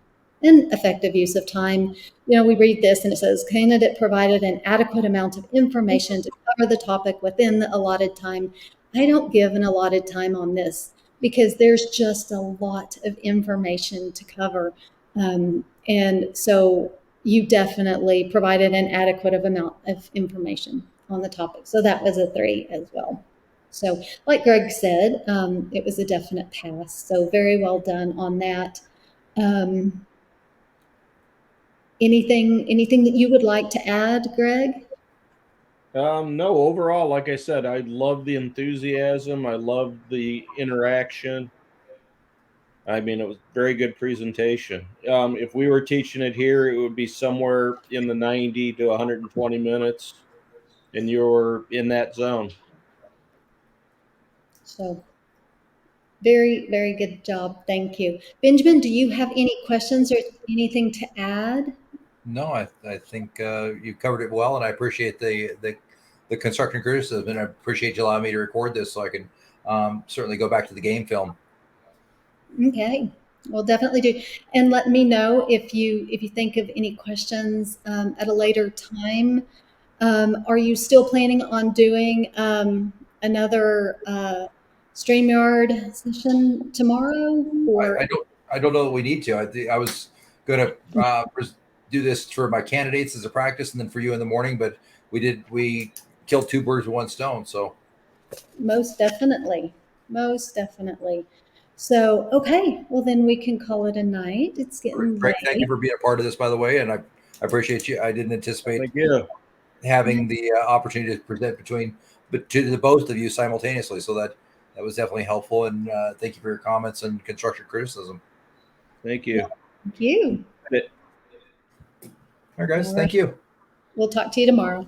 Speaker 7: and effective use of time. We read this and it says, candidate provided an adequate amount of information to cover the topic within the allotted time. I don't give an allotted time on this because there's just a lot of information to cover. And so you definitely provided an adequate amount of information on the topic. So that was a 3 as well. So like Greg said, it was a definite pass. So very well done on that. Anything that you would like to add, Greg?
Speaker 3: No, overall, like I said, I love the enthusiasm. I love the interaction. I mean, it was a very good presentation. If we were teaching it here, it would be somewhere in the 90 to 120 minutes, and you're in that zone.
Speaker 7: So very, very good job. Thank you. Benjamin, do you have any questions or anything to add?
Speaker 1: No, I think you covered it well, and I appreciate the constructive criticism, and I appreciate you allowing me to record this so I can certainly go back to the game film.
Speaker 7: Okay, well, definitely do, and let me know if you think of any questions at a later time. Are you still planning on doing another StreamYard session tomorrow? Or
Speaker 1: I don't know that we need to. I was going to do this for my candidates as a practice, and then for you in the morning. But we killed 2 birds with 1 stone. So
Speaker 7: most definitely. So okay, well then we can call it a night. It's getting
Speaker 1: Greg,
Speaker 7: late.
Speaker 1: thank you for being a part of this, by the way, and I appreciate you. I didn't anticipate
Speaker 3: Thank you.
Speaker 1: having the opportunity to present to the both of you simultaneously. So that was definitely helpful, and thank you for your comments and constructive criticism.
Speaker 3: Thank you.
Speaker 7: Thank you.
Speaker 1: All right, guys. Thank you.
Speaker 7: We'll talk to you tomorrow.